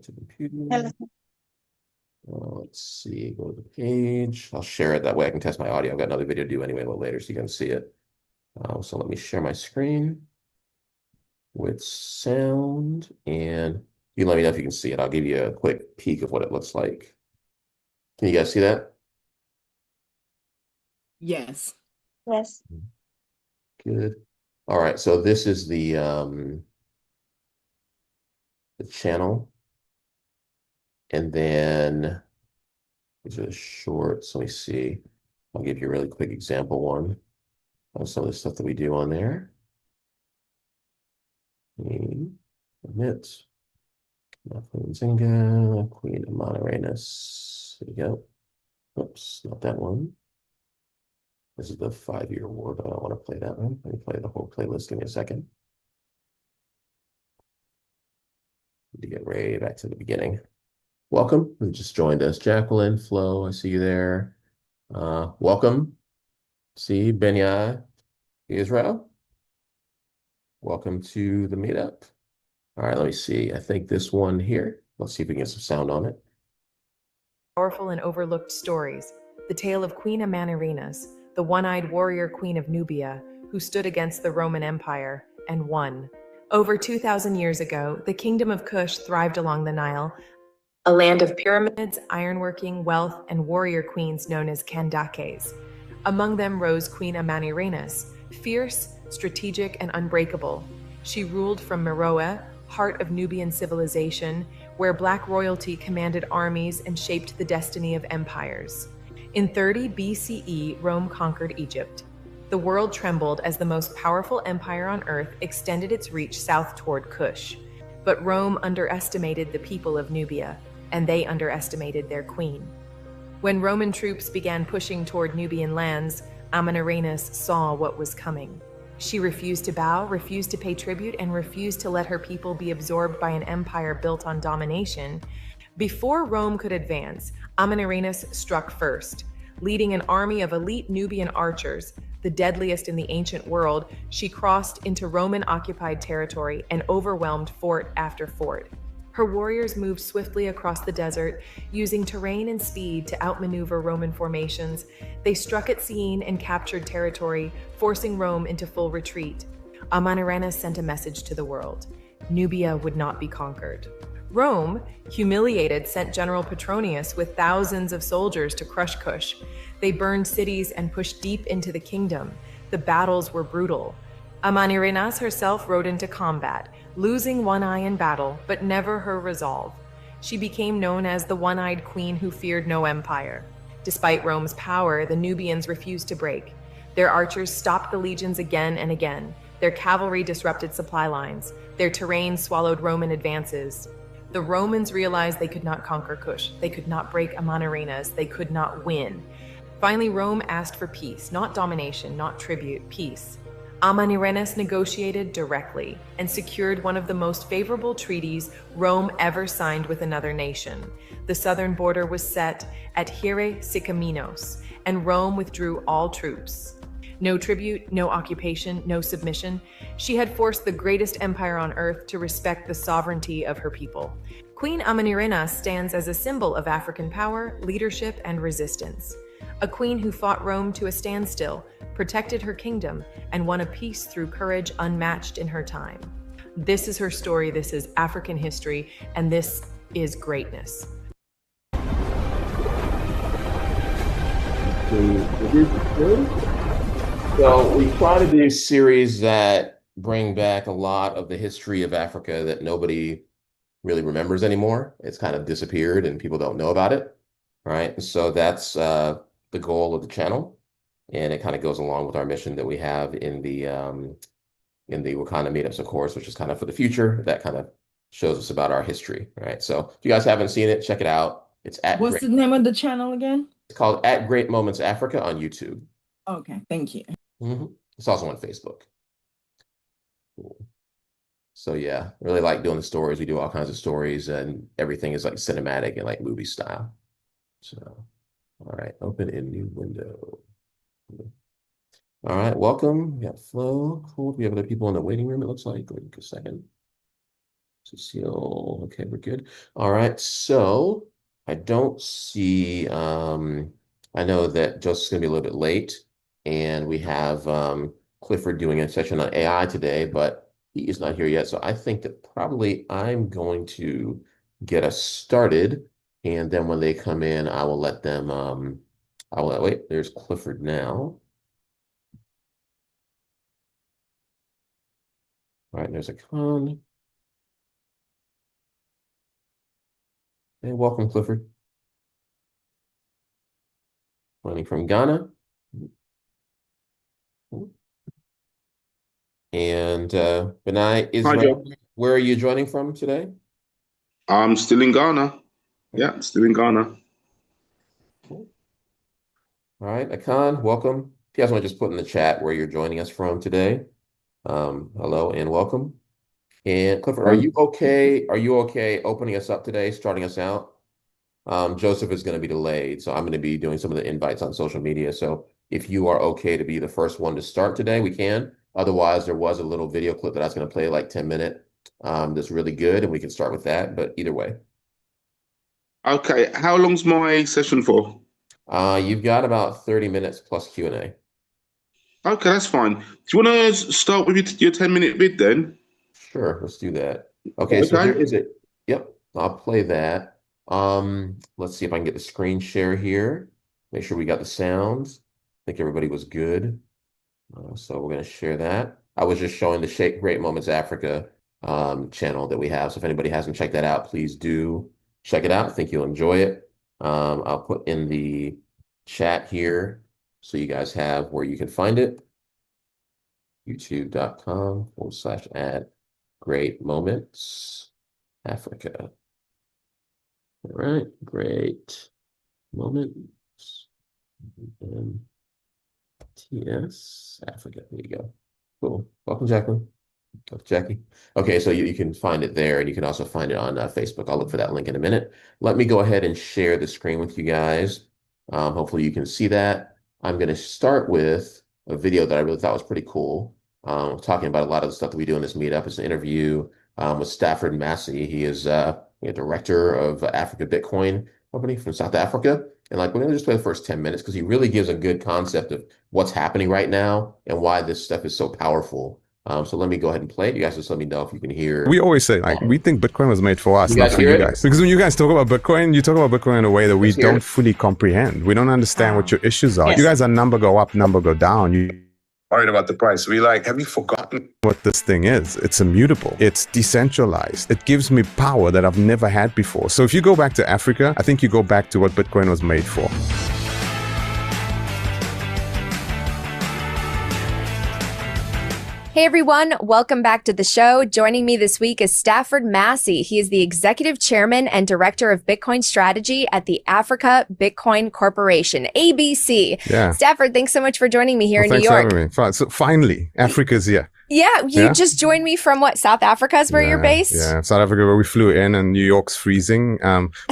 to computer. Hello. Let's see, go to the page. I'll share it that way I can test my audio. I've got another video due anyway a little later so you can see it. So let me share my screen with sound, and you let me know if you can see it. I'll give you a quick peek of what it looks like. Can you guys see that? Yes. Yes. Good. All right, so this is the channel, and then these are the shorts. Let me see. I'll give you a really quick example one of some of the stuff that we do on there. Admit. Queen Zinga, Queen of Monterenas. There you go. Oops, not that one. This is the 5-year war, but I don't want to play that one. Let me play the whole playlist. Give me a second. To get right back to the beginning. Welcome. Who just joined us? Jacqueline, Flo, I see you there. Welcome. See, Benya, Israel. Welcome to the meetup. All right, let me see. I think this one here. Let's see if we can get some sound on it. Powerful and overlooked stories. The tale of Queen Amanirenas, the one-eyed warrior queen of Nubia, who stood against the Roman Empire and won. Over 2,000 years ago, the kingdom of Kush thrived along the Nile, a land of pyramids, ironworking, wealth, and warrior queens known as Kandakes. Among them rose Queen Amanirenas, fierce, strategic, and unbreakable. She ruled from Meroe, heart of Nubian civilization, where black royalty commanded armies and shaped the destiny of empires. In 30 BCE, Rome conquered Egypt. The world trembled as the most powerful empire on earth extended its reach south toward Kush. But Rome underestimated the people of Nubia, and they underestimated their queen. When Roman troops began pushing toward Nubian lands, Amanirenas saw what was coming. She refused to bow, refused to pay tribute, and refused to let her people be absorbed by an empire built on domination. Before Rome could advance, Amanirenas struck first. Leading an army of elite Nubian archers, the deadliest in the ancient world, she crossed into Roman-occupied territory and overwhelmed fort after fort. Her warriors moved swiftly across the desert, using terrain and speed to outmaneuver Roman formations. They struck at Syene and captured territory, forcing Rome into full retreat. Amanirenas sent a message to the world. Nubia would not be conquered. Rome, humiliated, sent General Petronius with thousands of soldiers to crush Kush. They burned cities and pushed deep into the kingdom. The battles were brutal. Amanirenas herself rode into combat, losing one eye in battle, but never her resolve. She became known as the one-eyed queen who feared no empire. Despite Rome's power, the Nubians refused to break. Their archers stopped the legions again and again. Their cavalry disrupted supply lines. Their terrain swallowed Roman advances. The Romans realized they could not conquer Kush. They could not break Amanirenas. They could not win. Finally, Rome asked for peace, not domination, not tribute, peace. Amanirenas negotiated directly and secured one of the most favorable treaties Rome ever signed with another nation. The southern border was set at Hierai Sicaminos, and Rome withdrew all troops. No tribute, no occupation, no submission. She had forced the greatest empire on earth to respect the sovereignty of her people. Queen Amanirenas stands as a symbol of African power, leadership, and resistance. A queen who fought Rome to a standstill, protected her kingdom, and won a peace through courage unmatched in her time. This is her story, this is African history, and this is greatness. So we try to do series that bring back a lot of the history of Africa that nobody really remembers anymore. It's kind of disappeared and people don't know about it, right? So that's the goal of the channel, and it kind of goes along with our mission that we have in the Wakanda meetups, of course, which is kind of for the future. That kind of shows us about our history, right? So if you guys haven't seen it, check it out. It's at What's the name of the channel again? It's called At Great Moments Africa on YouTube. Okay, thank you. It's also on Facebook. Cool. So yeah, really like doing the stories. We do all kinds of stories, and everything is like cinematic and like movie style. So, all right, open a new window. All right, welcome. We got Flo. Cool. We have other people in the waiting room, it looks like. Wait a second. Cecile, okay, we're good. All right, so I don't see, I know that Joseph's gonna be a little bit late, and we have Clifford doing a session on AI today, but he is not here yet. So I think that probably I'm going to get us started, and then when they come in, I will let them, I will, wait, there's Clifford now. All right, there's a con. Hey, welcome, Clifford. Joining from Ghana. And Benai Hi, Israel, Joe. where are you joining from today? I'm still in Ghana. Okay. Yeah, still in Ghana. Cool. All right, Akan, welcome. If you guys want to just put in the chat where you're joining us from today, hello and welcome. And Clifford, are you okay? Are you okay opening us up today, starting us out? Joseph is going to be delayed, so I'm going to be doing some of the invites on social media. So if you are okay to be the first one to start today, we can. Otherwise, there was a little video clip that I was going to play, like 10-minute, that's really good, and we can start with that. But either way, Okay, how long's my session for? you've got about 30 minutes plus Q&A. Okay, that's fine. Do you want to start with your 10-minute bid then? Sure, let's do that. Okay, so here Okay. is it. Yep, I'll play that. Let's see if I can get the screen share here. Make sure we got the sounds. I think everybody was good. So we're going to share that. I was just showing the Shape Great Moments Africa channel that we have. So if anybody hasn't checked that out, please do check it out. I think you'll enjoy it. I'll put in the chat here so you guys have where you can find it. YouTube.com/ad Great Moments Africa. All right, great moments. And TS Africa. There you go. Cool. Welcome, Jacqueline. Jackie. Okay, so you can find it there, and you can also find it on Facebook. I'll look for that link in a minute. Let me go ahead and share the screen with you guys. Hopefully you can see that. I'm going to start with a video that I really thought was pretty cool, talking about a lot of the stuff that we do in this meetup. It's an interview with Stafford Massey. He is a director of Africa Bitcoin Company from South Africa. And like, we're going to just play the first 10 minutes because he really gives a good concept of what's happening right now and why this stuff is so powerful. So let me go ahead and play it. You guys just let me know if you can hear. We always say, like, we think Bitcoin was made for us, You not guys for hear you it? guys. Because when you guys talk about Bitcoin, you talk about Bitcoin in a way that we Let's hear don't it. fully comprehend. We don't understand what your issues are. Yes. You guys are number go up, number go down. You worried about the price. We like, have you forgotten what this thing is? It's immutable. It's decentralized. It gives me power that I've never had before. So if you go back to Africa, I think you go back to what Bitcoin was made for. Hey everyone, welcome back to the show. Joining me this week is Stafford Massey. He is the executive chairman and director of Bitcoin strategy at the Africa Bitcoin Corporation, ABC. Yeah. Stafford, thanks so much for joining me here in New Thanks York. for having me. So finally, Africa's here. Yeah, you Yeah? just joined me from what, South Africa is where you're based? Yeah, South Africa, where we flew in, and New York's freezing.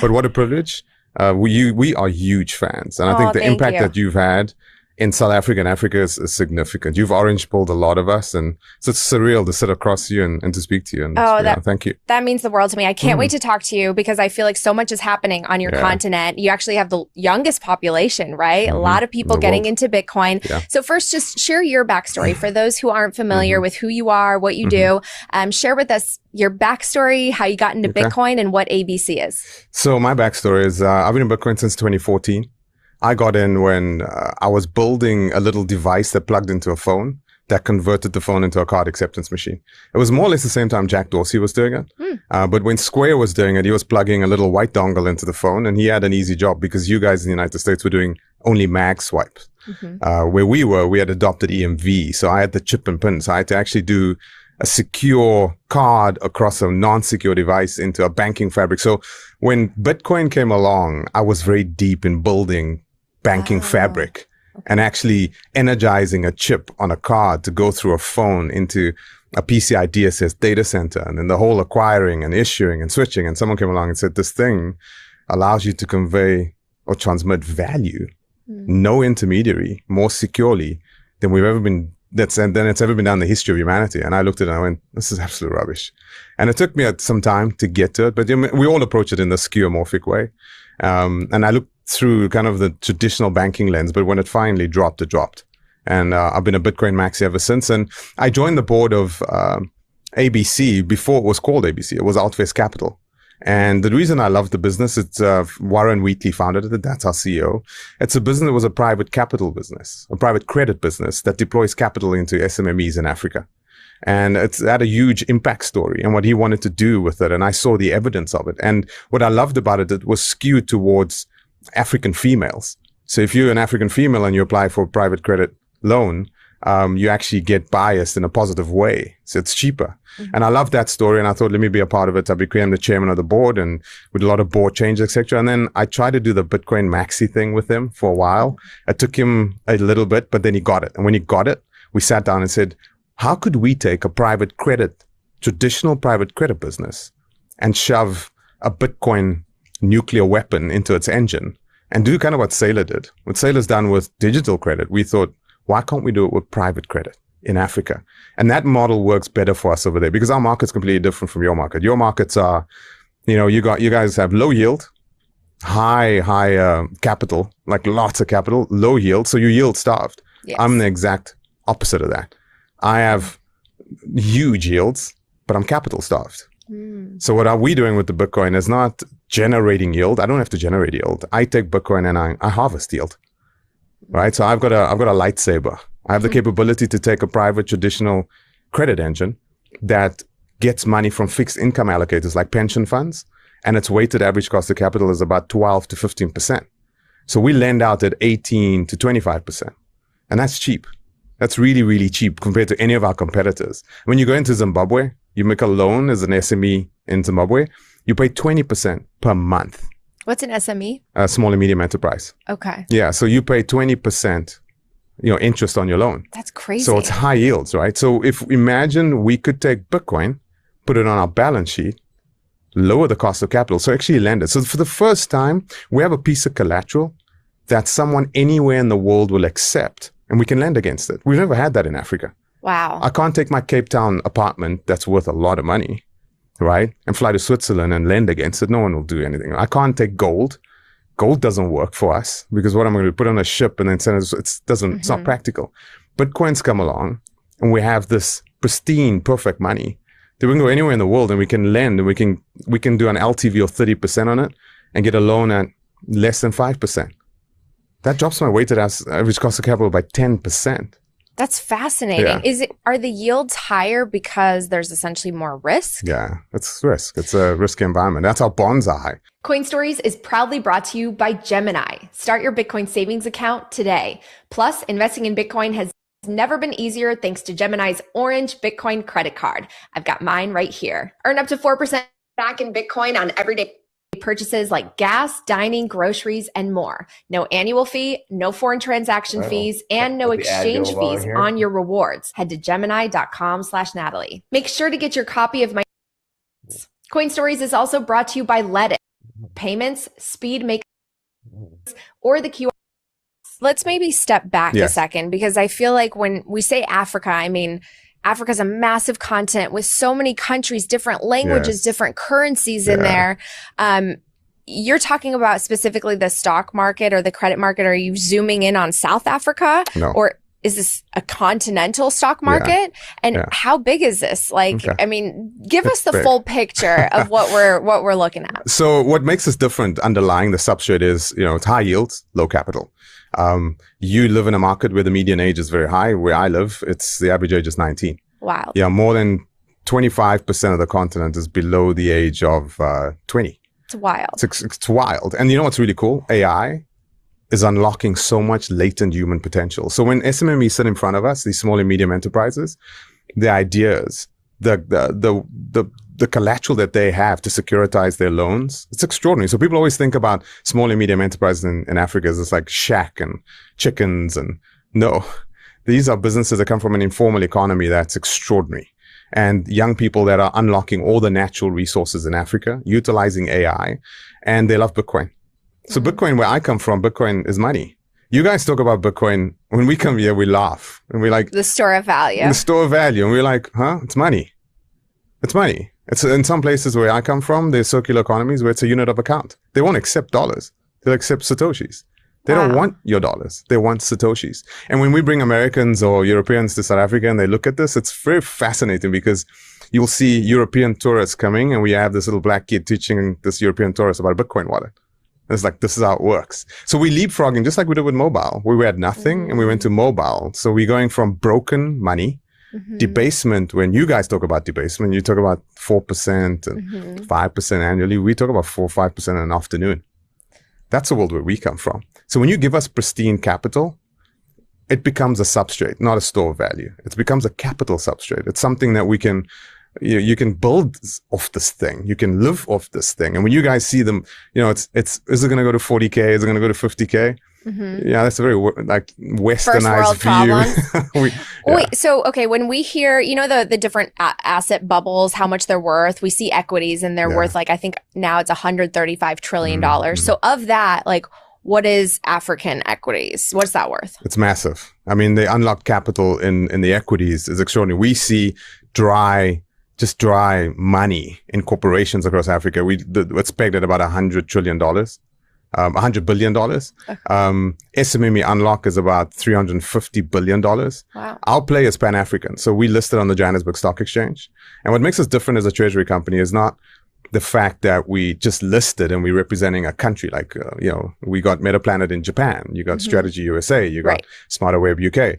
But what a privilege. We are huge fans. And I think the thank impact you. that you've had in South Africa and Africa is significant. You've orange pulled a lot of us, and so it's surreal to sit across you and to speak to you. And thank you. That means the world to me. I can't wait to talk to you because I feel like so much is happening on your continent. You actually have the youngest population, right? A lot of people getting into Bitcoin. Yeah. So first, just share your backstory for those who aren't familiar with who you are, what you do. Share with us your backstory, how you got into Bitcoin, and what ABC is. So my backstory is I've been in Bitcoin since 2014. I got in when I was building a little device that plugged into a phone that converted the phone into a card acceptance machine. It was more or less the same time Jack Dorsey was doing it. But when Square was doing it, he was plugging a little white dongle into the phone, and he had an easy job because you guys in the United States were doing only mag swipes. Where we had adopted EMV. So I had the chip and pin. So I had to actually do a secure card across a non-secure device into a banking fabric. So when Bitcoin came along, I was very deep in building banking fabric and actually energizing a chip on a card to go through a phone into a PCI DSS data center, and then the whole acquiring and issuing and switching. And someone came along and said, this thing allows you to convey or transmit value, no intermediary, more securely than we've ever been than it's ever been done in the history of humanity. And I looked at it and I went, this is absolute rubbish. And it took me some time to get to it, but we all approach it in this skeuomorphic way. And I looked through kind of the traditional banking lens, but when it finally dropped, it dropped. And I've been a Bitcoin maxi ever since. And I joined the board of ABC before it was called ABC. It was Altvest Capital. And the reason I love the business, it's Warren Wheatley founded it. That's our CEO. It's a business that was a private capital business, a private credit business that deploys capital into SMMEs in Africa. And it's had a huge impact story and what he wanted to do with it. And I saw the evidence of it. And what I loved about it, it was skewed towards African females. So if you're an African female and you apply for a private credit loan, you actually get biased in a positive way. So it's cheaper. Mm-hmm. And I love that story. And I thought, let me be a part of it. I became the chairman of the board and with a lot of board changes, etc. And then I tried to do the Bitcoin maxi thing with him for a while. It took him a little bit, but then he got it. And when he got it, we sat down and said, how could we take a private credit, traditional private credit business and shove a Bitcoin nuclear weapon into its engine and do kind of what Saylor did? What Saylor's done with digital credit, we thought, why can't we do it with private credit in Africa? And that model works better for us over there because our market's completely different from your market. Your markets are, you guys have low yield, high capital, like lots of capital, low yield. So you're yield starved. Yes. I'm the exact opposite of that. I have huge yields, but I'm capital starved. So what are we doing with the Bitcoin is not generating yield. I don't have to generate yield. I take Bitcoin and I harvest yield. Right. So I've got a lightsaber. I have the capability to take a private traditional credit engine that gets money from fixed income allocators like pension funds. And its weighted average cost of capital is about 12 to 15%. So we lend out at 18 to 25%. And that's cheap. That's really, really cheap compared to any of our competitors. When you go into Zimbabwe, you make a loan as an SME in Zimbabwe, you pay 20% per month. What's an SME? A small and medium enterprise. Okay. Yeah. So you pay 20%, interest on your loan. That's crazy. So it's high yields, right? So if imagine we could take Bitcoin, put it on our balance sheet, lower the cost of capital. So actually lend it. So for the first time, we have a piece of collateral that someone anywhere in the world will accept and we can lend against it. We've never had that in Africa. Wow. I can't take my Cape Town apartment that's worth a lot of money, right? And fly to Switzerland and lend against it. No one will do anything. I can't take gold. Gold doesn't work for us because what I'm going to put on a ship and then send it, it's not practical. Bitcoins come along and we have this pristine, perfect money that we can go anywhere in the world and we can lend and we can do an LTV of 30% on it and get a loan at less than 5%. That drops my weighted average cost of capital by 10%. That's fascinating. Yeah. Are the yields higher because there's essentially more risk? Yeah, it's risk. It's a risky environment. That's how bonds are high. Coin Stories is proudly brought to you by Gemini. Start your Bitcoin savings account today. Plus, investing in Bitcoin has never been easier thanks to Gemini's Orange Bitcoin credit card. I've got mine right here. Earn up to 4% back in Bitcoin on everyday purchases like gas, dining, groceries, and more. No annual fee, no foreign transaction fees, and no exchange fees on your rewards. Head to Gemini.com/Natalie. Make sure to get your copy of my Coin Stories is also brought to you by Let It. Payments, speed makes, or the QR. Let's maybe step back a second because I feel like when we say Africa, I mean, Africa's a massive continent with so many countries, different languages, different currencies in there. You're talking about specifically the stock market or the credit market. Are you zooming in on South Africa? No. Or is this a continental stock market? And how big is this? Like, I mean, give us the full picture of what we're looking at. So what makes us different underlying the substrate is, it's high yields, low capital. You live in a market where the median age is very high. Where I live, the average age is 19. Wow. Yeah, more than 25% of the continent is below the age of 20. It's wild. It's wild. And you know what's really cool? AI is unlocking so much latent human potential. So when SMMEs sit in front of us, these small and medium enterprises, the ideas, the collateral that they have to securitize their loans, it's extraordinary. So people always think about small and medium enterprises in Africa as it's like shack and chickens, and no, these are businesses that come from an informal economy that's extraordinary. And young people that are unlocking all the natural resources in Africa, utilizing AI, and they love Bitcoin. So Bitcoin, where I come from, Bitcoin is money. You guys talk about Bitcoin. When we come here, we laugh and we're like, The store of value. the store of value. And we're like, huh? It's money. It's money. It's in some places where I come from, there's circular economies where it's a unit of account. They won't accept dollars. They'll accept Satoshis. They don't want your dollars. They want Satoshis. And when we bring Americans or Europeans to South Africa and they look at this, it's very fascinating because you'll see European tourists coming and we have this little black kid teaching this European tourist about a Bitcoin wallet. And it's like, this is how it works. So we leapfrogging just like we did with mobile. We had nothing and we went to mobile. So we're going from broken money, debasement. When you guys talk about debasement, you talk about 4% and 5% annually. We talk about 4 or 5% in an afternoon. That's the world where we come from. So when you give us pristine capital, it becomes a substrate, not a store of value. It becomes a capital substrate. It's something that we can, you can build off this thing. You can live off this thing. And when you guys see them, is it going to go to 40K? Is it going to go to 50K? Yeah, that's a very like westernized view. Wait, so okay, when we hear, the different asset bubbles, how much they're worth, we see equities and they're worth like, I think now it's $135 trillion. So of that, like, what is African equities? What's that worth? It's massive. I mean, the unlocked capital in the equities is extraordinary. We see dry money in corporations across Africa. It's pegged at about $100 trillion. $100 billion. SMME unlock is about $350 billion. Wow. Our play is Pan-African. So we listed on the Johannesburg Stock Exchange. And what makes us different as a treasury company is not the fact that we just listed and we're representing a country. Like, we got MetaPlanet in Japan. You got Strategy USA. You got Smarter Web UK.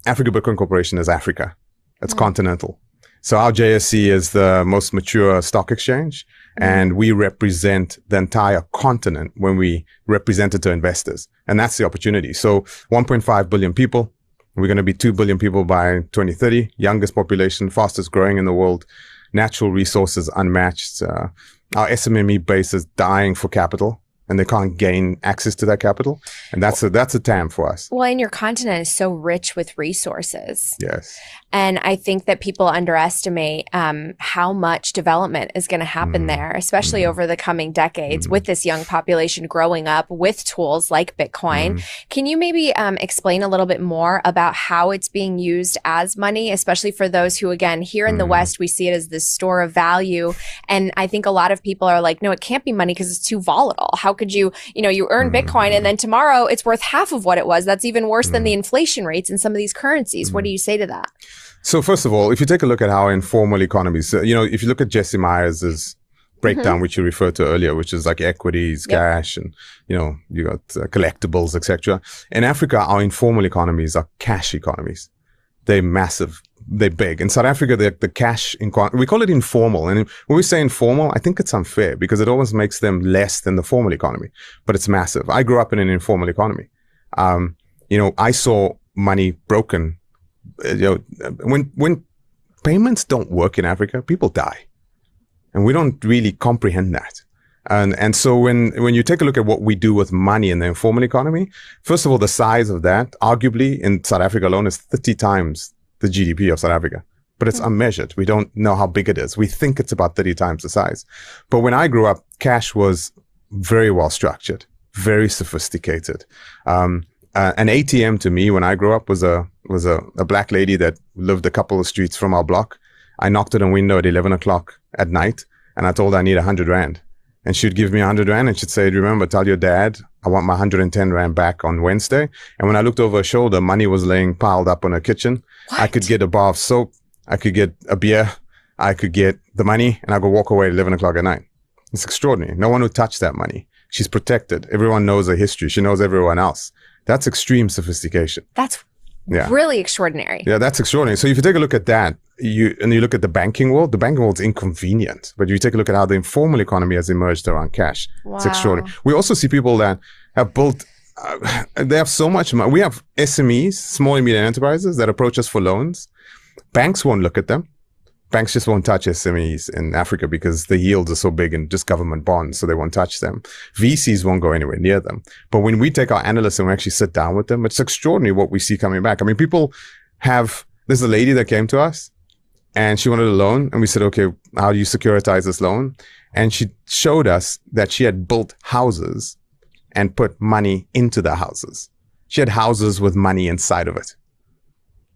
Africa Bitcoin Corporation is Africa. It's continental. So our JSC is the most mature stock exchange. And we represent the entire continent when we represent it to investors. And that's the opportunity. So 1.5 billion people. We're going to be 2 billion people by 2030. Youngest population, fastest growing in the world. Natural resources unmatched. Our SMME base is dying for capital. And they can't gain access to that capital. And that's a TAM for us. Well, and your continent is so rich with resources. Yes. And I think that people underestimate how much development is going to happen there, especially over the coming decades with this young population growing up with tools like Bitcoin. Can you maybe explain a little bit more about how it's being used as money, especially for those who, again, here in the West, we see it as this store of value. And I think a lot of people are like, no, it can't be money because it's too volatile. How could you earn Bitcoin and then tomorrow it's worth half of what it was? That's even worse than the inflation rates in some of these currencies. What do you say to that? So first of all, if you take a look at how informal economies, if you look at Jesse Myers's breakdown, which you referred to earlier, which is like equities, cash, and, you got collectibles, etc. In Africa, our informal economies are cash economies. They're massive. They're big. In South Africa, the cash, we call it informal. And when we say informal, I think it's unfair because it always makes them less than the formal economy, but it's massive. I grew up in an informal economy. I saw money broken. When payments don't work in Africa, people die. And we don't really comprehend that. And so when you take a look at what we do with money in the informal economy, first of all, the size of that, arguably in South Africa alone, is 30 times the GDP of South Africa. But it's unmeasured. We don't know how big it is. We think it's about 30 times the size. But when I grew up, cash was very well structured, very sophisticated. An ATM to me when I grew up was a black lady that lived a couple of streets from our block. I knocked at a window at 11 o'clock at night and I told her I need 100 Rand. And she'd give me 100 Rand and she'd say, remember, tell your dad I want my 110 Rand back on Wednesday. And when I looked over her shoulder, money was laying piled up on her kitchen. What? I could get a bar of soap. I could get a beer. I could get the money and I could walk away at 11 o'clock at night. It's extraordinary. No one would touch that money. She's protected. Everyone knows her history. She knows everyone else. That's extreme sophistication. That's really extraordinary. Yeah, that's extraordinary. So if you take a look at that, you look at the banking world's inconvenient. But you take a look at how the informal economy has emerged around cash. Wow. It's extraordinary. We also see people that have built, they have so much money. We have SMEs, small and medium enterprises, that approach us for loans. Banks won't look at them. Banks just won't touch SMEs in Africa because the yields are so big in just government bonds, so they won't touch them. VCs won't go anywhere near them. But when we take our analysts and we actually sit down with them, it's extraordinary what we see coming back. I mean, there's a lady that came to us and she wanted a loan and we said, okay, how do you securitize this loan? And she showed us that she had built houses and put money into the houses. She had houses with money inside of it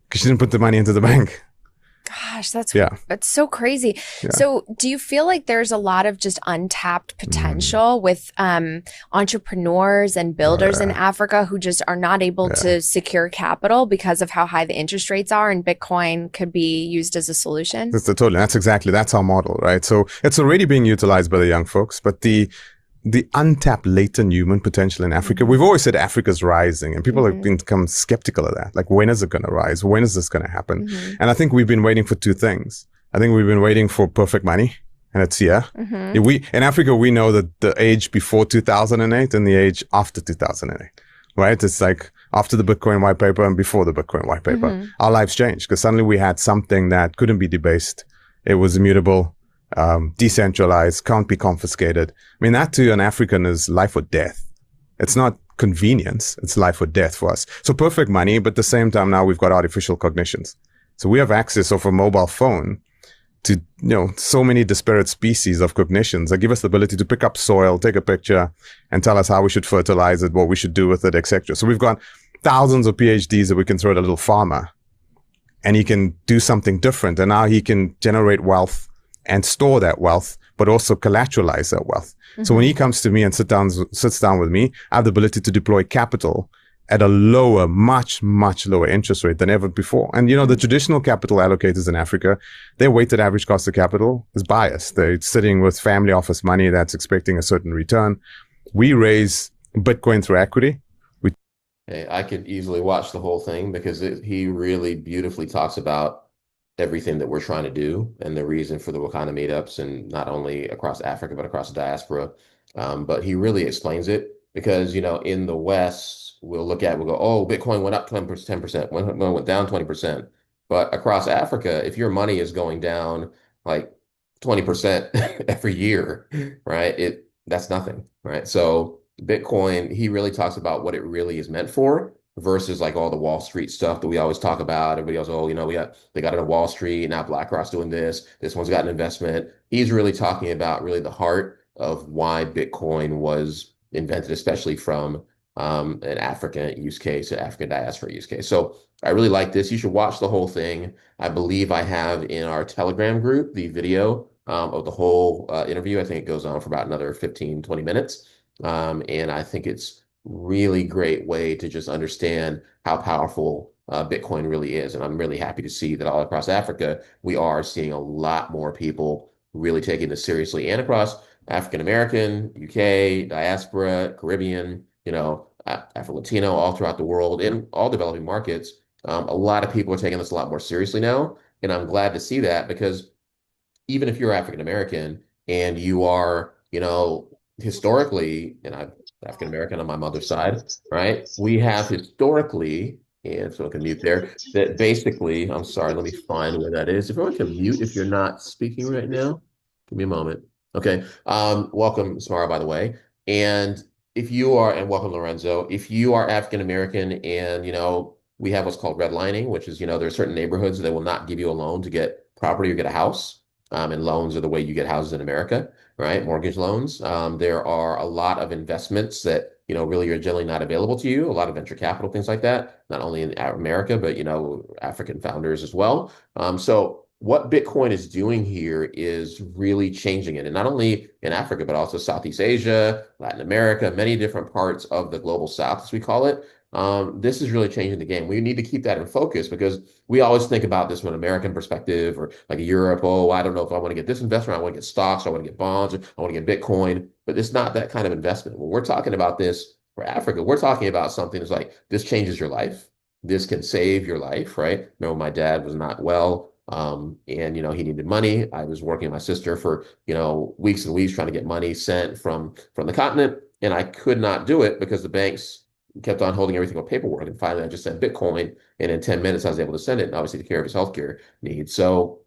because she didn't put the money into the bank. Gosh, that's so crazy. Yeah. So do you feel like there's a lot of just untapped potential with entrepreneurs and builders in Africa who just are not able to secure capital because of how high the interest rates are, and Bitcoin could be used as a solution? That's our model, right? So it's already being utilized by the young folks, but the untapped latent human potential in Africa. We've always said Africa's rising, and people have become skeptical of that. Like, when is it going to rise? When is this going to happen? And I think we've been waiting for two things. I think we've been waiting for perfect money, and it's here. In Africa, we know that the age before 2008 and the age after 2008, right? It's like after the Bitcoin white paper and before the Bitcoin white paper. Our lives changed because suddenly we had something that couldn't be debased. It was immutable. Decentralized, can't be confiscated. I mean, that to an African is life or death. It's not convenience. It's life or death for us. So perfect money, but at the same time, now we've got artificial cognitions. So we have access off a mobile phone to, so many disparate species of cognitions that give us the ability to pick up soil, take a picture, and tell us how we should fertilize it, what we should do with it, etc. So we've got thousands of PhDs that we can throw at a little farmer, and he can do something different. And now he can generate wealth and store that wealth, but also collateralize that wealth. So when he comes to me and sits down with me, I have the ability to deploy capital at a lower, much, much lower interest rate than ever before. And, the traditional capital allocators in Africa, their weighted average cost of capital is biased. They're sitting with family office money that's expecting a certain return. We raise Bitcoin through equity. Hey, I could easily watch the whole thing because he really beautifully talks about everything that we're trying to do and the reason for the Wakanda meetups, and not only across Africa, but across the diaspora. But he really explains it because, in the West, we'll go, oh, Bitcoin went up 10%, went down 20%. But across Africa, if your money is going down like 20% every year, right, that's nothing, right? So Bitcoin, he really talks about what it really is meant for, versus like all the Wall Street stuff that we always talk about. Everybody else, they got into Wall Street, now BlackRock's doing this one's got an investment. He's really talking about really the heart of why Bitcoin was invented, especially from an African use case, an African diaspora use case. So I really like this. You should watch the whole thing. I believe I have in our Telegram group the video of the whole interview. I think it goes on for about another 15-20 minutes. And I think it's really great way to just understand how powerful Bitcoin really is. And I'm really happy to see that all across Africa, we are seeing a lot more people really taking this seriously, and across African American, UK, diaspora, Caribbean, Afro-Latino, all throughout the world, in all developing markets. A lot of people are taking this a lot more seriously now. And I'm glad to see that, because even if you're African American and you are, historically, and I'm African American on my mother's side, right? We have historically, and so I can mute there, that basically, I'm sorry, let me find where that is. If everyone can mute if you're not speaking right now, give me a moment. Okay. Welcome, Samara, by the way. And and welcome, Lorenzo. If you are African American and, we have what's called redlining, which is, there are certain neighborhoods that will not give you a loan to get property or get a house. And loans are the way you get houses in America, right? Mortgage loans. There are a lot of investments that, really are generally not available to you. A lot of venture capital, things like that, not only in America, but, African founders as well. So what Bitcoin is doing here is really changing it. And not only in Africa, but also Southeast Asia, Latin America, many different parts of the global South, as we call it. This is really changing the game. We need to keep that in focus, because we always think about this from an American perspective, or like Europe. Oh, I don't know if I want to get this investment. I want to get stocks. Or I want to get bonds. Or I want to get Bitcoin. But it's not that kind of investment. When we're talking about this for Africa, we're talking about something that's like, this changes your life. This can save your life, right? Remember, my dad was not well. And he needed money. I was working with my sister for weeks and weeks trying to get money sent from the continent, and I could not do it because the banks kept on holding everything with paperwork. And finally, I just sent Bitcoin, and in 10 minutes, I was able to send it, and obviously take care of his healthcare needs. So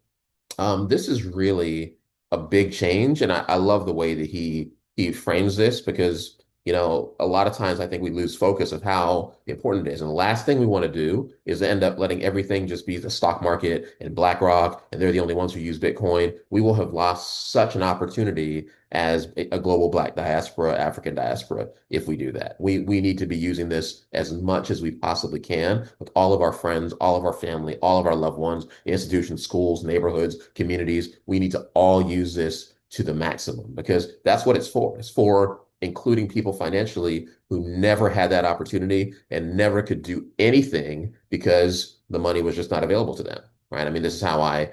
this is really a big change, and I love the way that he frames this, because a lot of times I think we lose focus of how important it is. And the last thing we want to do is end up letting everything just be the stock market and BlackRock, and they're the only ones who use Bitcoin. We will have lost such an opportunity as a global Black diaspora, African diaspora, if we do that. We need to be using this as much as we possibly can with all of our friends, all of our family, all of our loved ones, institutions, schools, neighborhoods, communities. We need to all use this to the maximum because that's what it's for. It's for including people financially who never had that opportunity and never could do anything because the money was just not available to them, right? I mean, this is how I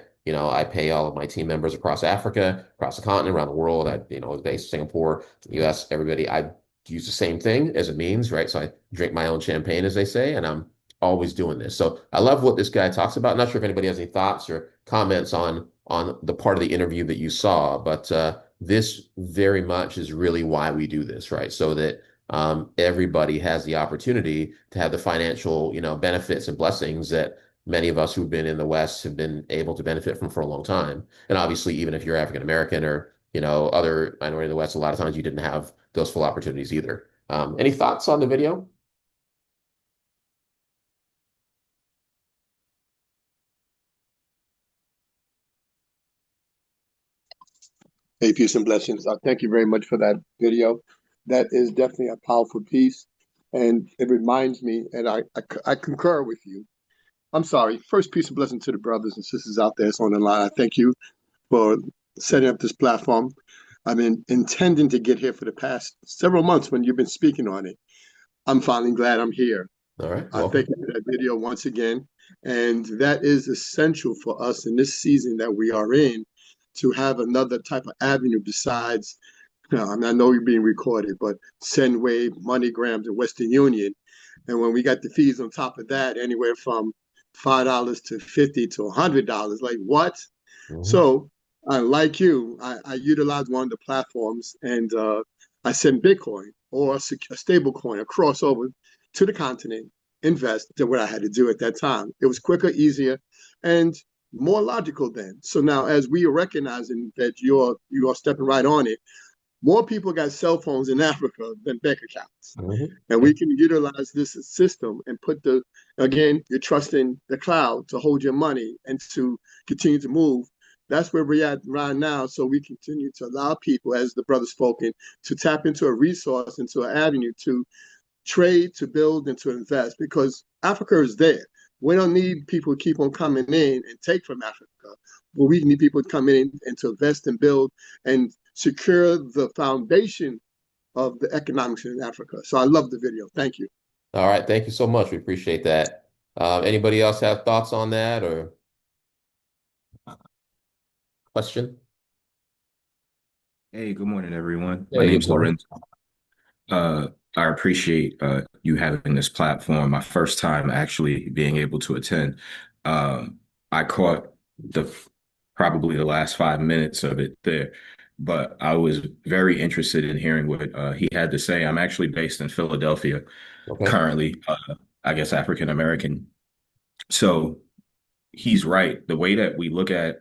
pay all of my team members across Africa, across the continent, around the world. Was based in Singapore, US, everybody. I use the same thing as a means, right? So I drink my own champagne, as they say, and I'm always doing this. So I love what this guy talks about. Not sure if anybody has any thoughts or comments on the part of the interview that you saw, but this very much is really why we do this, right? So that everybody has the opportunity to have the financial, benefits and blessings that many of us who've been in the West have been able to benefit from for a long time. And obviously, even if you're African American or, other minority in the West, a lot of times you didn't have those full opportunities either. Any thoughts on the video? Hey, peace and blessings. Thank you very much for that video. That is definitely a powerful piece. And it reminds me, and I concur with you. I'm sorry. First, peace and blessing to the brothers and sisters out there that's on the line. I thank you for setting up this platform. I've been intending to get here for the past several months when you've been speaking on it. I'm finally glad I'm here. All right. I thank you for that video once again. And that is essential for us in this season that we are in to have another type of avenue besides, I mean, I know you're being recorded, but SendWave, MoneyGrams, and Western Union. And when we got the fees on top of that, anywhere from $5 to $50 to $100, like what? So, like you, I utilize one of the platforms and I send Bitcoin or a stable coin, a crossover to the continent, invest than what I had to do at that time. It was quicker, easier, and more logical then. So now, as we are recognizing that you are stepping right on it, more people got cell phones in Africa than bank accounts. And we can utilize this system and again, you're trusting the cloud to hold your money and to continue to move. That's where we're at right now. So we continue to allow people, as the brother spoken, to tap into a resource, into an avenue to trade, to build, and to invest because Africa is there. We don't need people to keep on coming in and take from Africa, but we need people to come in and to invest and build and secure the foundation of the economics in Africa. So I love the video. Thank you. All right. Thank you so much. We appreciate that. Anybody else have thoughts on that or question? Hey, good morning, everyone. Hey, My name's good morning. Lorenzo. I appreciate you having this platform. My first time actually being able to attend. I caught probably the last 5 minutes of it there, but I was very interested in hearing what he had to say. I'm actually based in Philadelphia currently, I guess African American. So he's right. The way that we look at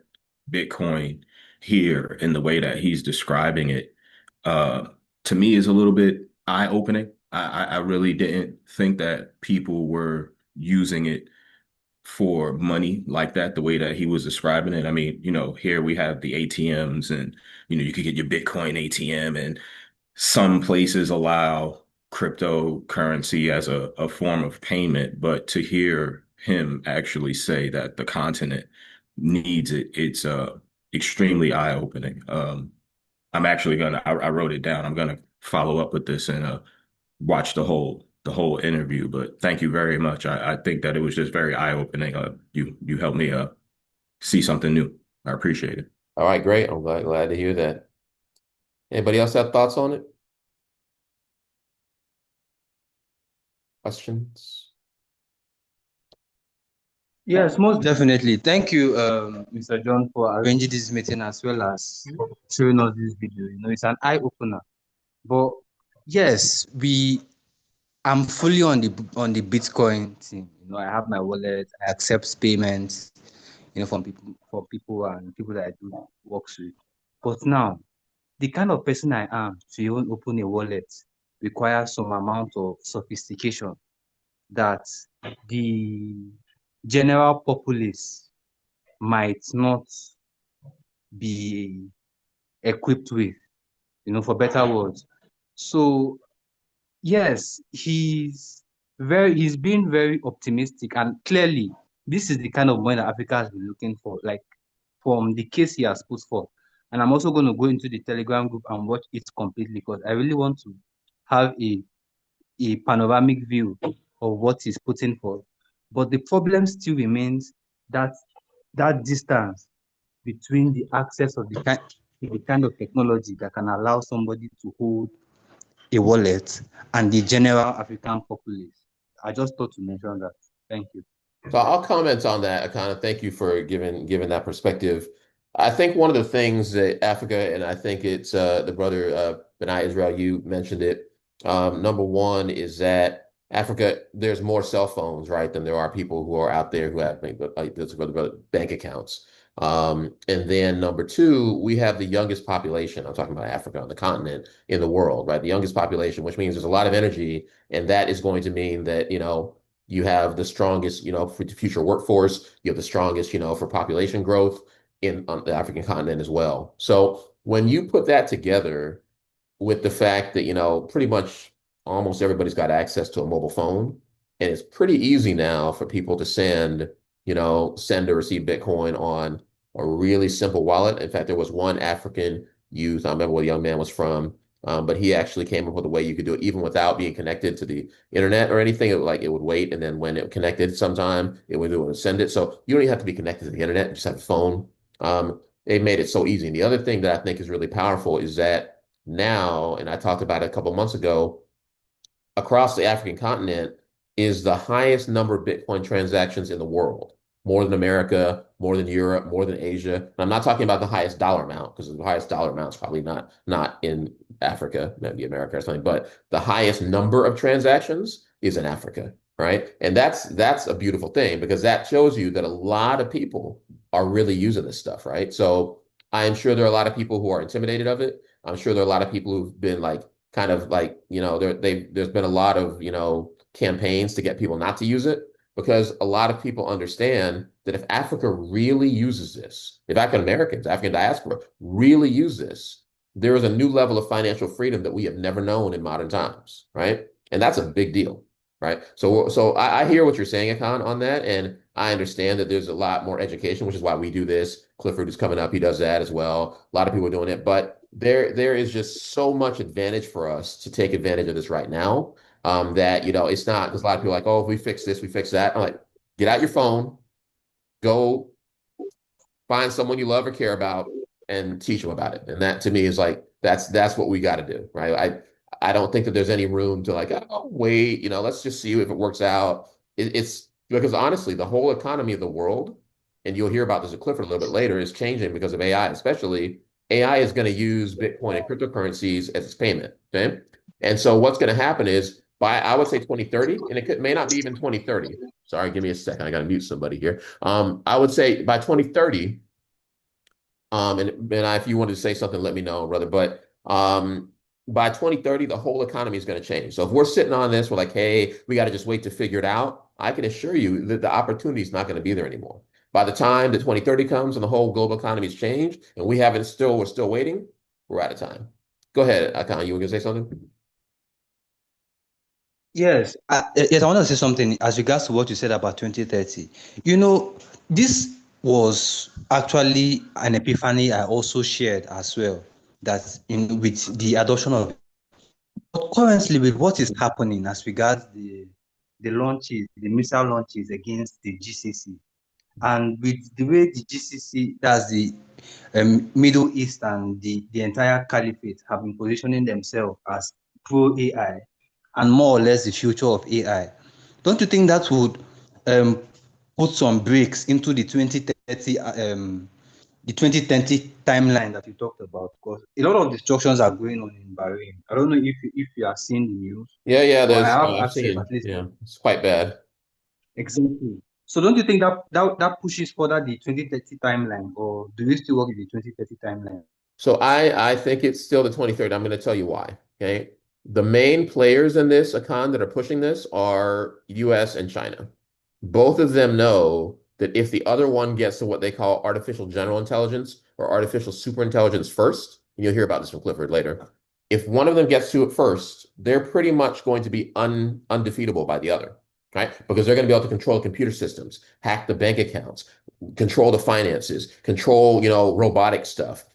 Bitcoin here and the way that he's describing it, to me is a little bit eye-opening. I really didn't think that people were using it for money like that, the way that he was describing it. I mean, here we have the ATMs and, you could get your Bitcoin ATM and some places allow cryptocurrency as a form of payment, but to hear him actually say that the continent needs it, it's extremely eye-opening. I'm actually I wrote it down. I'm gonna follow up with this and watch the whole interview. But thank you very much. I think that it was just very eye-opening. You helped me see something new. I appreciate it. All right, great. I'm glad to hear that. Anybody else have thoughts on it? Questions? Yes, most definitely. Thank you, Mr. John, for arranging this meeting as well as showing us this video. It's an eye opener. But yes, I'm fully on the Bitcoin thing. I have my wallet. I accept payments, from people and people that I do work with. But now, the kind of person I am to even open a wallet, requires some amount of sophistication that the general populace might not be equipped with, for better words. So yes, he's been very optimistic, and clearly this is the kind of money that Africa has been looking for, like from the case he has put forth. And I'm also going to go into the Telegram group and watch it completely because I really want to have a panoramic view of what he's putting forth. But the problem still remains that distance between the access of the kind of technology that can allow somebody to hold a wallet and the general African populace. I just thought to mention that. Thank you. So I'll comment on that. I kind of thank you for giving that perspective. I think one of the things that Africa, and I think it's the brother Benai Israel, you mentioned it. Number one is that Africa, there's more cell phones, right, than there are people who are out there who have like this bank accounts. And then number two, we have the youngest population. I'm talking about Africa on the continent in the world, right? The youngest population, which means there's a lot of energy, and that is going to mean that, you have the strongest, for the future workforce, you have the strongest, for population growth on the African continent as well. So when you put that together with the fact that, pretty much almost everybody's got access to a mobile phone, and it's pretty easy now for people to send or receive Bitcoin on a really simple wallet. In fact, there was one African youth, I remember where the young man was from, but he actually came up with a way you could do it even without being connected to the internet or anything. It would wait, and then when it connected, sometime it would send it. So you don't even have to be connected to the internet; you just have a phone. They made it so easy. And the other thing that I think is really powerful is that now, and I talked about it a couple of months ago, across the African continent is the highest number of Bitcoin transactions in the world, more than America, more than Europe, more than Asia. And I'm not talking about the highest dollar amount, because the highest dollar amount is probably not in Africa, maybe America or something, but the highest number of transactions is in Africa, right? And that's a beautiful thing, because that shows you that a lot of people are really using this stuff, right? So I am sure there are a lot of people who are intimidated of it. I'm sure there are a lot of people who've been like kind of like, there's been a lot of, campaigns to get people not to use it, because a lot of people understand that if Africa really uses this, if African Americans, African diaspora really use this, there is a new level of financial freedom that we have never known in modern times, right? And that's a big deal, right? So I hear what you're saying, Akan, on that, and I understand that there's a lot more education, which is why we do this. Clifford is coming up; he does that as well. A lot of people are doing it, but there is just so much advantage for us to take advantage of this right now. That it's not, because a lot of people are like, oh, if we fix this, we fix that. I'm like, get out your phone, go find someone you love or care about, and teach them about it. And that to me is like that's what we got to do, right? I don't think that there's any room to like, oh wait, let's just see if it works out. It's because honestly, the whole economy of the world, and you'll hear about this at Clifford a little bit later, is changing because of AI. Especially AI is going to use Bitcoin and cryptocurrencies as its payment. Okay, and so what's going to happen is by, I would say, 2030, and may not be even 2030. Sorry, give me a second. I got to mute somebody here. I would say by 2030, and if you wanted to say something, let me know, brother. But by 2030, the whole economy is going to change. So if we're sitting on this, we're like, hey, we got to just wait to figure it out. I can assure you that the opportunity is not going to be there anymore. By the time that 2030 comes and the whole global economy has changed, and we're still waiting, we're out of time. Go ahead, Akan, you were going to say something? Yes, yes, I want to say something as regards to what you said about 2030. This was actually an epiphany I also shared as well, that with the adoption of. But currently, with what is happening as regards the launches, the missile launches against the GCC, and with the way the GCC, that's the Middle East and the entire caliphate, have been positioning themselves as pro AI and more or less the future of AI. Don't you think that would put some breaks into the 2030 timeline that you talked about? Because a lot of destructions are going on in Bahrain. I don't know if you have seen the news. Yeah, but I there's have I've access seen. at least. Yeah, it's quite bad. Exactly. So don't you think that pushes further the 2030 timeline, or do we still work with the 2030 timeline? So I think it's still the 2030. I'm going to tell you why. Okay. The main players in this econ that are pushing this are US and China. Both of them know that if the other one gets to what they call artificial general intelligence or artificial superintelligence first, and you'll hear about this from Clifford later, if one of them gets to it first, they're pretty much going to be undefeatable by the other, right? Because they're going to be able to control the computer systems, hack the bank accounts, control the finances, control, robotic stuff.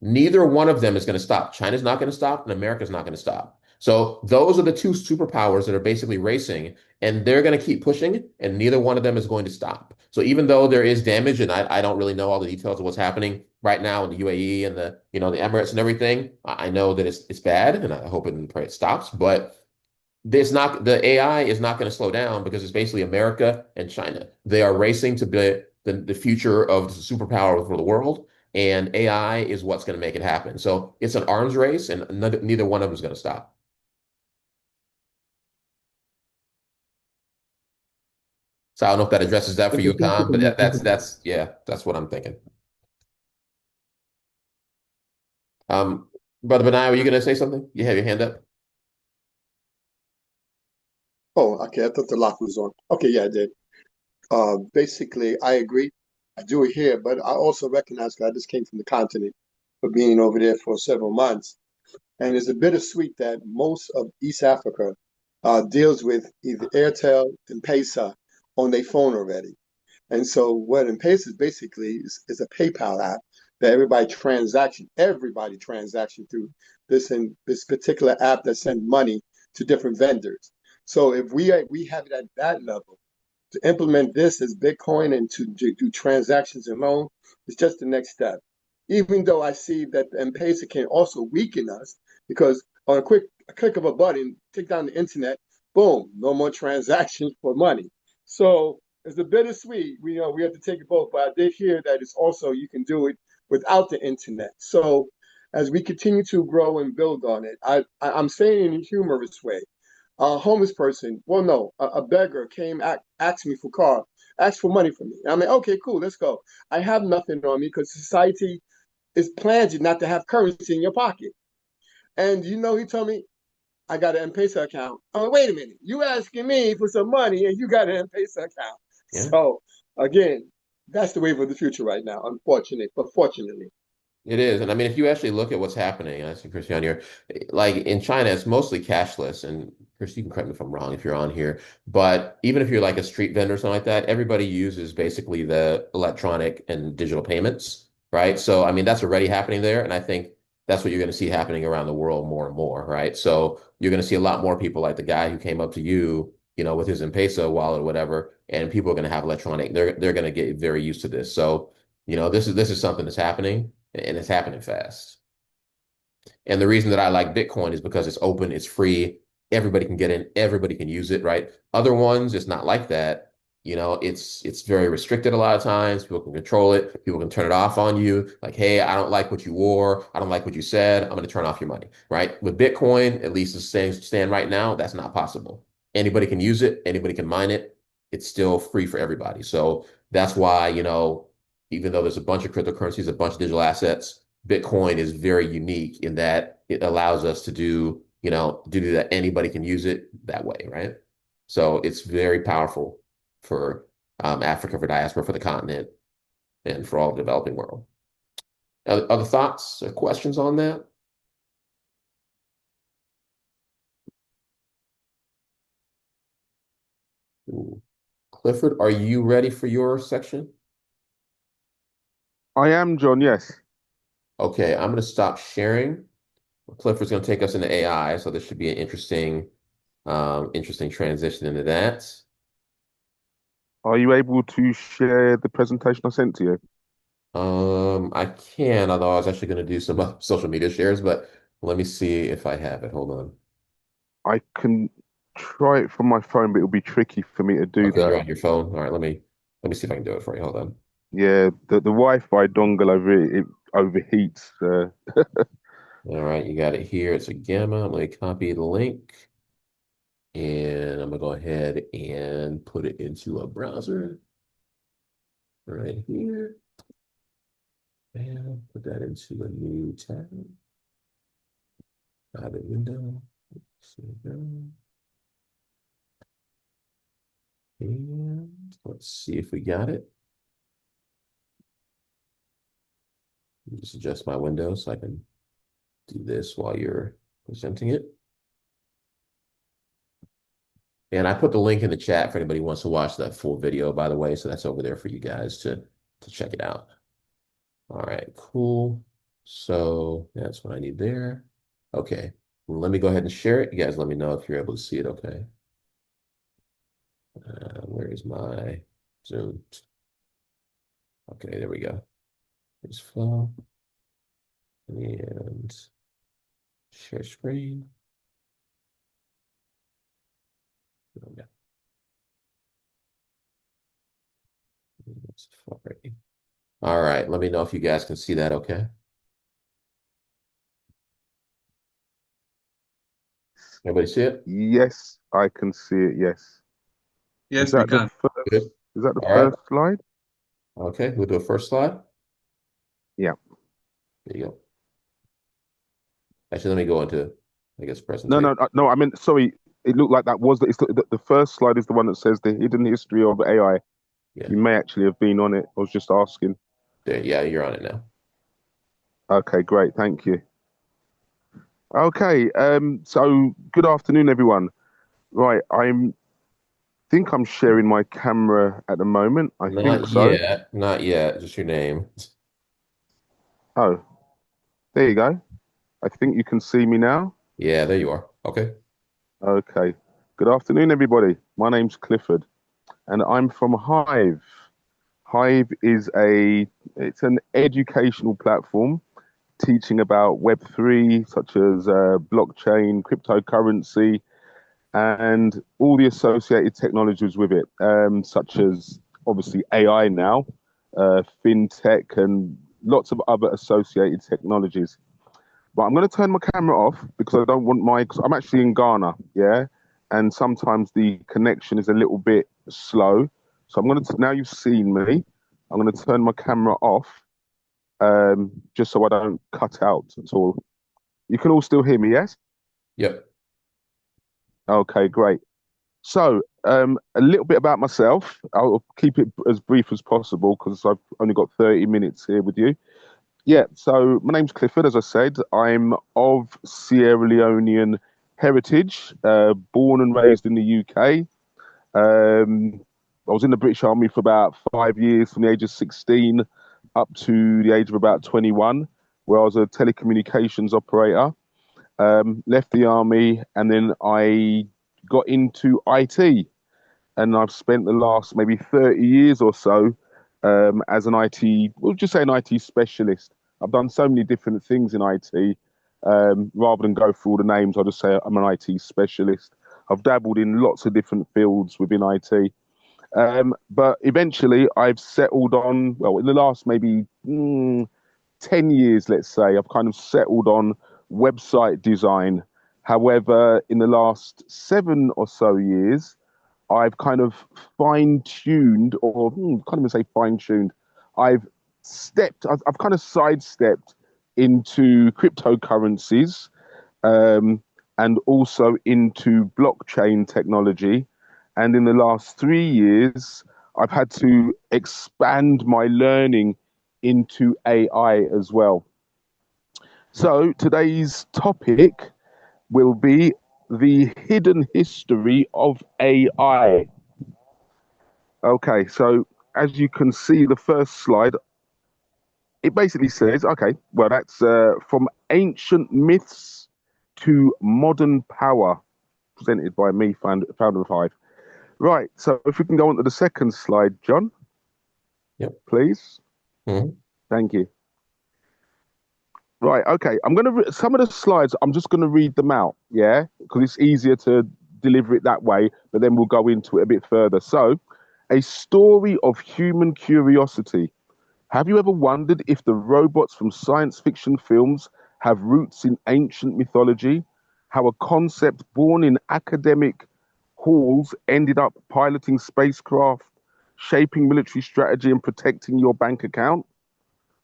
Neither one of them is going to stop. China's not going to stop, and America's not going to stop. So those are the two superpowers that are basically racing, and they're going to keep pushing, and neither one of them is going to stop. So even though there is damage, and I don't really know all the details of what's happening right now in the UAE and the Emirates and everything, I know that it's bad, and I hope and pray it stops. But the AI is not going to slow down because it's basically America and China. They are racing to be the future of the superpower for the world, and AI is what's going to make it happen. So it's an arms race, and neither one of them is going to stop. So I don't know if that addresses that for Okay, you, thank you Tom, so but much. that's what I'm thinking. Brother Benai, were you going to say something? You have your hand up. Oh, okay. I thought the lock was on. Okay, yeah, I did. Basically, I agree. I do it here, but I also recognize, 'cause I just came from the continent for being over there for several months. And it's a bittersweet that most of East Africa deals with either Airtel and Paysa on their phone already. And so what M-Pesa is basically is a PayPal app that everybody transaction through this particular app that sends money to different vendors. So if we have it at that level, to implement this as Bitcoin and to do transactions alone is just the next step. Even though I see that the M-Pesa can also weaken us because on a click of a button, take down the internet, boom, no more transactions for money. So it's a bittersweet. We have to take it both, but I did hear that it's also you can do it without the internet. So as we continue to grow and build on it, I'm saying in a humorous way, a homeless person, well, no, a beggar came, asked me for asked for money from me. I mean, okay, cool, let's go. I have nothing on me because society is planned you not to have currency in your pocket. And he told me, I got an M-Pesa account. I'm like, wait a minute, you asking me for some money and you got an M-Pesa account. Yeah. So again, that's the wave of the future right now, unfortunately, but fortunately. It is. And I mean, if you actually look at what's happening, I see Christian here, like in China, it's mostly cashless. And Chris, you can correct me if I'm wrong if you're on here. But even if you're like a street vendor or something like that, everybody uses basically the electronic and digital payments, right? So, I mean, that's already happening there. And I think that's what you're going to see happening around the world more and more, right? So you're going to see a lot more people like the guy who came up to you, with his M-Pesa wallet or whatever, and people are going to have electronic. They're going to get very used to this. So, this is something that's happening and it's happening fast. And the reason that I like Bitcoin is because it's open, it's free, everybody can get in, everybody can use it, right? Other ones, it's not like that. It's very restricted a lot of times. People can control it. People can turn it off on you. Like, hey, I don't like what you wore. I don't like what you said. I'm going to turn off your money, right? With Bitcoin, at least as things stand right now, that's not possible. Anybody can use it. Anybody can mine it. It's still free for everybody. So that's why, even though there's a bunch of cryptocurrencies, a bunch of digital assets, Bitcoin is very unique in that it allows us to do that. Anybody can use it that way, right? So it's very powerful for Africa, for diaspora, for the continent, and for all the developing world. Other thoughts or questions on that? Ooh. Clifford, are you ready for your section? I am, John, yes. Okay, I'm going to stop sharing. Clifford's going to take us into AI, so this should be an interesting transition into that. Are you able to share the presentation I sent to you? I can, although I was actually going to do some social media shares, but let me see if I have it. Hold on. I can try it from my phone, but it'll be tricky for me to do Okay, that. you're on your phone. All right, let me see if I can do it for you. Hold on. Yeah, the Wi-Fi dongle over it overheats. All right, you got it here. It's a gamma. I'm going to copy the link and I'm going to go ahead and put it into a browser right here. And put that into a new tab. Private window. So and let's see if we got it. Just adjust my window so I can do this while you're presenting it. And I put the link in the chat for anybody who wants to watch that full video, by the way. So that's over there for you guys to check it out. All right, cool. So that's what I need there. Okay, let me go ahead and share it. You guys let me know if you're able to see it, okay? Where is my Zoom? Okay, there we go. Here's flow. And share screen. Okay. All right, let me know if you guys can see that, okay? Everybody see it? Yes, I can see it. Yes. Yes, we can. Good. Is that the All right. first slide? Okay, we'll do a first slide. Yeah. There you go. Actually, let me go into, I guess, No, presentation. no. I mean, sorry. It looked like that was the first slide is the one that says the hidden history of AI. Yeah. You may actually have been on it. I was just asking. There, yeah, you're on it now. Okay, great. Thank you. Okay. So good afternoon, everyone. Right. Think I'm sharing my camera at the moment. I think Not so. yet. Not yet. Just your name. Oh, there you go. I think you can see me now. Yeah, there you are. Okay. Okay. Good afternoon, everybody. My name's Clifford, and I'm from Hive. Hive is it's an educational platform teaching about Web3, such as blockchain, cryptocurrency, and all the associated technologies with it, such as obviously AI now, fintech, and lots of other associated technologies. But I'm going to turn my camera off because I don't want cause I'm actually in Ghana, yeah? And sometimes the connection is a little bit slow. So I'm going to, now you've seen me, I'm going to turn my camera off just so I don't cut out at all. You can all still hear me, yes? Yep. Okay, great. So a little bit about myself. I'll keep it as brief as possible because I've only got 30 minutes here with you. Yeah, so my name's Clifford, as I said. I'm of Sierra Leonean heritage, born and raised in the UK. I was in the British Army for about 5 years, from the age of 16 up to the age of about 21, where I was a telecommunications operator. Left the army, and then I got into IT, and I've spent the last maybe 30 years or so as an IT, we'll just say an IT specialist. I've done so many different things in IT. Rather than go through all the names, I'll just say I'm an IT specialist. I've dabbled in lots of different fields within IT. But eventually I've settled on, well, in the last maybe 10 years, let's say, I've kind of settled on website design. However, in the last 7 or so years, I've kind of fine-tuned, or can't even say fine-tuned. I've kind of sidestepped into cryptocurrencies, and also into blockchain technology. And in the last 3 years, I've had to expand my learning into AI as well. So today's topic will be the hidden history of AI. Okay, so as you can see, the first slide, it basically says, okay, well, that's from ancient myths to modern power, presented by me, founder of Hive. Right, so if we can go on to the second slide, John. Yep. Please. Mm-hmm. Thank you. Right, okay. Some of the slides, I'm just gonna read them out, yeah? Because it's easier to deliver it that way, but then we'll go into it a bit further. So, a story of human curiosity. Have you ever wondered if the robots from science fiction films have roots in ancient mythology? How a concept born in academic halls ended up piloting spacecraft, shaping military strategy, and protecting your bank account?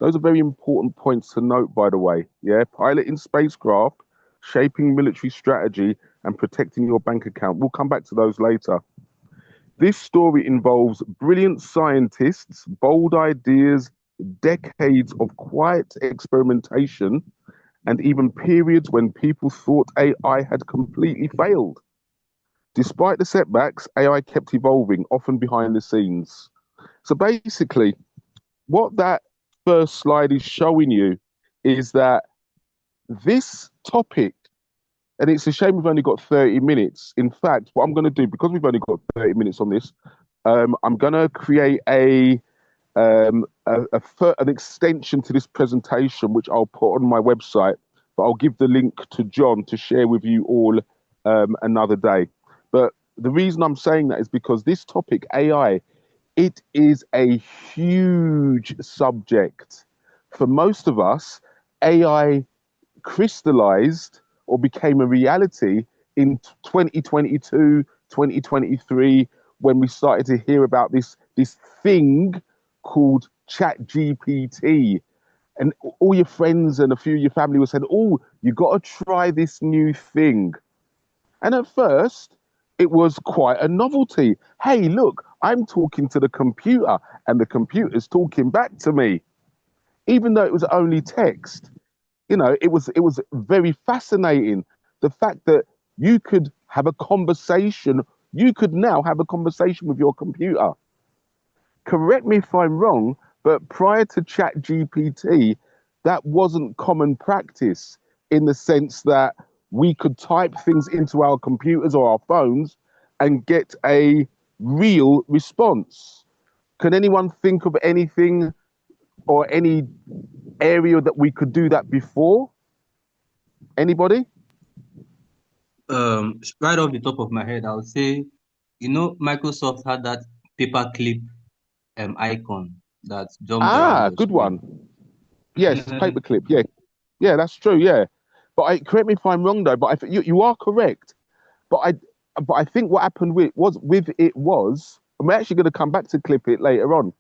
Those are very important points to note, by the way. Yeah, piloting spacecraft, shaping military strategy, and protecting your bank account. We'll come back to those later. This story involves brilliant scientists, bold ideas, decades of quiet experimentation, and even periods when people thought AI had completely failed. Despite the setbacks, AI kept evolving, often behind the scenes. So basically, what that first slide is showing you is that this topic, and it's a shame we've only got 30 minutes. In fact, what I'm going to do, because we've only got 30 minutes on this, I'm going to create an extension to this presentation, which I'll put on my website, but I'll give the link to John to share with you all another day. But the reason I'm saying that is because this topic, AI, it is a huge subject. For most of us, AI crystallized or became a reality in 2022, 2023, when we started to hear about this thing called ChatGPT. And all your friends and a few of your family were saying, oh, you got to try this new thing. And at first, it was quite a novelty. Hey, look, I'm talking to the computer and the computer's talking back to me. Even though it was only text, you know, it was very fascinating. The fact that you could have a conversation, you could now have a conversation with your computer. Correct me if I'm wrong, but prior to ChatGPT, that wasn't common practice in the sense that we could type things into our computers or our phones and get a real response. Can anyone think of anything or any area that we could do that before? Anybody? Right off the top of my head, I would say, you know, Microsoft had that paperclip icon that jumped around your Good screen. one. Yes, paperclip. Yeah, that's true. Yeah, but correct me if I'm wrong though. But you are correct. But I think what happened with was, and we're actually going to come back to clip it later on.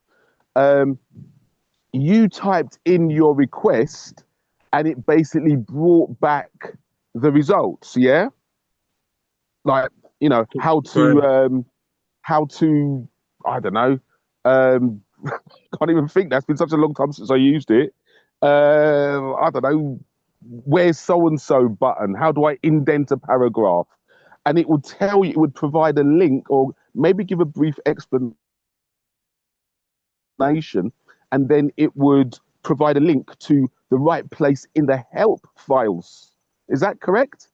You typed in your request, and it basically brought back the results. Yeah, like, you know, how to I don't know. Can't even think. That's been such a long time since I used it. I don't know. Where's so and so button? How do I indent a paragraph? And it would tell you. It would provide a link, or maybe give a brief explanation, and then it would provide a link to the right place in the help files. Is that correct?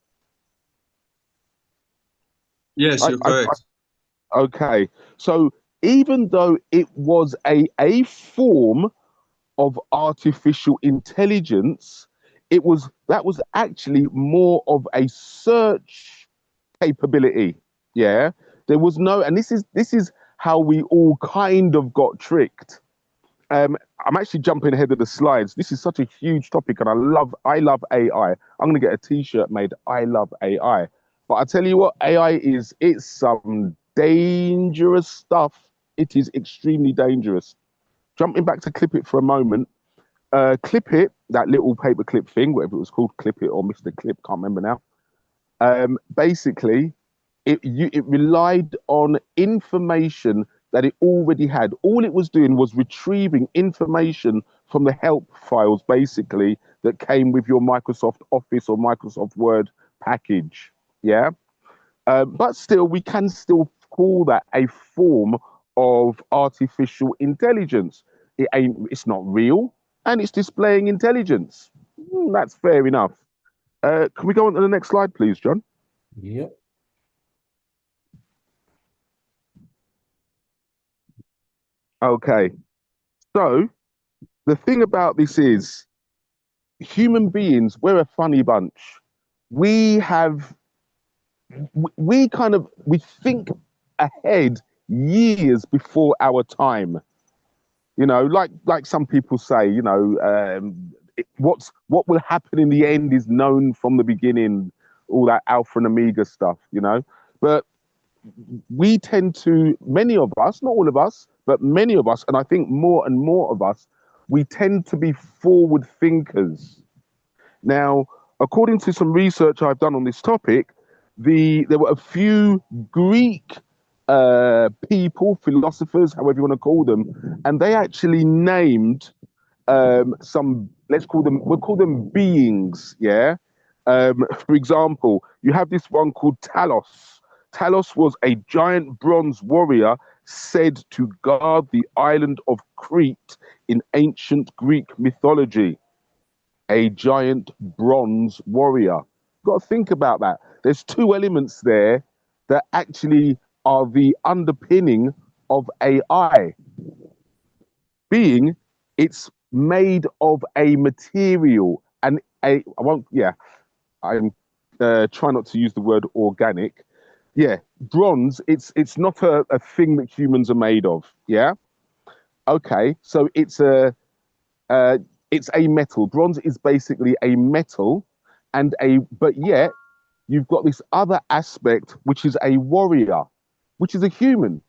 Yes, you're correct. Okay. So even though it was a form of artificial intelligence, that was actually more of a search capability. Yeah. There was no, and this is how we all kind of got tricked. I'm actually jumping ahead of the slides. This is such a huge topic, and I love AI. I'm gonna get a T-shirt made. I love AI. But I tell you what, it's some dangerous stuff. It is extremely dangerous. Jumping back to Clip It for a moment. Clip It, that little paperclip thing, whatever it was called, Clip It or Mr. Clip, can't remember now. Basically, it relied on information that it already had. All it was doing was retrieving information from the help files, basically, that came with your Microsoft Office or Microsoft Word package. Yeah. But still, we can still call that a form of artificial intelligence. It's not real, and it's displaying intelligence. That's fair enough. Can we go on to the next slide, please, John? Yep. Okay. So the thing about this is, human beings, we're a funny bunch. We think ahead years before our time. You know, like some people say, you know, what will happen in the end is known from the beginning. All that alpha and omega stuff, you know. But we tend to, many of us, not all of us, but many of us, and I think more and more of us, we tend to be forward thinkers. Now, according to some research I've done on this topic, there were a few Greek people, philosophers, however you want to call them, and they actually named some, we'll call them beings, yeah? For example, you have this one called Talos. Talos was a giant bronze warrior said to guard the island of Crete in ancient Greek mythology. A giant bronze warrior. You've got to think about that. There's two elements there that actually are the underpinning of AI. Being, it's made of a material and I won't, yeah, I'm trying not to use the word organic. Yeah, bronze, it's not a thing that humans are made of. Yeah. Okay, so it's a metal. Bronze is basically a metal, but yet you've got this other aspect, which is a warrior, which is a human.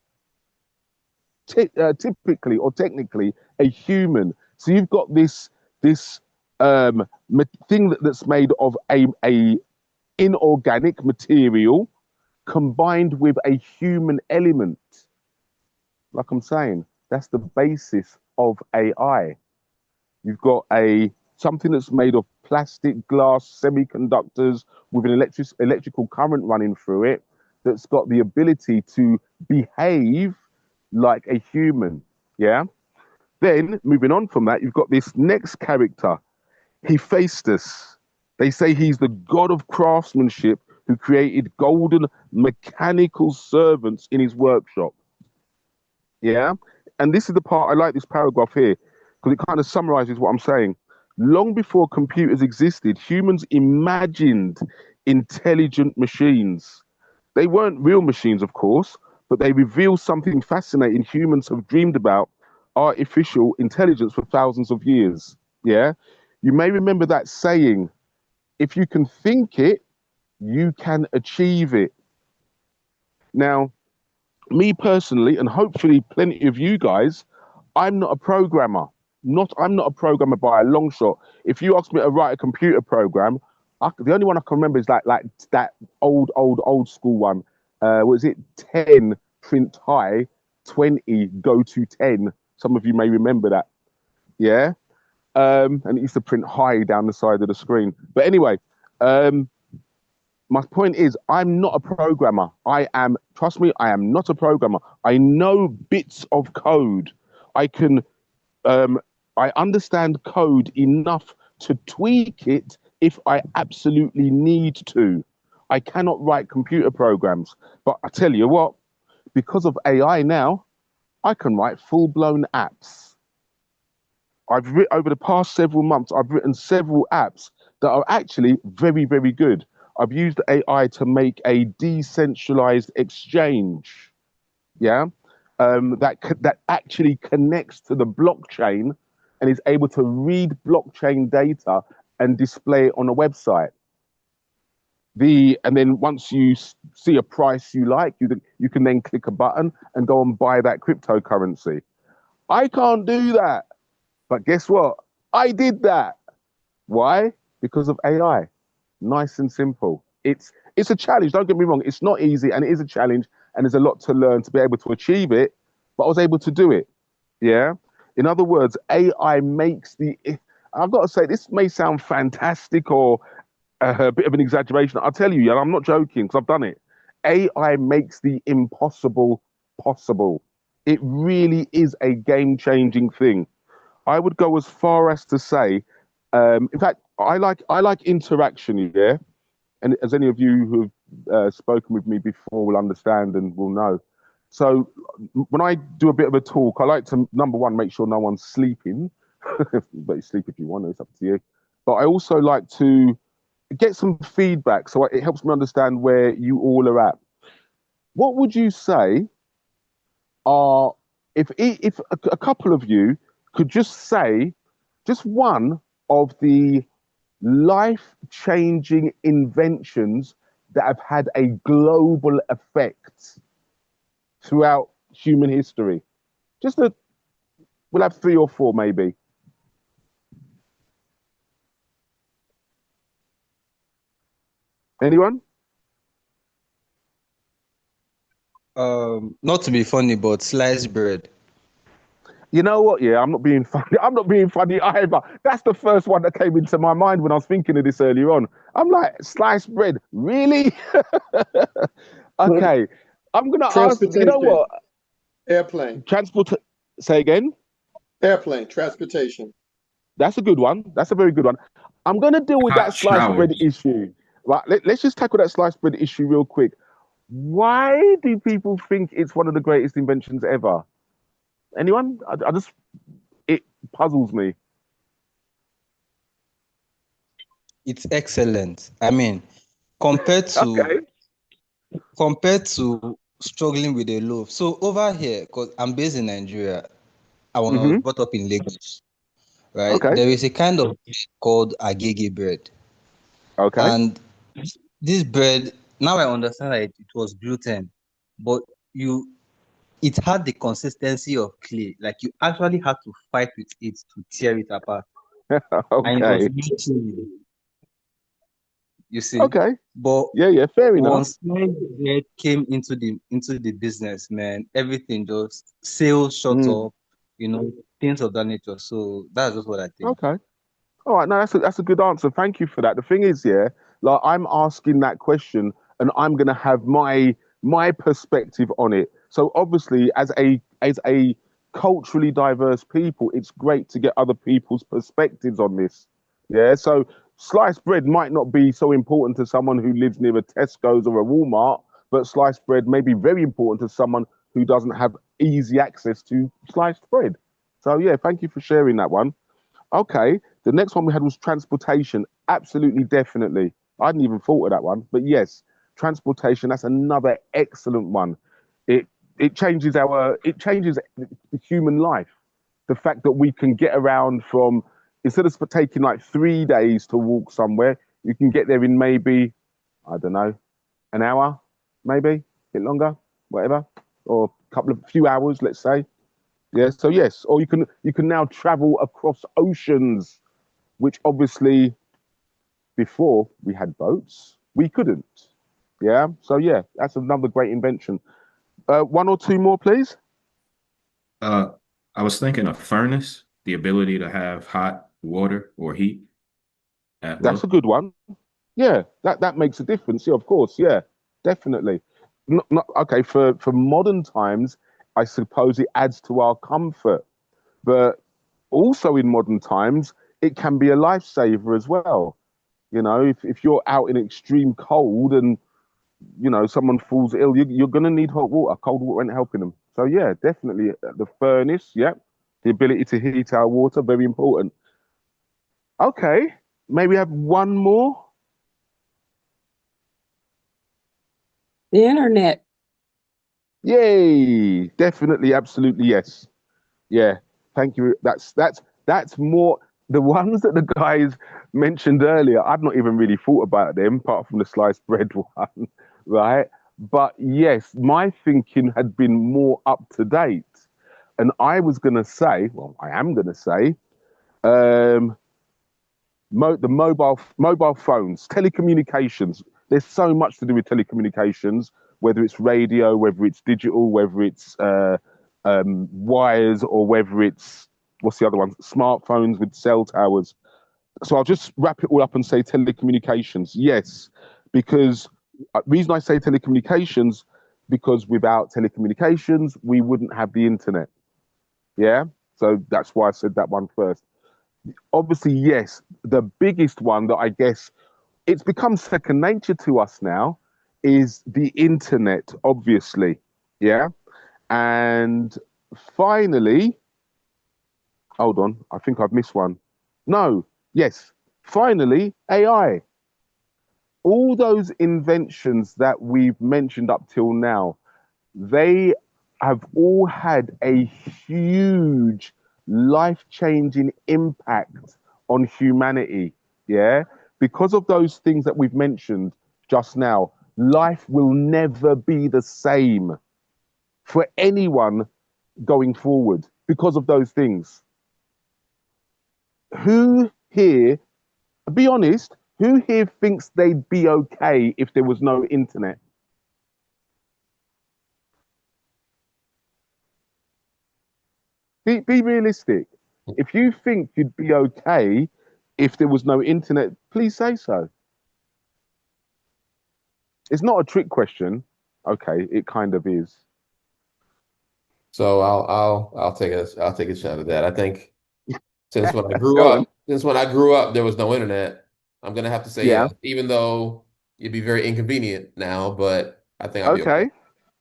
Typically or technically a human. So you've got this thing that's made of a inorganic material combined with a human element. Like I'm saying, that's the basis of AI. You've got something that's made of plastic, glass, semiconductors with an electrical current running through it that's got the ability to behave like a human. Yeah. Then moving on from that, you've got this next character, Hephaestus. They say he's the god of craftsmanship who created golden mechanical servants in his workshop. Yeah. And this is the part I like this paragraph here because it kind of summarizes what I'm saying. Long before computers existed, humans imagined intelligent machines. They weren't real machines, of course, but they reveal something fascinating humans have dreamed about: artificial intelligence for thousands of years. Yeah. You may remember that saying, if you can think it, you can achieve it. Now, me personally, and hopefully plenty of you guys, I'm not a programmer. I'm not a programmer by a long shot. If you ask me to write a computer program, the only one I can remember is like that old school one. Was it 10 print high, 20 go to 10? Some of you may remember that. Yeah. And it used to print high down the side of the screen. But anyway, my point is, I'm not a programmer. Trust me, I am not a programmer. I know bits of code. I understand code enough to tweak it if I absolutely need to. I cannot write computer programs. But I tell you what, because of AI now, I can write full-blown apps. Over the past several months, I've written several apps that are actually very, very good. I've used AI to make a decentralized exchange, yeah, that actually connects to the blockchain and is able to read blockchain data and display it on a website. And then once you see a price you like, you can then click a button and go and buy that cryptocurrency. I can't do that, but guess what? I did that. Why? Because of AI. Nice and simple. It's a challenge. Don't get me wrong. It's not easy, and it is a challenge, and there's a lot to learn to be able to achieve it. But I was able to do it. Yeah. In other words, AI makes I've got to say, this may sound fantastic or a bit of an exaggeration. I'll tell you, I'm not joking because I've done it. AI makes the impossible possible. It really is a game-changing thing. I would go as far as to say, in fact, I like interaction, yeah. And as any of you who have spoken with me before will understand and will know. So when I do a bit of a talk, I like to, number one, make sure no one's sleeping. But you sleep if you want, it's up to you. But I also like to get some feedback so it helps me understand where you all are at. What would you say are, if a couple of you could just say just one of the life-changing inventions that have had a global effect throughout human history? We'll have 3 or 4 maybe. Anyone? Not to be funny, but sliced bread. You know what? Yeah, I'm not being funny. I'm not being funny either. That's the first one that came into my mind when I was thinking of this earlier on. I'm like, sliced bread, really? Look, Okay, I'm gonna ask. You know transportation, what? airplane, Transport. Say again. airplane, transportation. That's a good one. That's a very good one. I'm gonna deal with that Hot sliced bread showers. issue. Right. Let's just tackle that sliced bread issue real quick. Why do people think it's one of the greatest inventions ever? Anyone? I just it puzzles me. It's excellent. I mean, compared to Okay. compared to struggling with a loaf. So over here, because I'm based in Nigeria, I was Mm-hmm. brought up in Lagos, right? Okay. There is a kind of bread called agege bread. Okay. And this bread, now I understand that it was gluten, but you it had the consistency of clay. Like you actually had to fight with it to tear it apart. And it was Okay. really chewy, you see. Okay. But Yeah, yeah, fair enough. once sliced bread came into the business, man, everything just sales shot Mm. up, things of that nature. So that's just what I think. Okay. All right, no, that's a good answer. Thank you for that. The thing is, yeah, like I'm asking that question and I'm gonna have my perspective on it. So obviously, as a culturally diverse people, it's great to get other people's perspectives on this. Yeah. So sliced bread might not be so important to someone who lives near a Tesco's or a Walmart, but sliced bread may be very important to someone who doesn't have easy access to sliced bread. So yeah, thank you for sharing that one. Okay, the next one we had was transportation. Absolutely, definitely. I hadn't even thought of that one, but yes, transportation. That's another excellent one. It it changes human life. The fact that we can get around from instead of taking like 3 days to walk somewhere, you can get there in maybe I don't know an hour, maybe a bit longer, whatever, or a couple of few hours, let's say. Yeah, so yes, or you can now travel across oceans, which obviously before we had boats, we couldn't. Yeah, so yeah, that's another great invention. One or two more, please. Uh, I was thinking a furnace, the ability to have hot water or heat at That's a will. good one. Yeah, that makes a difference. Yeah, of course. Yeah, definitely. Okay, for modern times, I suppose it adds to our comfort, but also in modern times, it can be a lifesaver as well. You know, if you're out in extreme cold and someone falls ill, you're going to need hot water. Cold water ain't helping them. So yeah, definitely the furnace. Yep, the ability to heat our water, very important. Okay, maybe have one more. The internet. Yay! Definitely, absolutely, yes. Yeah, thank you. That's more the ones that the guys mentioned earlier. I've not even really thought about them, apart from the sliced bread one, right? But yes, my thinking had been more up to date, and I was gonna say, well, I am gonna say, um, the mobile phones, telecommunications. There's so much to do with telecommunications, whether it's radio, whether it's digital, whether it's wires, or whether it's what's the other one? Smartphones with cell towers. So I'll just wrap it all up and say telecommunications. Yes, because reason I say telecommunications because without telecommunications we wouldn't have the internet. Yeah, so that's why I said that one first. Obviously, yes, the biggest one that I guess it's become second nature to us now is the internet, obviously. Yeah. And finally, hold on, I think I've missed one. No, yes, finally, AI. All those inventions that we've mentioned up till now, they have all had a huge life changing impact on humanity. Yeah. Because of those things that we've mentioned just now, life will never be the same for anyone going forward because of those things. Who here, be honest, Who here thinks they'd be okay if there was no internet? Be realistic. If you think you'd be okay if there was no internet, please say so. It's not a trick question. Okay, it kind of is. So I'll take a shot at that. I think since when I Go grew on. up, there was no internet. I'm gonna have to say Yeah. yes, even though it'd be very inconvenient now, but I think I'll be okay.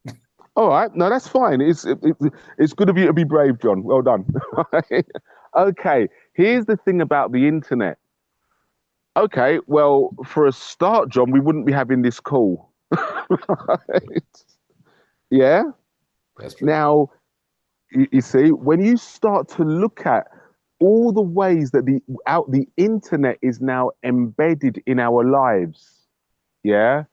Okay. All right. No, that's fine. It's good of you to be brave, John. Well done. Okay. Here's the thing about the internet. Okay. Well, for a start, John, we wouldn't be having this call. Right? Yeah. That's true. Now, you see, when you start to look at all the ways that the internet is now embedded in our lives, yeah,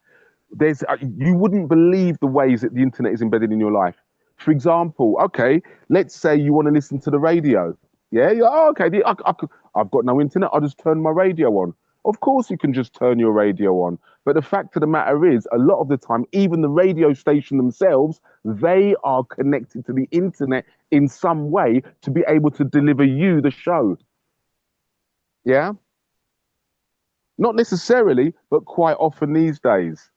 there's you wouldn't believe the ways that the internet is embedded in your life. For example, okay, let's say you want to listen to the radio. Yeah, you're, oh, okay, I've got no internet. I'll just turn my radio on. Of course, you can just turn your radio on. But the fact of the matter is, a lot of the time, even the radio station themselves, they are connected to the internet in some way to be able to deliver you the show. Yeah? Not necessarily, but quite often these days.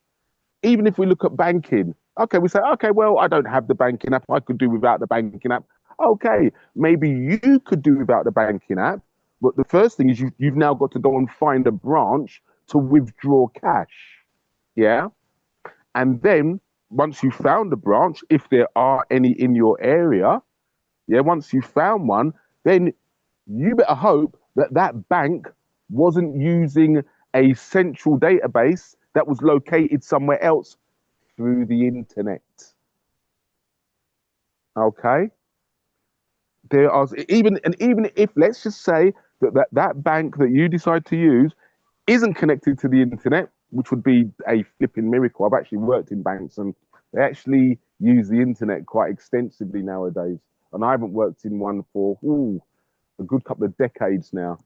Even if we look at banking, okay, we say, okay, well, I don't have the banking app. I could do without the banking app. Okay, maybe you could do without the banking app. But the first thing is you've now got to go and find a branch to withdraw cash. Yeah. And then once you found a branch, if there are any in your area, yeah, once you found one, then you better hope that that bank wasn't using a central database that was located somewhere else through the internet. Okay? There are even if let's just say that bank that you decide to use isn't connected to the internet, which would be a flipping miracle. I've actually worked in banks and they actually use the internet quite extensively nowadays. And I haven't worked in one for a good couple of decades now.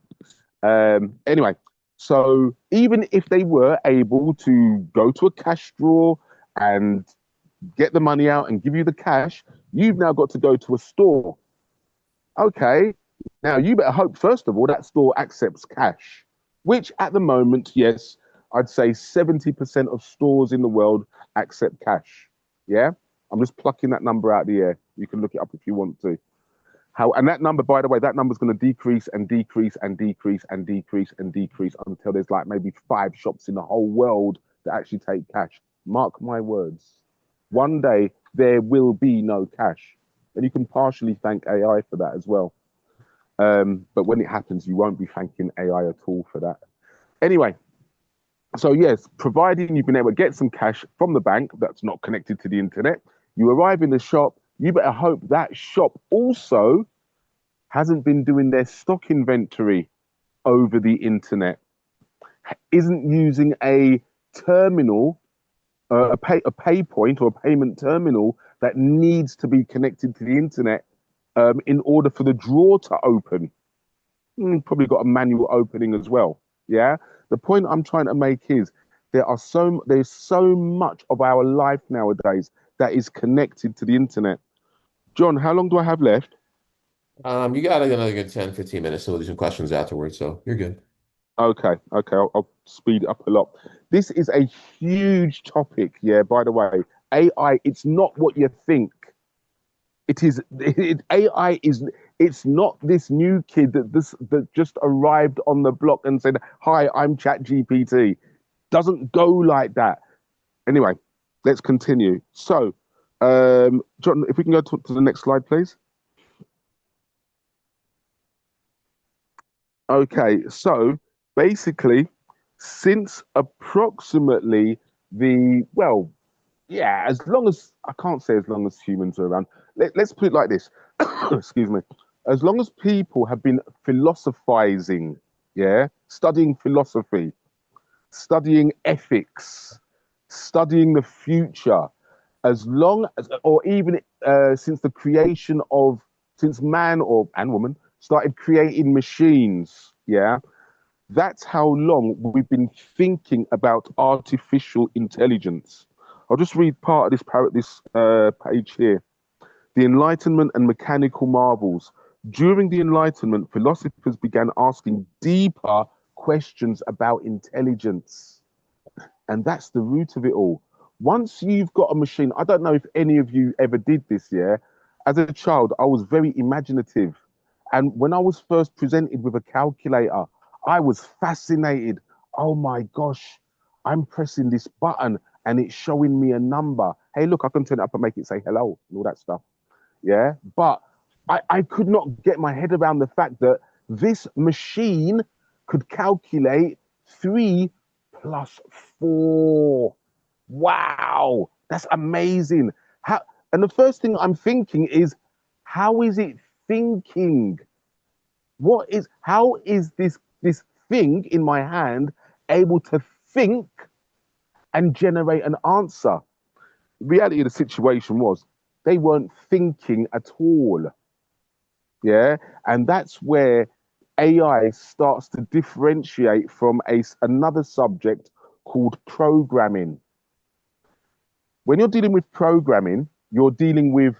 Anyway, so even if they were able to go to a cash drawer and get the money out and give you the cash, you've now got to go to a store. Okay, now you better hope, first of all, that store accepts cash, which at the moment, yes, I'd say 70% of stores in the world accept cash. Yeah, I'm just plucking that number out of the air. You can look it up if you want to. And that number, by the way, that number is going to decrease and decrease and decrease and decrease and decrease until there's like maybe 5 shops in the whole world that actually take cash. Mark my words. One day there will be no cash. And you can partially thank AI for that as well. But when it happens, you won't be thanking AI at all for that. Anyway, so yes, providing you've been able to get some cash from the bank that's not connected to the internet, you arrive in the shop, you better hope that shop also hasn't been doing their stock inventory over the internet, isn't using a terminal, a pay point or a payment terminal that needs to be connected to the internet in order for the drawer to open. Probably got a manual opening as well. Yeah. The point I'm trying to make is there's so much of our life nowadays that is connected to the internet. John, how long do I have left? You got another good 10, 15 minutes, so we'll do some questions afterwards, so you're good. Okay, I'll speed it up a lot. This is a huge topic, yeah, by the way. AI, it's not what you think. AI is, it's not this new kid that just arrived on the block and said, "Hi, I'm ChatGPT." Doesn't go like that. Anyway, let's continue. So, John, if we can go to the next slide, please. Okay, so basically, since approximately as long as, I can't say as long as humans are around, let's put it like this. Excuse me. As long as people have been philosophizing, yeah, studying philosophy, studying ethics, studying the future, as long as, or even since the creation of, since man and woman started creating machines, yeah, That's how long we've been thinking about artificial intelligence. I'll just read part of this page here. The Enlightenment and mechanical marvels. During the Enlightenment, philosophers began asking deeper questions about intelligence. And that's the root of it all. Once you've got a machine, I don't know if any of you ever did this, yeah? As a child, I was very imaginative. And when I was first presented with a calculator, I was fascinated. Oh my gosh, I'm pressing this button and it's showing me a number. Hey, look, I can turn it up and make it say hello and all that stuff. Yeah. But I could not get my head around the fact that this machine could calculate 3 plus 4. Wow, that's amazing. How, and the first thing I'm thinking is, how is it thinking? How is this thing in my hand able to think and generate an answer? The reality of the situation was they weren't thinking at all. Yeah. And that's where AI starts to differentiate from another subject called programming. When you're dealing with programming, you're dealing with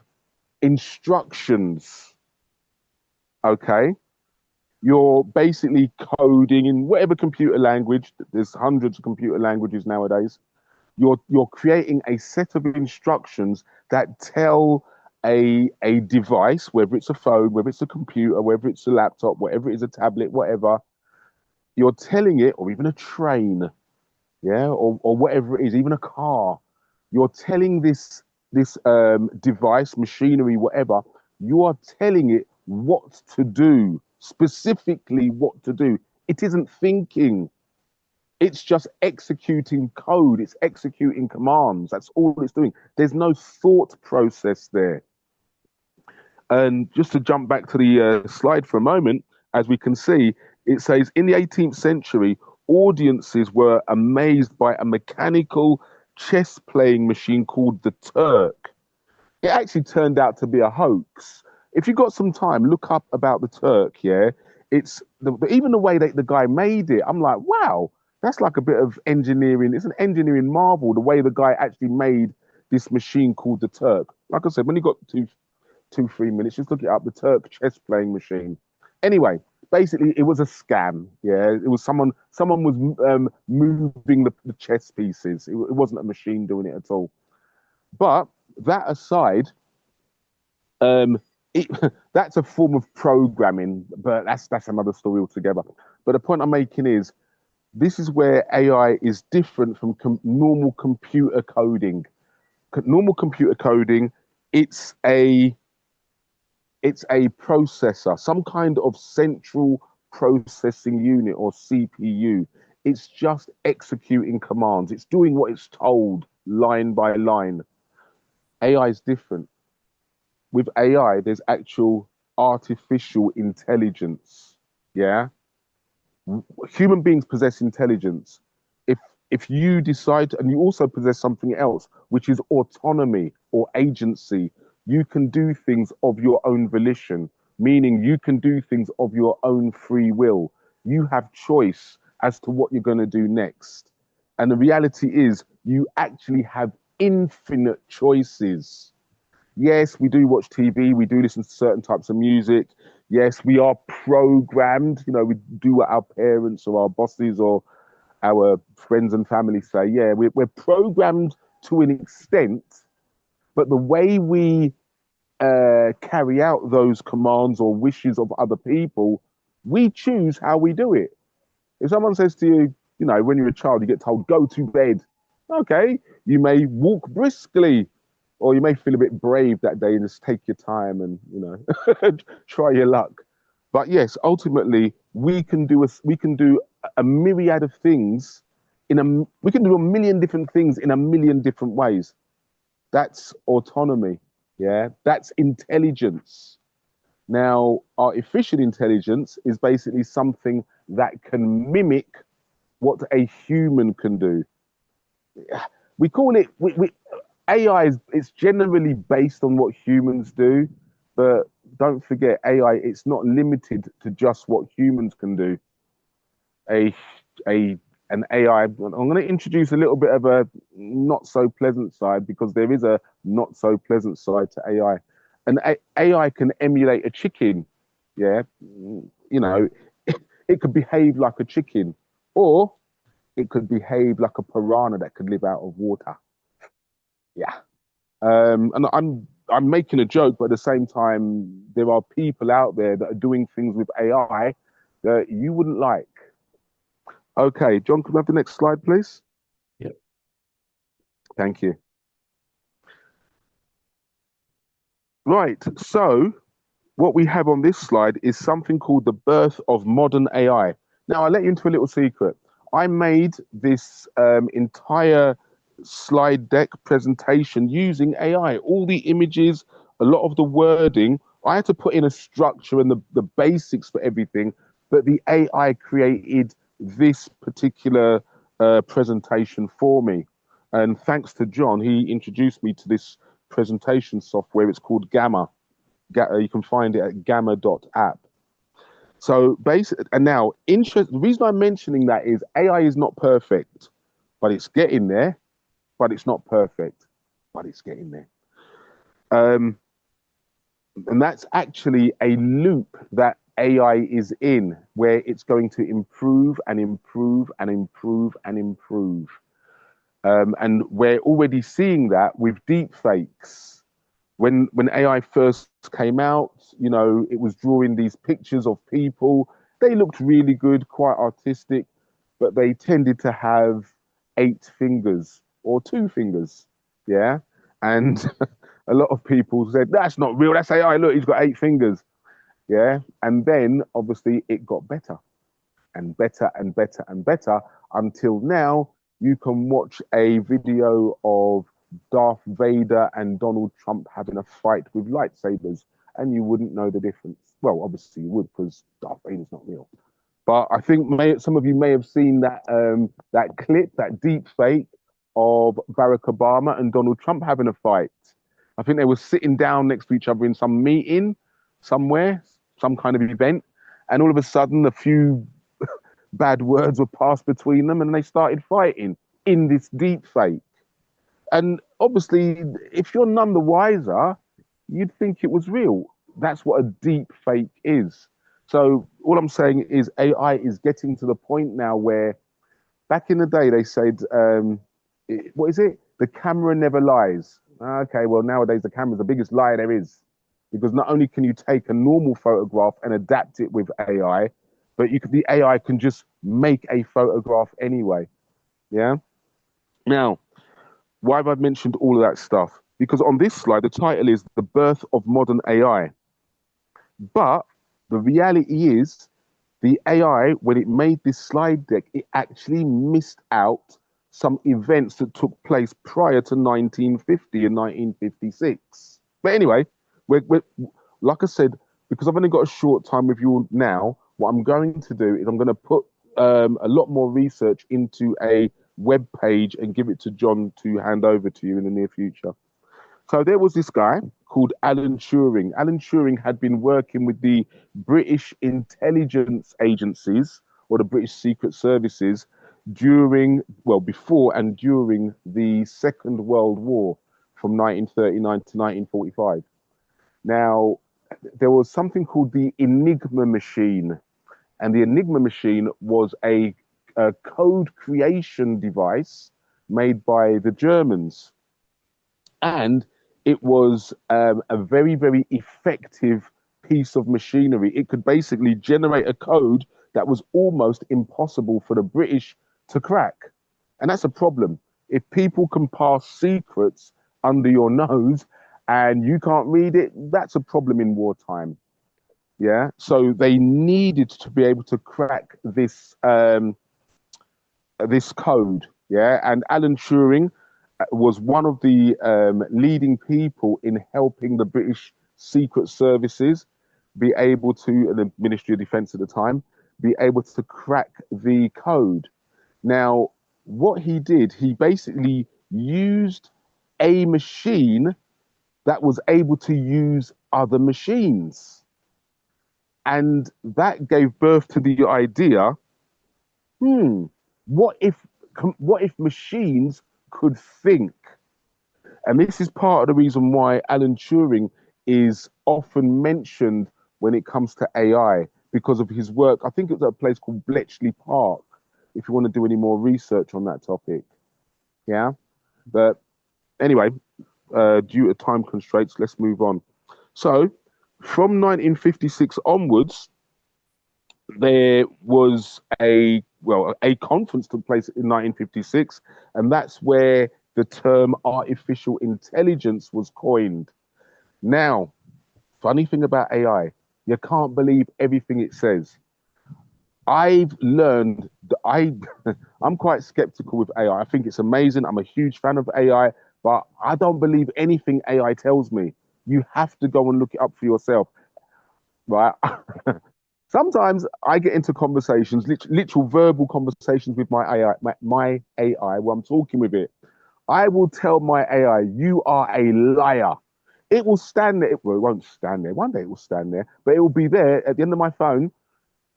instructions. Okay. You're basically coding in whatever computer language. There's hundreds of computer languages nowadays. You're creating a set of instructions that tell a device, whether it's a phone, whether it's a computer, whether it's a laptop, whatever it is, a tablet, whatever, you're telling it, or even a train, yeah, or whatever it is, even a car, you're telling this device, machinery, whatever, you are telling it what to do, specifically what to do. It isn't thinking. It's just executing code. It's executing commands. That's all it's doing. There's no thought process there. And just to jump back to the slide for a moment, as we can see, it says in the 18th century, audiences were amazed by a mechanical chess playing machine called the Turk. It actually turned out to be a hoax. If you got some time, look up about the Turk, yeah? It's even the way that the guy made it, I'm like, wow, that's like a bit of engineering. It's an engineering marvel, the way the guy actually made this machine called the Turk. Like I said, when you got 3 minutes, just look it up, the Turk chess playing machine. Anyway, basically it was a scam. Yeah, it was someone was moving the chess pieces. It wasn't a machine doing it at all. But that aside, that's a form of programming, but that's another story altogether. But the point I'm making is, this is where AI is different from normal computer coding. Normal computer coding, it's a processor, some kind of central processing unit or CPU. It's just executing commands. It's doing what it's told line by line. AI is different. With AI, there's actual artificial intelligence. Yeah. Human beings possess intelligence. If you decide, and you also possess something else, which is autonomy or agency, you can do things of your own volition, meaning you can do things of your own free will. You have choice as to what you're going to do next. And the reality is, you actually have infinite choices. Yes, we do watch TV, we do listen to certain types of music. Yes, we are programmed, we do what our parents or our bosses or our friends and family say. Yeah, we're programmed to an extent, but the way we carry out those commands or wishes of other people, we choose how we do it. If someone says to you, when you're a child, you get told, go to bed. Okay, you may walk briskly, or you may feel a bit brave that day and just take your time and, try your luck. But yes, ultimately, we can do a myriad of things we can do a million different things in a million different ways. That's autonomy. Yeah, that's intelligence. Now, artificial intelligence is basically something that can mimic what a human can do. We call it AI it's generally based on what humans do, but don't forget AI, it's not limited to just what humans can do. a a an AI. I'm going to introduce a little bit of a not so pleasant side because there is a not so pleasant side to AI. AI can emulate a chicken. Yeah, you know, it could behave like a chicken, or it could behave like a piranha that could live out of water. Yeah. And I'm making a joke, but at the same time, there are people out there that are doing things with AI that you wouldn't like. Okay, John, can we have the next slide, please? Yep. Thank you. Right, so what we have on this slide is something called the birth of modern AI. Now, I'll let you into a little secret. I made this entire slide deck presentation using AI. All the images, a lot of the wording, I had to put in a structure and the basics for everything, but the AI created this particular presentation for me. And thanks to John, he introduced me to this presentation software. It's called Gamma. You can find it at gamma.app. So basically, and now the reason I'm mentioning that is AI is not perfect, but it's getting there. But it's not perfect, but it's getting there. And that's actually a loop that AI is in, where it's going to improve and improve and improve and improve. And we're already seeing that with deep fakes. When AI first came out, you know, it was drawing these pictures of people. They looked really good, quite artistic, but they tended to have 8 fingers or 2 fingers. Yeah. And a lot of people said, that's not real. That's AI. Look, he's got 8 fingers. Yeah. And then obviously it got better and better and better and better until now you can watch a video of Darth Vader and Donald Trump having a fight with lightsabers and you wouldn't know the difference. Well, obviously you would because Darth Vader's not real. But I think some of you may have seen that that clip, that deep fake of Barack Obama and Donald Trump having a fight. I think they were sitting down next to each other in some meeting somewhere, some kind of event, and all of a sudden a few bad words were passed between them and they started fighting in this deep fake. And obviously, if you're none the wiser, you'd think it was real. That's what a deep fake is. So all I'm saying is AI is getting to the point now where back in the day they said, what is it? The camera never lies. Okay, well nowadays the camera's the biggest lie there is. Because not only can you take a normal photograph and adapt it with AI, but the AI can just make a photograph anyway. Yeah. Now, why have I mentioned all of that stuff? Because on this slide, the title is The Birth of Modern AI. But the reality is the AI, when it made this slide deck, it actually missed out some events that took place prior to 1950 and 1956. But anyway, we're like I said, because I've only got a short time with you now, what I'm going to do is I'm going to put a lot more research into a web page and give it to John to hand over to you in the near future. So there was this guy called Alan Turing. Alan Turing had been working with the British intelligence agencies or the British Secret Services before and during the Second World War from 1939 to 1945. Now, there was something called the Enigma machine. And the Enigma machine was a code creation device made by the Germans. And it was a very, very effective piece of machinery. It could basically generate a code that was almost impossible for the British to crack. And that's a problem. If people can pass secrets under your nose and you can't read it, that's a problem in wartime. Yeah. So they needed to be able to crack this this code. Yeah. And Alan Turing was one of the leading people in helping the British Secret Services be able to, the Ministry of Defense at the time, be able to crack the code. Now, what he did, he basically used a machine that was able to use other machines. And that gave birth to the idea what if machines could think? And this is part of the reason why Alan Turing is often mentioned when it comes to AI because of his work. I think it's at a place called Bletchley Park, if you want to do any more research on that topic. Yeah. But anyway, due to time constraints, let's move on. So from 1956 onwards, there was a conference took place in 1956, and that's where the term artificial intelligence was coined. Now, funny thing about AI, you can't believe everything it says. I've learned that I'm quite skeptical with AI. I think it's amazing. I'm a huge fan of AI, but I don't believe anything AI tells me. You have to go and look it up for yourself, right? Sometimes I get into conversations, literal verbal conversations with my AI, my AI, where I'm talking with it. I will tell my AI, "You are a liar." It will stand there. Well, it won't stand there. One day it will stand there, but it will be there at the end of my phone,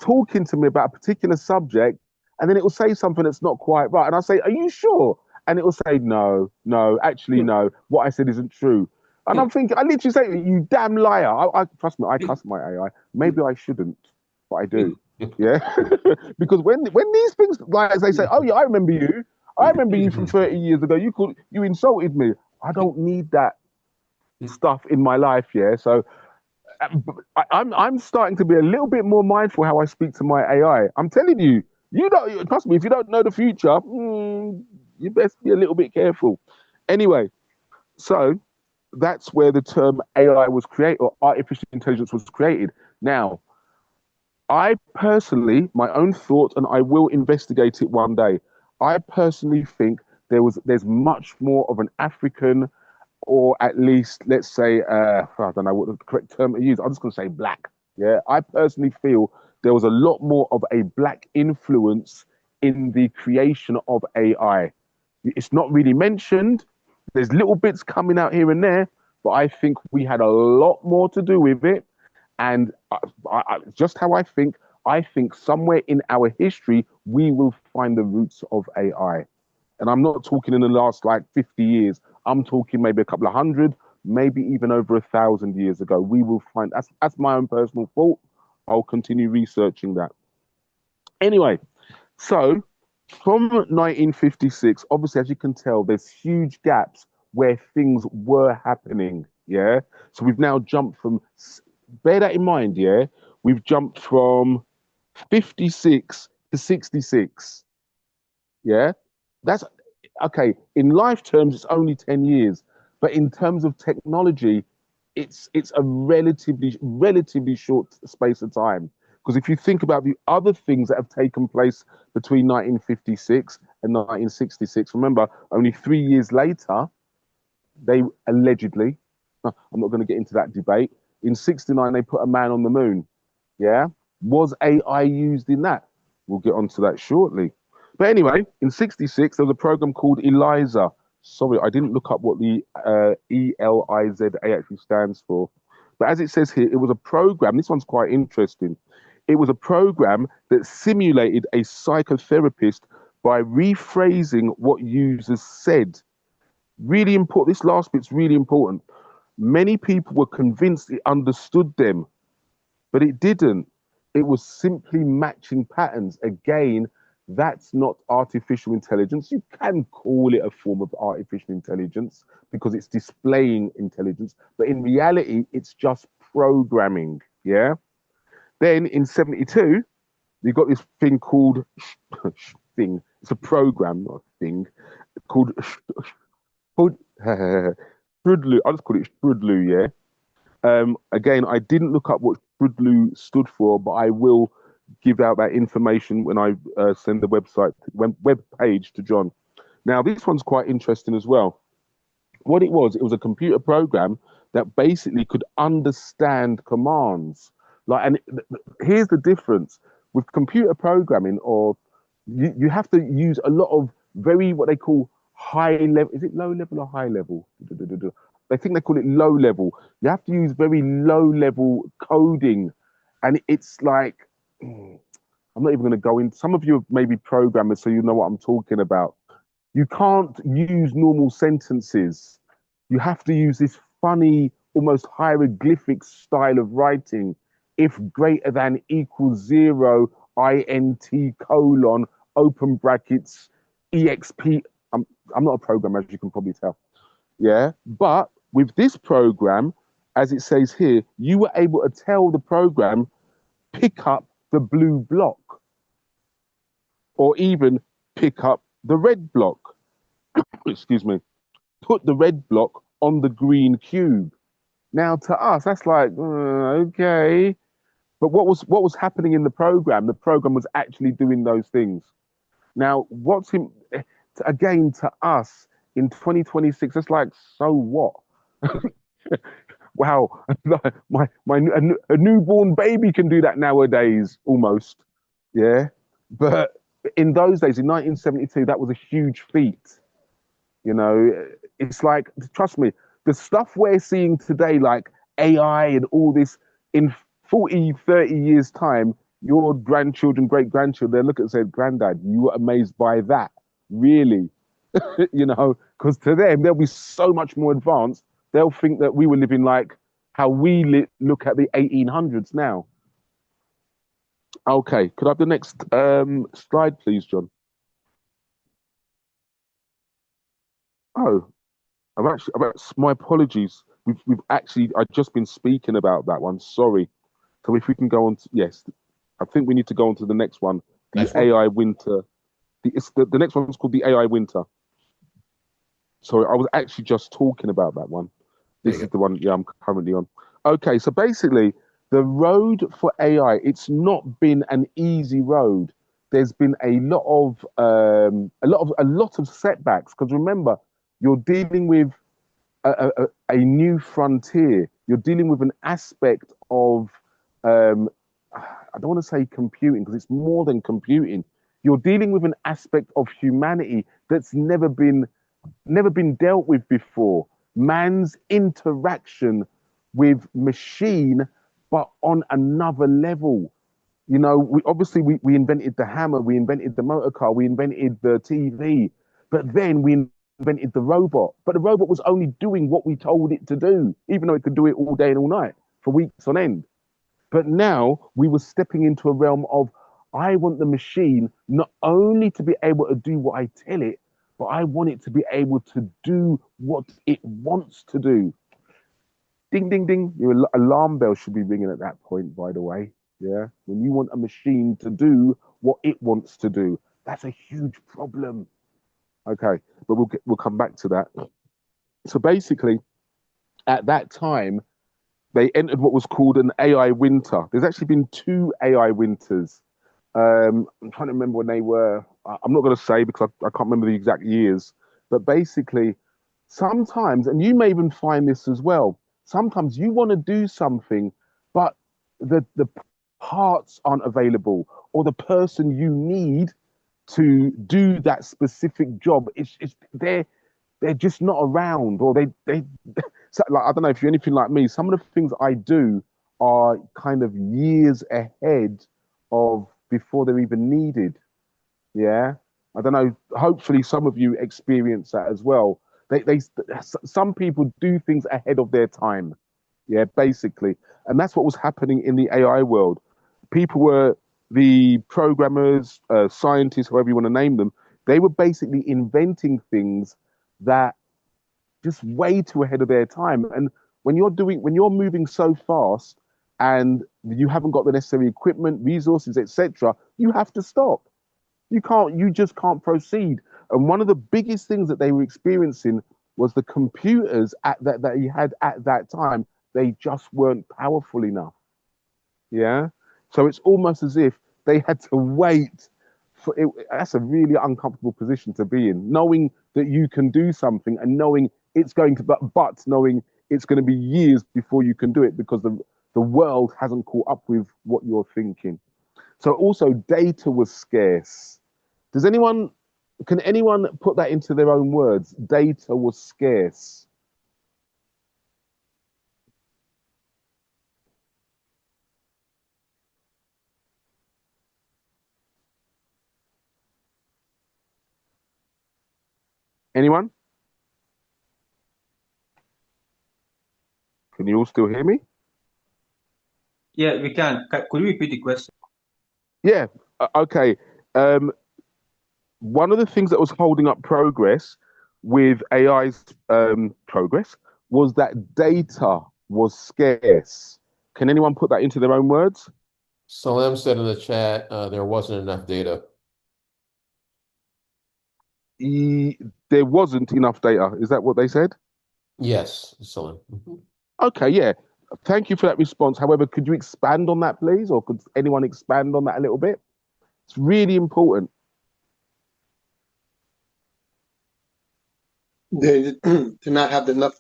talking to me about a particular subject, and then it will say something that's not quite right. And I say, "Are you sure?" And it will say, "No, no, actually, no. What I said isn't true." And I'm thinking, I literally say, "You damn liar." I trust me, I trust my AI. Maybe I shouldn't, but I do. Yeah. Because when these things, like as they say, "Oh yeah, I remember you. I remember you from 30 years ago. You insulted me." I don't need that stuff in my life. Yeah. So I'm starting to be a little bit more mindful how I speak to my AI. I'm telling you, you don't trust me. If you don't know the future, you best be a little bit careful. Anyway, so that's where the term AI was created, or artificial intelligence was created. Now, I personally, my own thought, and I will investigate it one day. I personally think there's much more of an African, or at least let's say I don't know what the correct term to use. I'm just going to say black. Yeah, I personally feel there was a lot more of a black influence in the creation of AI. It's not really mentioned. There's little bits coming out here and there, but I think we had a lot more to do with it. And just how I think somewhere in our history, we will find the roots of AI. And I'm not talking in the last like 50 years. I'm talking maybe a couple of hundred, maybe even over 1,000 years ago. We will find, that's my own personal thought. I'll continue researching that. Anyway, so from 1956, obviously, as you can tell, there's huge gaps where things were happening. Yeah. So we've now jumped from, bear that in mind. Yeah. We've jumped from 56 to 66. Yeah. That's okay. In life terms, it's only 10 years. But in terms of technology, it's a relatively short space of time. Because if you think about the other things that have taken place between 1956 and 1966, remember, only 3 years later, they allegedly, I'm not going to get into that debate, in 69, they put a man on the moon. Yeah? Was AI used in that? We'll get onto that shortly. But anyway, in 66, there was a program called ELIZA. Sorry, I didn't look up what the ELIZA actually stands for. But as it says here, it was a program. This one's quite interesting. It was a program that simulated a psychotherapist by rephrasing what users said. Really important. This last bit's really important. Many people were convinced it understood them, but it didn't. It was simply matching patterns. Again, that's not artificial intelligence. You can call it a form of artificial intelligence because it's displaying intelligence, but in reality, it's just programming. Yeah. Then in 72, you got this thing called thing. It's a program, not a thing, called Strudlu. I'll just call it Strudlu. Yeah. Again, I didn't look up what Strudlu stood for, but I will give out that information when I send the web page to John. Now, this one's quite interesting as well. What it was a computer program that basically could understand commands. Here's the difference with computer programming, or you have to use a lot of very what they call high level. Is it low level or high level? I think they call it low level. You have to use very low level coding, and it's like I'm I'm not even going to go in. Some of you are maybe programmers, so you know what I'm talking about. You can't use normal sentences. You have to use this funny, almost hieroglyphic style of writing. If greater than equals zero, int colon, open brackets, exp. I'm not a programmer, as you can probably tell. Yeah. But with this program, as it says here, you were able to tell the program, pick up the blue block, or even pick up the red block. Excuse me. Put the red block on the green cube. Now, to us, that's like, okay. But what was happening in the program? The program was actually doing those things. Now, again, to us in 2026, it's like, so what? Wow, a newborn baby can do that nowadays, almost. Yeah, but in those days, in 1972, that was a huge feat. You know, it's like, trust me, the stuff we're seeing today, like AI and all this, in 40, 30 years' time, your grandchildren, great grandchildren, they look at and say, Granddad, you were amazed by that. Really? You know, because to them, they'll be so much more advanced. They'll think that we were living like how we look at the 1800s now. Okay, could I have the next slide, please, John? Oh, my apologies. I've just been speaking about that one. Sorry. So if we can go on to, yes, I think we need to go on to the next one. The AI winter. The next one's called the AI winter. Sorry, I was actually just talking about that one. This is the one, I'm currently on. Okay, so basically, the road for AI, it's not been an easy road. There's been a lot of setbacks, because remember, you're dealing with a new frontier. You're dealing with an aspect of, I don't want to say computing, because it's more than computing. You're dealing with an aspect of humanity that's never been dealt with before. Man's interaction with machine, but on another level. You know, we invented the hammer, we invented the motor car, we invented the TV, but then we invented the robot. But the robot was only doing what we told it to do, even though it could do it all day and all night for weeks on end. But now we were stepping into a realm of, I want the machine not only to be able to do what I tell it, but I want it to be able to do what it wants to do. Ding, ding, ding. Your alarm bell should be ringing at that point, by the way. Yeah. When you want a machine to do what it wants to do, that's a huge problem. Okay. But we'll come back to that. So basically, at that time, they entered what was called an AI winter. There's actually been 2 AI winters. I'm trying to remember when they were. I'm not going to say because I can't remember the exact years. But basically, sometimes, and you may even find this as well, sometimes you want to do something, but the parts aren't available, or the person you need to do that specific job, they're just not around, or they so, like, I don't know if you're anything like me. Some of the things I do are kind of years ahead of before they're even needed. Yeah, I don't know. Hopefully, some of you experience that as well. Some people do things ahead of their time. Yeah, basically, and that's what was happening in the AI world. People were the programmers, scientists, however you want to name them. They were basically inventing things that just way too ahead of their time. And when you're moving so fast and you haven't got the necessary equipment, resources, etc., you have to stop. You just can't proceed. And one of the biggest things that they were experiencing was the computers that he had at that time, they just weren't powerful enough. Yeah. So it's almost as if they had to wait for it. That's a really uncomfortable position to be in, knowing that you can do something and knowing it's going to, but knowing it's going to be years before you can do it because the world hasn't caught up with what you're thinking. So also data was scarce. Can anyone put that into their own words? Data was scarce. Anyone? Can you all still hear me? Yeah, we can. Could you repeat the question? Yeah. Okay. Um, One of the things that was holding up progress with AI's progress was that data was scarce. Can anyone put that into their own words? Salem said in the chat there wasn't enough data. There wasn't enough data. Is that what they said? Yes, Salem. Okay, yeah. Thank you for that response. However, could you expand on that, please? Or could anyone expand on that a little bit? It's really important. They do not have enough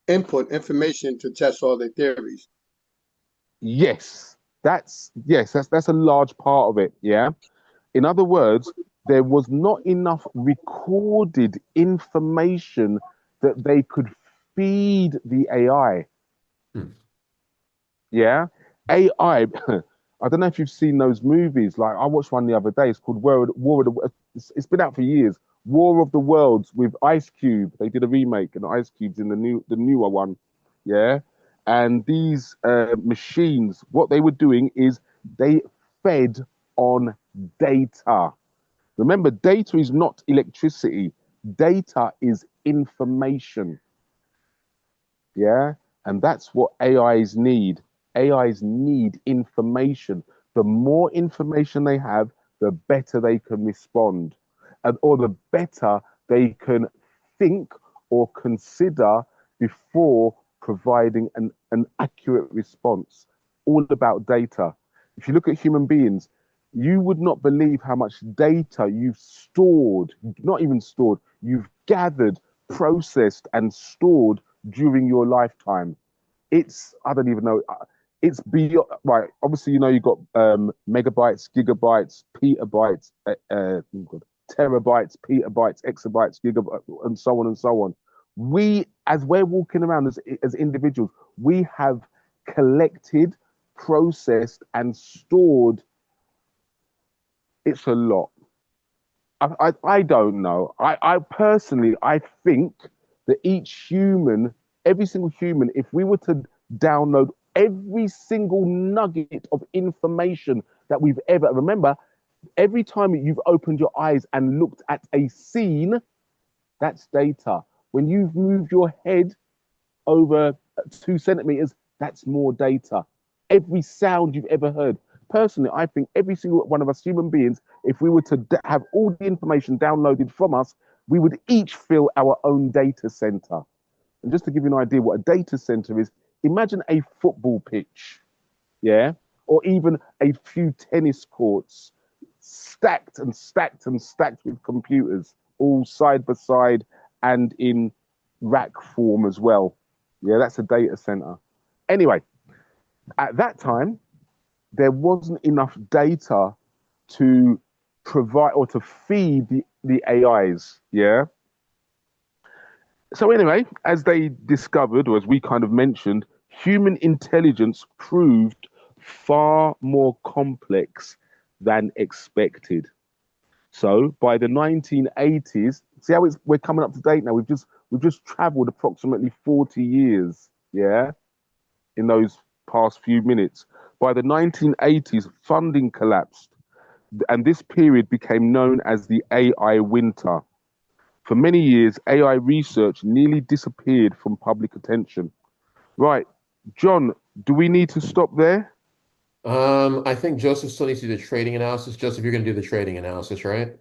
information to test all their theories. That's a large part of it. Yeah. In other words, there was not enough recorded information that they could feed the AI. Hmm. Yeah. AI, I don't know if you've seen those movies. Like I watched one the other day. It's called War of the. It's been out for years. War of the Worlds with Ice Cube. They did a remake, and Ice Cube's in the newer one. Yeah. And these machines, what they were doing is they fed on data. Remember, data is not electricity. Data is information. Yeah. And that's what AIs need. AIs need information. The more information they have, the better they can respond, or the better they can think or consider before providing an accurate response. All about data. If you look at human beings, you would not believe how much data you've stored, not even stored, you've gathered, processed, and stored during your lifetime. I don't even know. It's beyond, right. Obviously, you've got megabytes, gigabytes, petabytes, terabytes, petabytes, exabytes, gigabytes, and so on and so on. As we're walking around as individuals, we have collected, processed, and stored. It's a lot. I don't know. I personally, I think that every single human, if we were to download every single nugget of information that we've ever, remember, every time you've opened your eyes and looked at a scene, that's data. When you've moved your head over 2 centimeters, that's more data. Every sound you've ever heard. Personally, I think every single one of us human beings, if we were to have all the information downloaded from us, we would each fill our own data center. And just to give you an idea what a data center is, imagine a football pitch, yeah, or even a few tennis courts stacked and stacked and stacked with computers, all side by side and in rack form as well. Yeah, that's a data center. Anyway, at that time, there wasn't enough data to provide or to feed the AIs. Yeah. So anyway, as they discovered, or as we kind of mentioned, human intelligence proved far more complex than expected. So by the 1980s, see how we're coming up to date now. We've just traveled approximately 40 years, yeah, in those past few minutes. By the 1980s, funding collapsed, and this period became known as the AI winter. For many years, AI research nearly disappeared from public attention. Right, John, do we need to stop there? I think Joseph still needs to do the trading analysis. Joseph, you're going to do the trading analysis, right?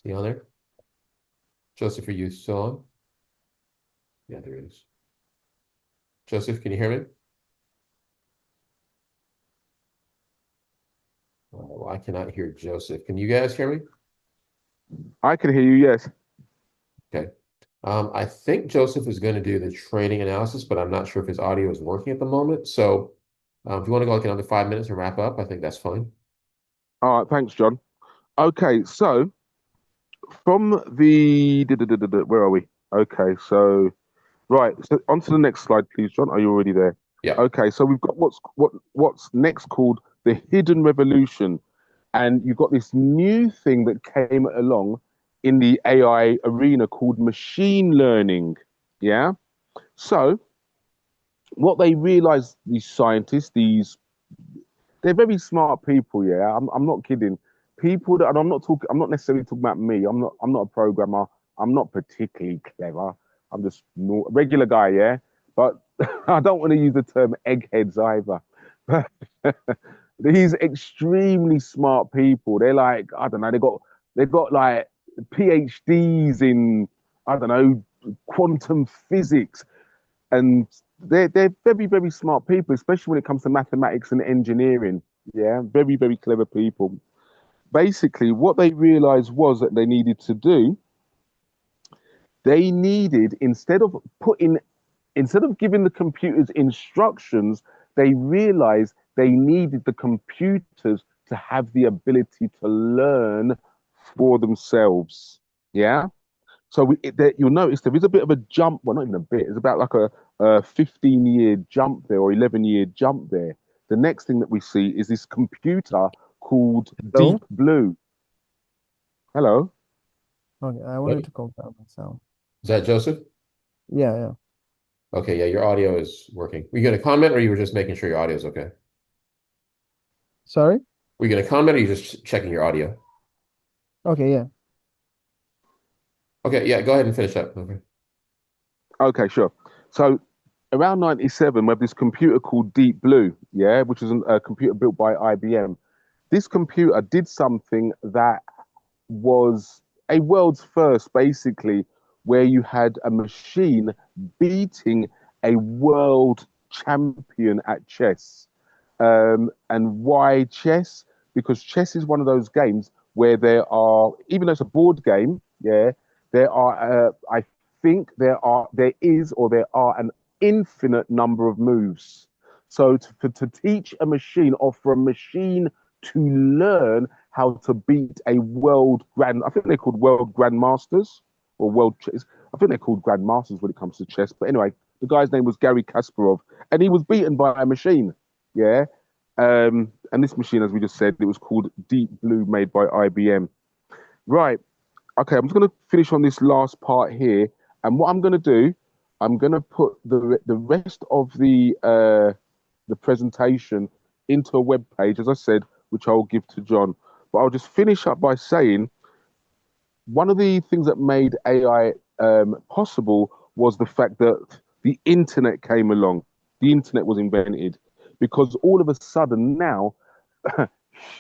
You on there? Joseph, are you still on? Yeah, there it is. Joseph, can you hear me? Well, I cannot hear Joseph. Can you guys hear me? I can hear you, yes. Okay. I think Joseph is going to do the trading analysis, but I'm not sure if his audio is working at the moment. So if you want to go like another 5 minutes and wrap up, I think that's fine. All right, thanks, John. Okay, so from where are we? Okay, so right, so on to the next slide, please, John. Are you already there? Yeah. Okay, so we've got what's next called the hidden revolution. And you've got this new thing that came along in the AI arena called machine learning. Yeah. So what they realize, these scientists, they're very smart people. Yeah. I'm not kidding. People that, and I'm not necessarily talking about me. I'm not a programmer. I'm not particularly clever. I'm just a regular guy. Yeah. But I don't want to use the term eggheads either. But these extremely smart people, they're like, I don't know, they've got like PhDs in, I don't know, quantum physics, and they're very, very smart people, especially when it comes to mathematics and engineering. Yeah, very, very clever people. Basically, what they realized was that they needed to do, they needed, instead of giving the computers instructions, they realized they needed the computers to have the ability to learn for themselves. Yeah. So you'll notice there is a bit of a jump. Well, not even a bit. It's about like a 15-year jump there, or 11-year jump there. The next thing that we see is this computer called Hello? Deep Blue. Hello. Okay, I wanted to confirm myself. Is that Joseph? Yeah, yeah. Okay, yeah, your audio is working. Were you going to comment, or you were just making sure your audio is okay? Sorry? Were you going to comment, or are you just checking your audio? Okay, yeah. Okay, yeah, go ahead and finish up. Okay. Okay, sure. So around 97, we have this computer called Deep Blue, yeah, which is a computer built by IBM. This computer did something that was a world's first, basically, where you had a machine beating a world champion at chess. And why chess? Because chess is one of those games where even though it's a board game, yeah, I think there is or there are an infinite number of moves. So to teach a machine, or for a machine to learn how to beat a I think they're called world grandmasters or world chess. I think they're called grandmasters when it comes to chess. But anyway, the guy's name was Gary Kasparov, and he was beaten by a machine. Yeah. And this machine, as we just said, it was called Deep Blue, made by IBM. Right. Okay, I'm just going to finish on this last part here. And what I'm going to do, I'm going to put the rest of the presentation into a web page, as I said, which I'll give to John. But I'll just finish up by saying one of the things that made AI possible was the fact that the internet came along. The internet was invented because all of a sudden now,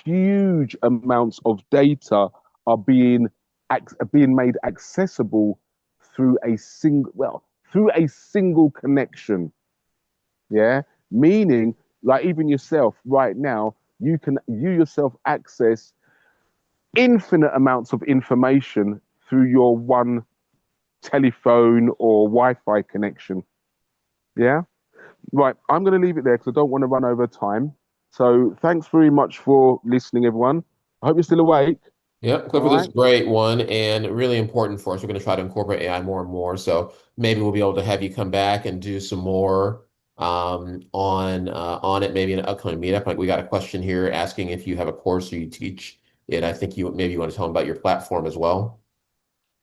huge amounts of data are being made accessible through a single connection. Yeah, meaning, like, even yourself right now, you yourself access infinite amounts of information through your one telephone or Wi-Fi connection. Yeah. Right. I'm going to leave it there because I don't want to run over time. So thanks very much for listening, everyone. I hope you're still awake. Yeah, Clifford, this is a great one and really important for us. We're going to try to incorporate AI more and more. So maybe we'll be able to have you come back and do some more on it, maybe in an upcoming meetup. Like, we got a question here asking if you have a course or you teach it. I think maybe you want to tell them about your platform as well.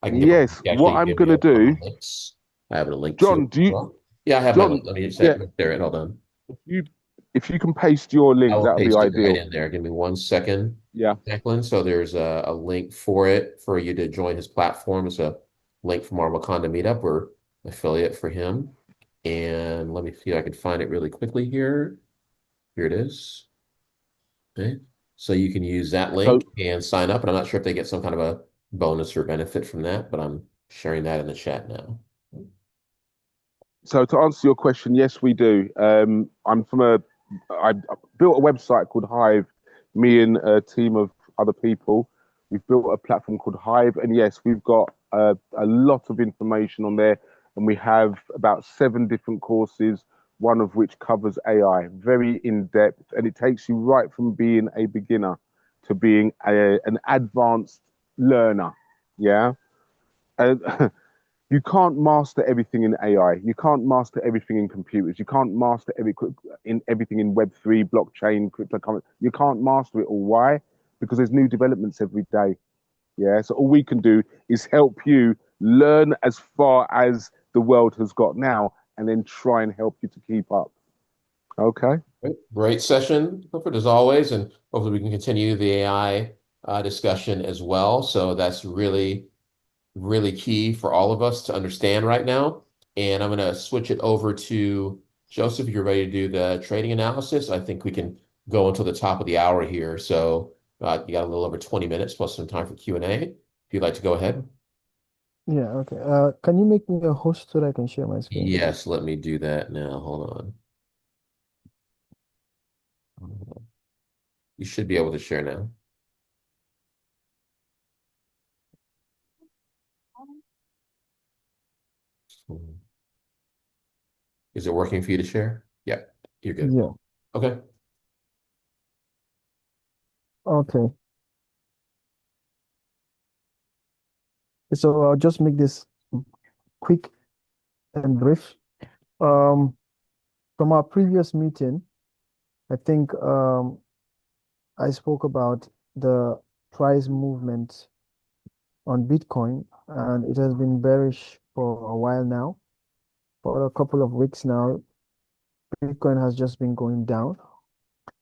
I can give them, Yes. What actually I'm give going to you do, links. I have a link to John, it as well. Yeah, I have my John, link. Let me just yeah, there. Hold on. if you can paste your I link, will that would be paste it right ideal. in there. Give me 1 second, Yeah. Jacqueline. So there's a link for it for you to join his platform. It's a link from our Wakanda meetup. We're affiliate for him. And let me see if I can find it really quickly here. Here it is. Okay. So you can use that So, link and sign up. And I'm not sure if they get some kind of a bonus or benefit from that, but I'm sharing that in the chat now. so to answer your question, yes, we do. I built a website called Hive, me and a team of other people. We've built a platform called Hive, and yes, we've got a lot of information on there, and we have about 7 different courses, one of which covers AI, very in depth, and it takes you right from being a beginner to being an advanced learner. Yeah. You can't master everything in AI. You can't master everything in computers. You can't master everything in Web3, blockchain, cryptocurrency. You can't master it all. Why? because there's new developments every day. Yeah. So all we can do is help you learn as far as the world has got now and then try and help you to keep up. Okay. Great session, Clifford, as always, and hopefully we can continue the AI discussion as well. So that's really, really key for all of us to understand right now. And I'm going to switch it over to Joseph. If you're ready to do the trading analysis, I think we can go until the top of the hour here. So you got a little over 20 minutes plus some time for Q&A. If you'd like to go ahead. Yeah, okay. Can you make me a host so that I can share my screen? Yes, let me do that now. Hold on. You should be able to share now. Is it working for you to share? Yeah, you're good. Yeah. Okay. Okay. So I'll just make this quick and brief. From our previous meeting, I think I spoke about the price movement on Bitcoin, and it has been bearish for a while now. For a couple of weeks now, Bitcoin has just been going down.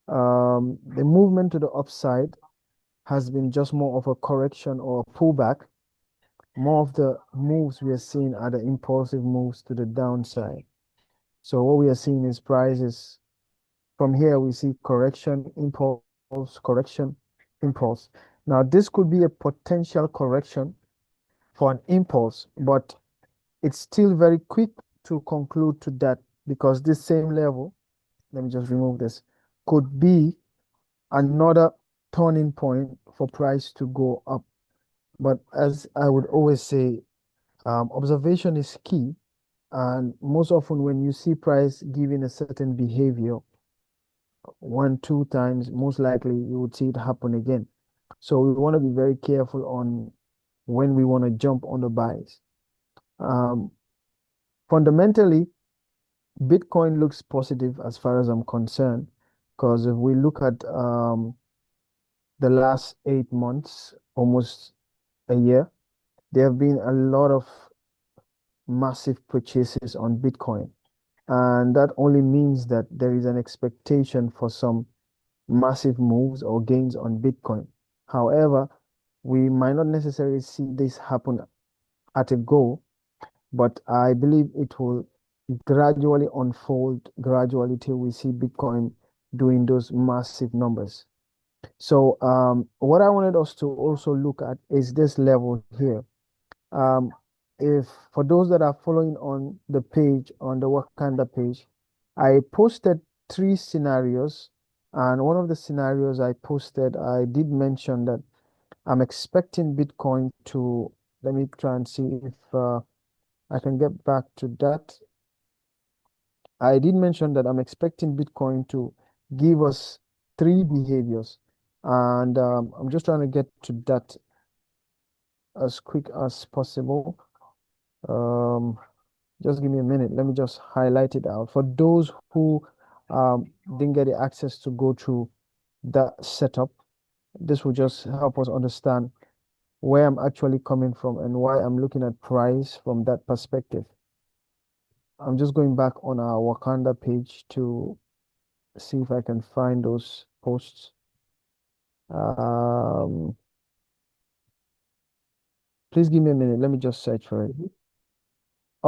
The movement to the upside has been just more of a correction or a pullback. More of the moves we are seeing are the impulsive moves to the downside. So what we are seeing is prices from here, we see correction, impulse, correction, impulse. Now, this could be a potential correction for an impulse, but it's still very quick to conclude to that because this same level, let me just remove this, could be another turning point for price to go up. But as I would always say, observation is key. And most often when you see price giving a certain behavior, one, two times, most likely you would see it happen again. So we want to be very careful on when we want to jump on the buys. Fundamentally, Bitcoin looks positive as far as I'm concerned, because if we look at the last 8 months, almost a year, there have been a lot of massive purchases on Bitcoin. And that only means that there is an expectation for some massive moves or gains on Bitcoin. However, we might not necessarily see this happen at a go, but I believe it will gradually unfold gradually till we see Bitcoin doing those massive numbers. So what I wanted us to also look at is this level here. Um, if for those that are following on the page, on the Wakanda page, I posted 3 scenarios, and one of the scenarios I posted, I did mention that I'm expecting Bitcoin to, let me try and see if I can get back to that. I did mention that I'm expecting Bitcoin to give us 3 behaviors, and I'm just trying to get to that as quick as possible. Just give me a minute. Let me just highlight it out. For those who didn't get the access to go through that setup, this will just help us understand where I'm actually coming from and why I'm looking at price from that perspective. I'm just going back on our Wakanda page to see if I can find those posts. Please give me a minute. Let me just search for it.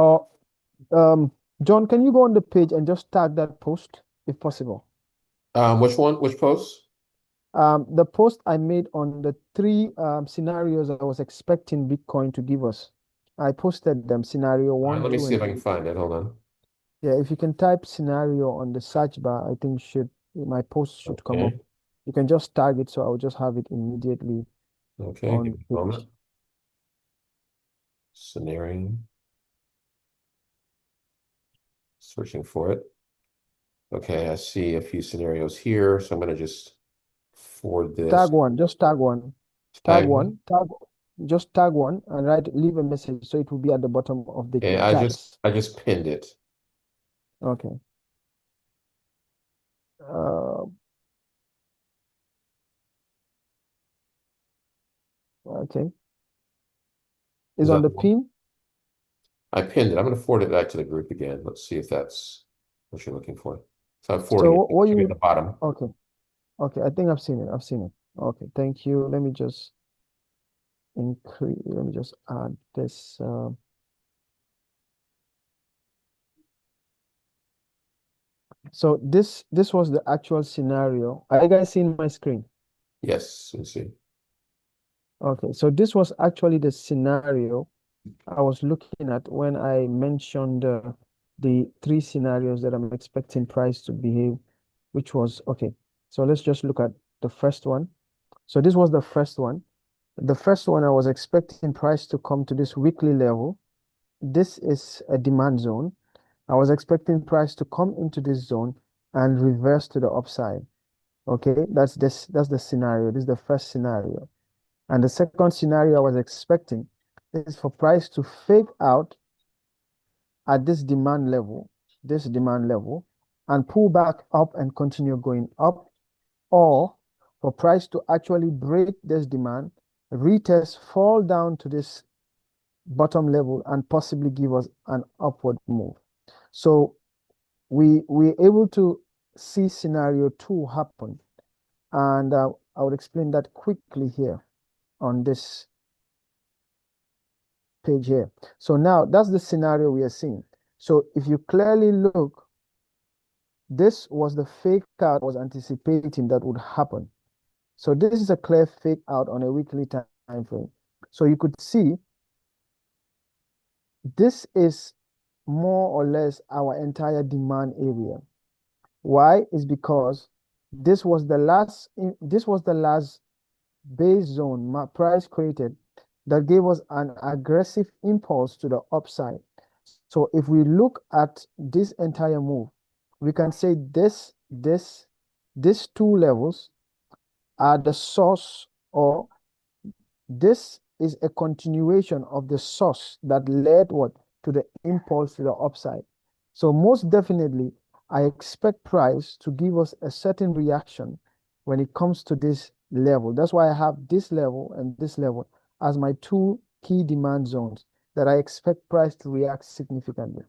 Oh, John, can you go on the page and just tag that post if possible? Which one? Which post? The post I made on the 3 scenarios I was expecting Bitcoin to give us. I posted them, scenario All right, one, let me two, see and if I can three. find it. Hold on. Yeah, if you can type scenario on the search bar, I think my post should come up. Okay. You can just tag it, so I'll just have it immediately Okay, give on me a page. moment. Scenario. Searching for it. Okay, I see a few scenarios here, so I'm going to just forward this. Tag one, just tag one. Tag Tag. one, just tag one and leave a message so it will be at the bottom of the Okay, chats. I just pinned it. Okay. Uh, Okay. Is Is on that the the one? pin? I pinned it. I'm going to forward it back to the group again. Let's see if that's what you're looking for. So I'm So forwarding it. what It should be at you, the bottom. okay. Okay, I think I've seen it. I've seen it. Okay, thank you. Let me just increase, let me just add this. So this was the actual scenario. Are you guys seeing my screen? Yes, let's see. Okay, so this was actually the scenario I was looking at when I mentioned the three scenarios that I'm expecting price to behave, which was, okay, so let's just look at the first one. So this was the first one. The first one, I was expecting price to come to this weekly level. This is a demand zone. I was expecting price to come into this zone and reverse to the upside. Okay, that's the scenario. This is the first scenario. And the second scenario I was expecting is for price to fake out at this demand level, and pull back up and continue going up, or for price to actually break this demand, retest, fall down to this bottom level, and possibly give us an upward move. So we're able to see scenario two happen, and I would explain that quickly here on this page here. So now that's the scenario we are seeing. So if you clearly look, this was the fake out I was anticipating that would happen. So this is a clear fake out on a weekly time frame. So you could see this is more or less our entire demand area. Why? Is because this was the last base zone price created that gave us an aggressive impulse to the upside. So if we look at this entire move, we can say these two levels are the source, or this is a continuation of the source that led what to the impulse to the upside. So most definitely, I expect price to give us a certain reaction when it comes to this level. That's why I have this level and this level as my two key demand zones that I expect price to react significantly.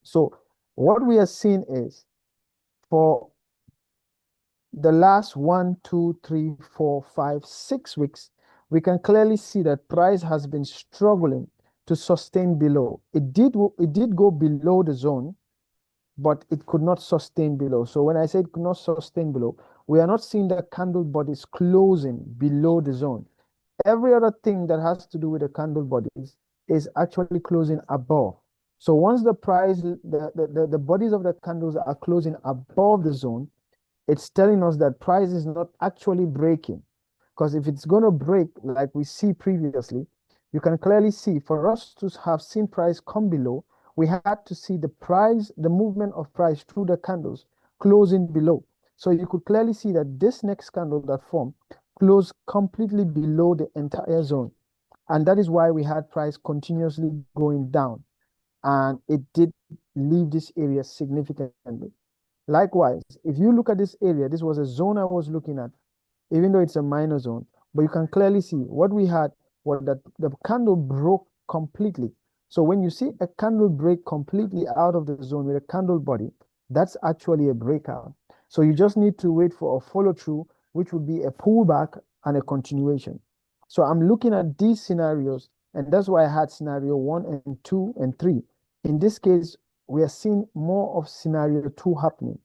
So what we are seeing is for the last 1, 2, 3, 4, 5, 6 weeks, we can clearly see that price has been struggling to sustain below. It did go below the zone, but it could not sustain below. So when I say it could not sustain below, we are not seeing the candle bodies closing below the zone. Every other thing that has to do with the candle bodies is actually closing above. So once the bodies of the candles are closing above the zone, it's telling us that price is not actually breaking. Because if it's going to break, like we see previously, you can clearly see for us to have seen price come below, we had to see the movement of price through the candles closing below. So you could clearly see that this next candle that formed closed completely below the entire zone. And that is why we had price continuously going down. And it did leave this area significantly. Likewise, if you look at this area, this was a zone I was looking at, even though it's a minor zone, but you can clearly see what we had was that the candle broke completely. So when you see a candle break completely out of the zone with a candle body, that's actually a breakout. So you just need to wait for a follow through, which would be a pullback and a continuation. So I'm looking at these scenarios, and that's why I had scenario 1 and 2 and 3. In this case, we are seeing more of scenario 2 happening.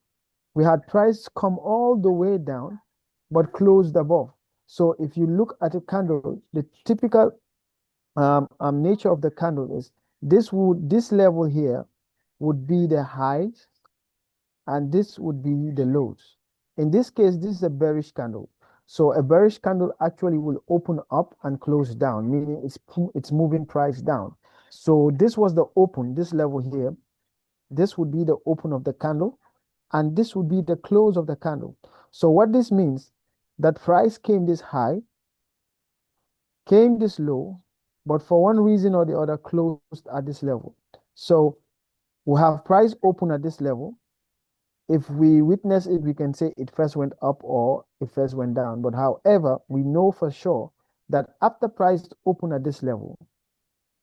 We had price come all the way down, but closed above. So if you look at a candle, the typical nature of the candle is this level here would be the highs, and this would be the lows. In this case, this is a bearish candle. So a bearish candle actually will open up and close down, meaning it's moving price down. So this was the open, this level here. This would be the open of the candle, and this would be the close of the candle. So what this means, that price came this high, came this low, but for one reason or the other closed at this level. So we have price open at this level. If we witness it, we can say it first went up or it first went down. But however, we know for sure that after price opened at this level,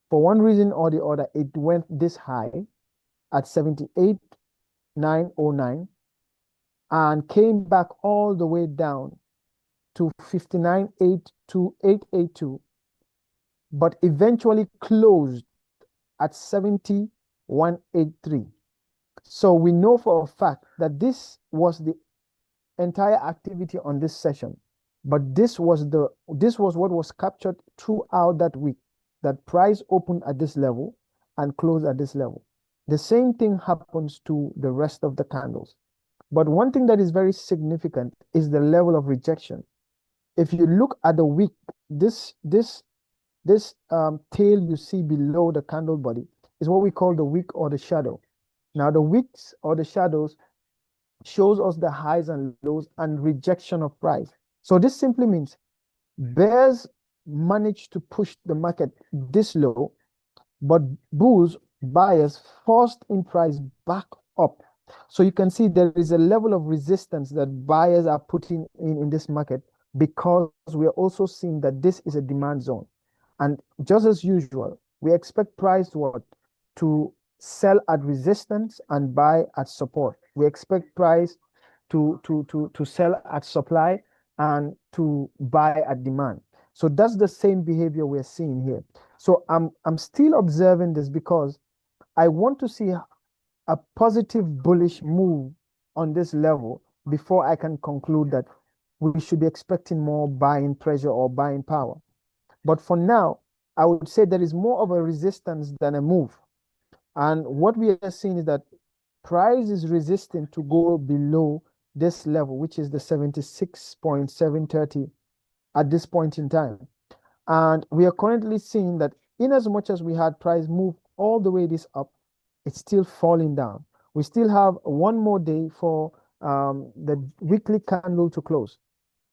for one reason or the other, it went this high at 78,909 and came back all the way down to 59,882, but eventually closed at 70,183. So we know for a fact that this was the entire activity on this session, but this was what was captured throughout that week, that price opened at this level and closed at this level. The same thing happens to the rest of the candles. But one thing that is very significant is the level of rejection. If you look at the wick, this tail you see below the candle body is what we call the wick or the shadow. Now the wicks or the shadows shows us the highs and lows and rejection of price. So this simply means bears managed to push the market this low, but bulls, buyers, forced in price back up. So you can see there is a level of resistance that buyers are putting in this market, because we are also seeing that this is a demand zone. And just as usual, we expect price to sell at resistance and buy at support. We expect price to sell at supply and to buy at demand. So that's the same behavior we're seeing here. So I'm still observing this because I want to see a positive bullish move on this level before I can conclude that we should be expecting more buying pressure or buying power. But for now, I would say there is more of a resistance than a move. And what we are seeing is that price is resisting to go below this level, which is the 76.730 at this point in time. And we are currently seeing that in as much as we had price move all the way this up, it's still falling down. We still have one more day for the weekly candle to close.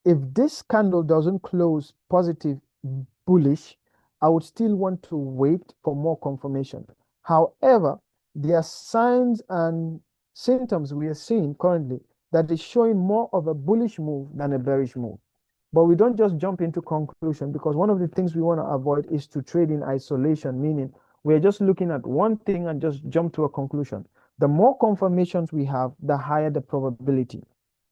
If this candle doesn't close positive, bullish, I would still want to wait for more confirmation. However, there are signs and symptoms we are seeing currently that is showing more of a bullish move than a bearish move. But we don't just jump into conclusion, because one of the things we want to avoid is to trade in isolation, meaning we're just looking at one thing and just jump to a conclusion. The more confirmations we have, the higher the probability.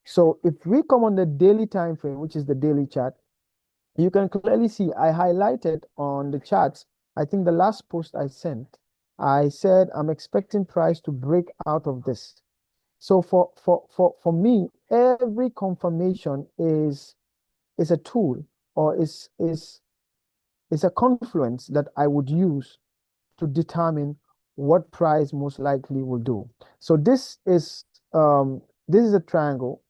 So if we come on the daily time frame, which is the daily chart, you can clearly see I highlighted on the charts. I think the last post I sent, I said I'm expecting price to break out of this. So for me, every confirmation is a tool, or is a confluence that I would use to determine what price most likely will do. So this is a triangle,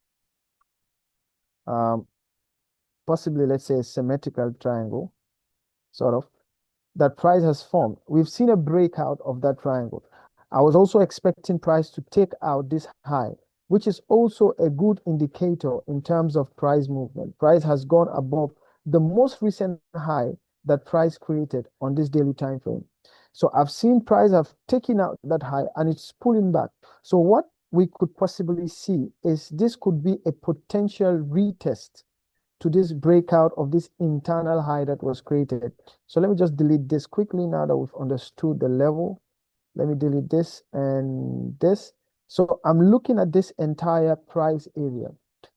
possibly let's say a symmetrical triangle, sort of, that price has formed. We've seen a breakout of that triangle. I was also expecting price to take out this high, which is also a good indicator in terms of price movement. Price has gone above the most recent high that price created on this daily time frame. So I've seen price have taken out that high and it's pulling back. So what we could possibly see is this could be a potential retest to this breakout of this internal high that was created. So let me just delete this quickly now that we've understood the level. Let me delete this and this. So I'm looking at this entire price area.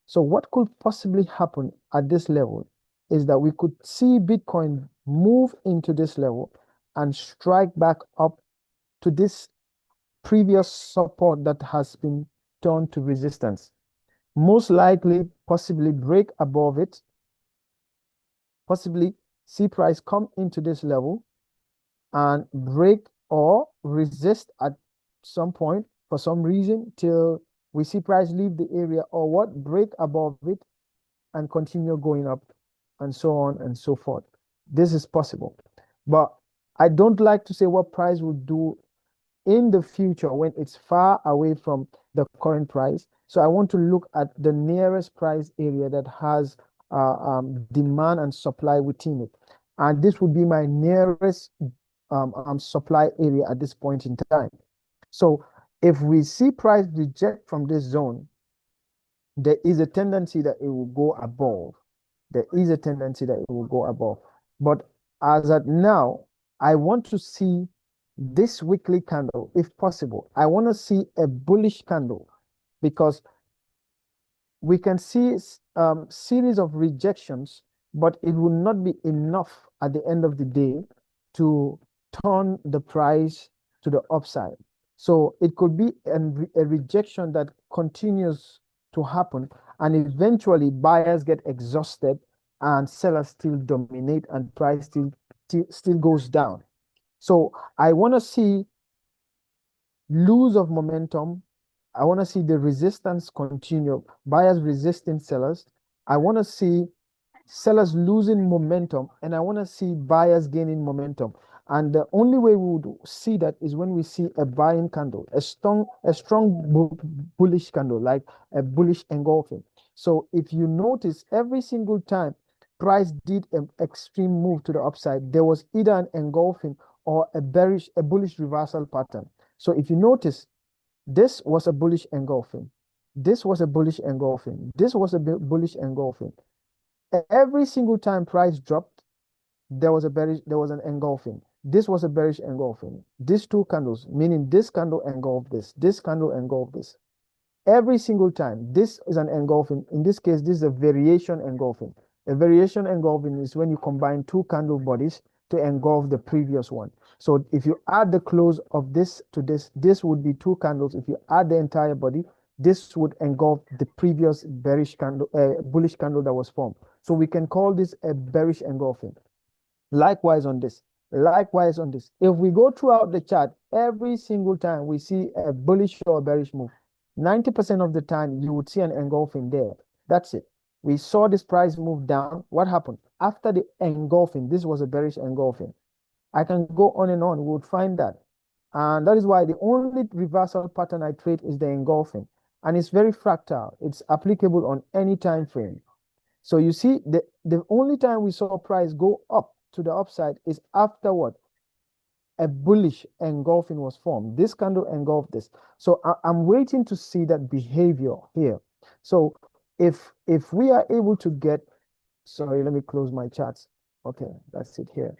So what could possibly happen at this level is that we could see Bitcoin move into this level and strike back up to this previous support that has been turned to resistance. Most likely, possibly break above it, possibly see price come into this level and break or resist at some point for some reason till we see price leave the area, or what, break above it and continue going up, and so on and so forth. This is possible, but I don't like to say what price will do in the future when it's far away from the current price. So I want to look at the nearest price area that has demand and supply within it, and this would be my nearest supply area at this point in time. So if we see price reject from this zone, there is a tendency that it will go above there is a tendency that it will go above. But as at now, I want to see this weekly candle, if possible. I want to see a bullish candle because we can see series of rejections, but it will not be enough at the end of the day to turn the price to the upside. So it could be a rejection that continues to happen, and eventually buyers get exhausted and sellers still dominate and price still goes down. So I want to see lose of momentum. I want to see the resistance continue, buyers resisting sellers. I want to see sellers losing momentum, and I want to see buyers gaining momentum. And the only way we would see that is when we see a buying candle, a strong bullish candle, like a bullish engulfing. So if you notice, every single time price did an extreme move to the upside, there was either an engulfing or a bullish reversal pattern. So if you notice, this was a bullish engulfing. This was a bullish engulfing. This was a bullish engulfing. Every single time price dropped, there was an engulfing. This was a bearish engulfing. These two candles, meaning this candle engulfed this candle engulfed this. Every single time, this is an engulfing. In this case, this is a variation engulfing. A variation engulfing is when you combine two candle bodies to engulf the previous one. So if you add the close of this to this, this would be two candles. If you add the entire body, this would engulf the previous bearish candle, bullish candle that was formed. So we can call this a bearish engulfing. Likewise on this. Likewise on this. If we go throughout the chart, every single time we see a bullish or a bearish move, 90% of the time you would see an engulfing there. That's it. We saw this price move down. What happened? After the engulfing, this was a bearish engulfing. I can go on and on. We would find that. And that is why the only reversal pattern I trade is the engulfing. And it's very fractal. It's applicable on any time frame. So you see, the only time we saw price go up to the upside is after what? A bullish engulfing was formed. This candle engulfed this. So I'm waiting to see that behavior here. So if we are able to get, sorry, let me close my charts. Okay, that's it here.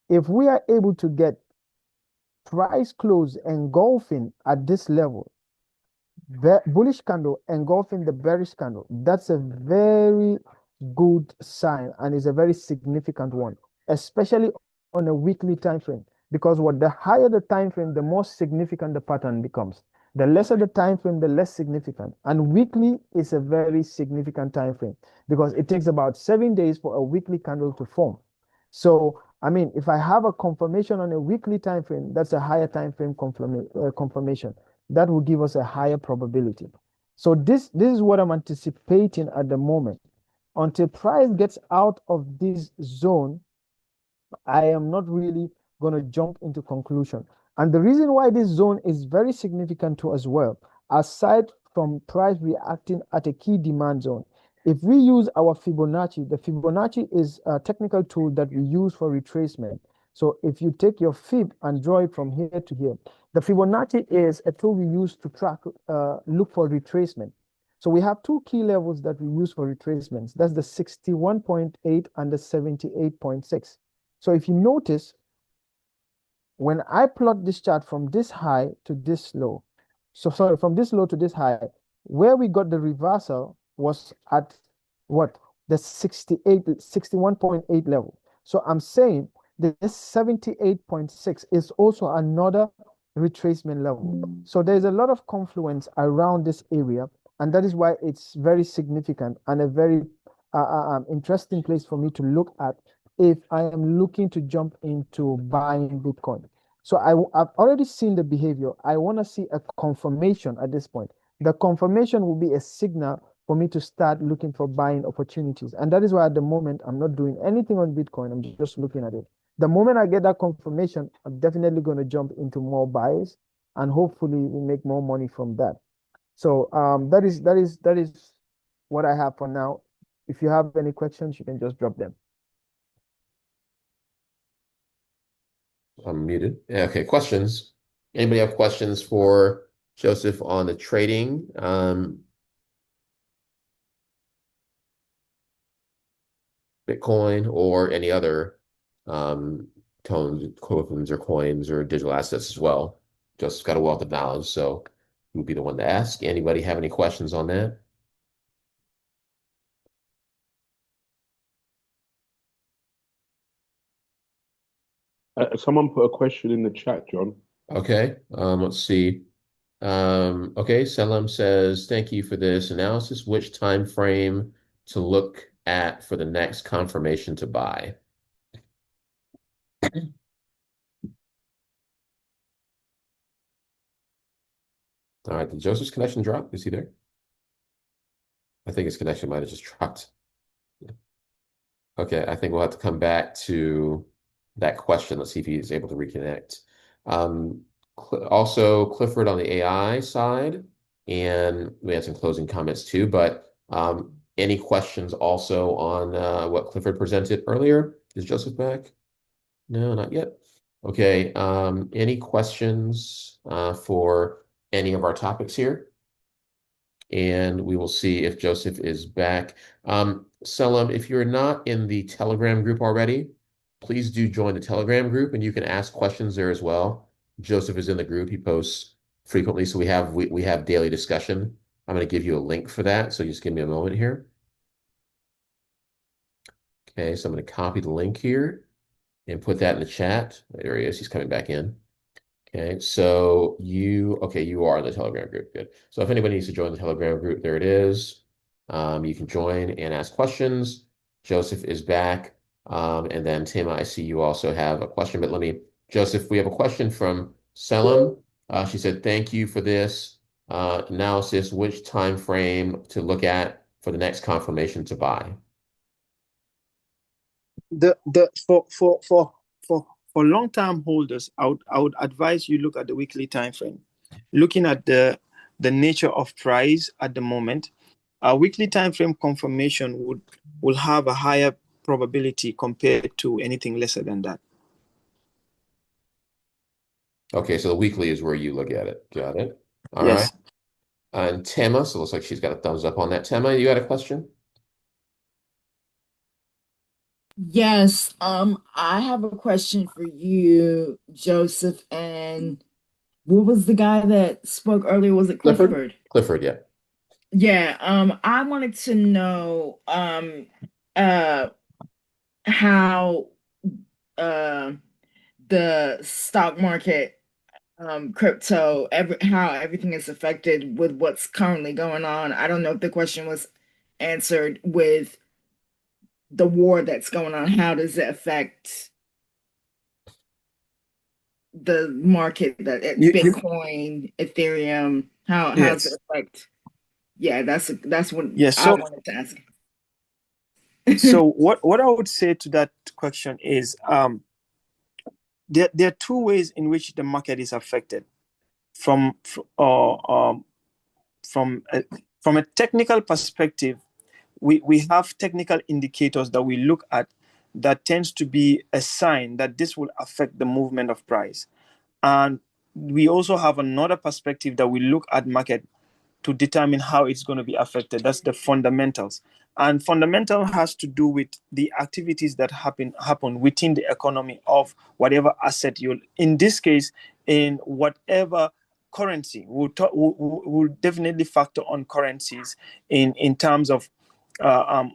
If we are able to get price close engulfing at this level, bullish candle engulfing the bearish candle, that's a very good sign and is a very significant one, especially on a weekly time frame. Because the higher the time frame, the more significant the pattern becomes. The lesser the time frame, the less significant. And weekly is a very significant time frame because it takes about 7 days for a weekly candle to form. So, I mean, if I have a confirmation on a weekly time frame, that's a higher time frame confirmation. That will give us a higher probability. So this is what I'm anticipating at the moment. Until price gets out of this zone, I am not really going to jump into conclusion. And the reason why this zone is very significant to as well, aside from price reacting at a key demand zone, if we use our Fibonacci, the Fibonacci is a technical tool that we use for retracement. So if you take your Fib and draw it from here to here, the Fibonacci is a tool we use to track, look for retracement. So we have two key levels that we use for retracements. That's the 61.8 and the 78.6. So if you notice, when I plot this chart from this high to this low, so sorry, from this low to this high, where we got the reversal was at what? The 61.8 level. So I'm saying that this 78.6 is also another retracement level. So there's a lot of confluence around this area, and that is why it's very significant and a very interesting place for me to look at if I am looking to jump into buying Bitcoin. So I've already seen the behavior. I want to see a confirmation at this point. The confirmation will be a signal for me to start looking for buying opportunities. And that is why at the moment, I'm not doing anything on Bitcoin. I'm just looking at it. The moment I get that confirmation, I'm definitely going to jump into more buys and hopefully we make more money from that. So that is what I have for now. If you have any questions, you can just drop them. I'm muted. Okay, questions. Anybody have questions for Joseph on the trading? Bitcoin or any other tokens or coins or digital assets as well. Just got a wealth of knowledge, so he would be the one to ask. Anybody have any questions on that? Someone put a question in the chat, John. Okay, let's see. Okay, Selim says, thank you for this analysis. Which time frame to look at for the next confirmation to buy? All right, did Joseph's connection drop? Is he there? I think his connection might have just dropped. Okay, I think we'll have to come back to that question. Let's see if he's able to reconnect. Also, Clifford on the AI side, and we had some closing comments too, but any questions also on what Clifford presented earlier? Is Joseph back? No, not yet. Okay, any questions for any of our topics here? And we will see if Joseph is back. Selim, if you're not in the Telegram group already, please do join the Telegram group and you can ask questions there as well. Joseph is in the group. He posts frequently, so we have daily discussion. I'm going to give you a link for that, so just give me a moment here. Okay, so I'm going to copy the link here and put that in the chat. There he is. He's coming back in. Okay, so you are in the Telegram group. Good. So if anybody needs to join the Telegram group, there it is. You can join and ask questions. Joseph is back. And then Tim, I see you also have a question, but Joseph, we have a question from Selim. She said, thank you for this analysis. Which time frame to look at for the next confirmation to buy? For long-term holders, I would advise you look at the weekly time frame. Looking at the nature of price at the moment, a weekly time frame confirmation will have a higher probability compared to anything lesser than that. Okay, so the weekly is where you look at it. Got it. All Yes. right. And Tema, so it looks like she's got a thumbs up on that. Tema, you had a question? Yes, I have a question for you, Joseph, and what was the guy that spoke earlier? Was it Clifford? Clifford, yeah. Yeah, I wanted to know how the stock market, crypto, how everything is affected with what's currently going on. I don't know if the question was answered with the war that's going on. How does it affect the market, Bitcoin, Ethereum? How does it affect? Yeah, that's what I wanted to ask. So what I would say to that question is there are two ways in which the market is affected. From a technical perspective, we have technical indicators that we look at that tends to be a sign that this will affect the movement of price. And we also have another perspective that we look at market to determine how it's going to be affected. That's the fundamentals. And fundamental has to do with the activities that happen within the economy of whatever asset you, in this case, in whatever currency. We'll definitely factor on currencies in terms of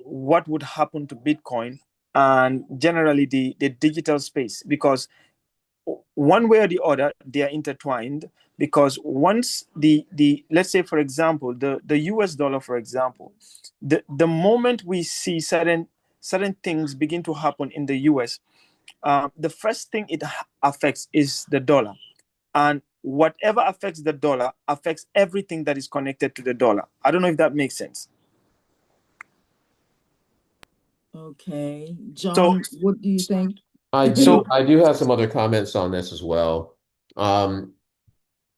what would happen to Bitcoin and generally the digital space, because one way or the other, they are intertwined. Because once the let's say, for example, the US dollar, for example, the moment we see certain things begin to happen in the US, the first thing it affects is the dollar. And whatever affects the dollar affects everything that is connected to the dollar. I don't know if that makes sense. Okay. John, what do you think? I do have some other comments on this as well.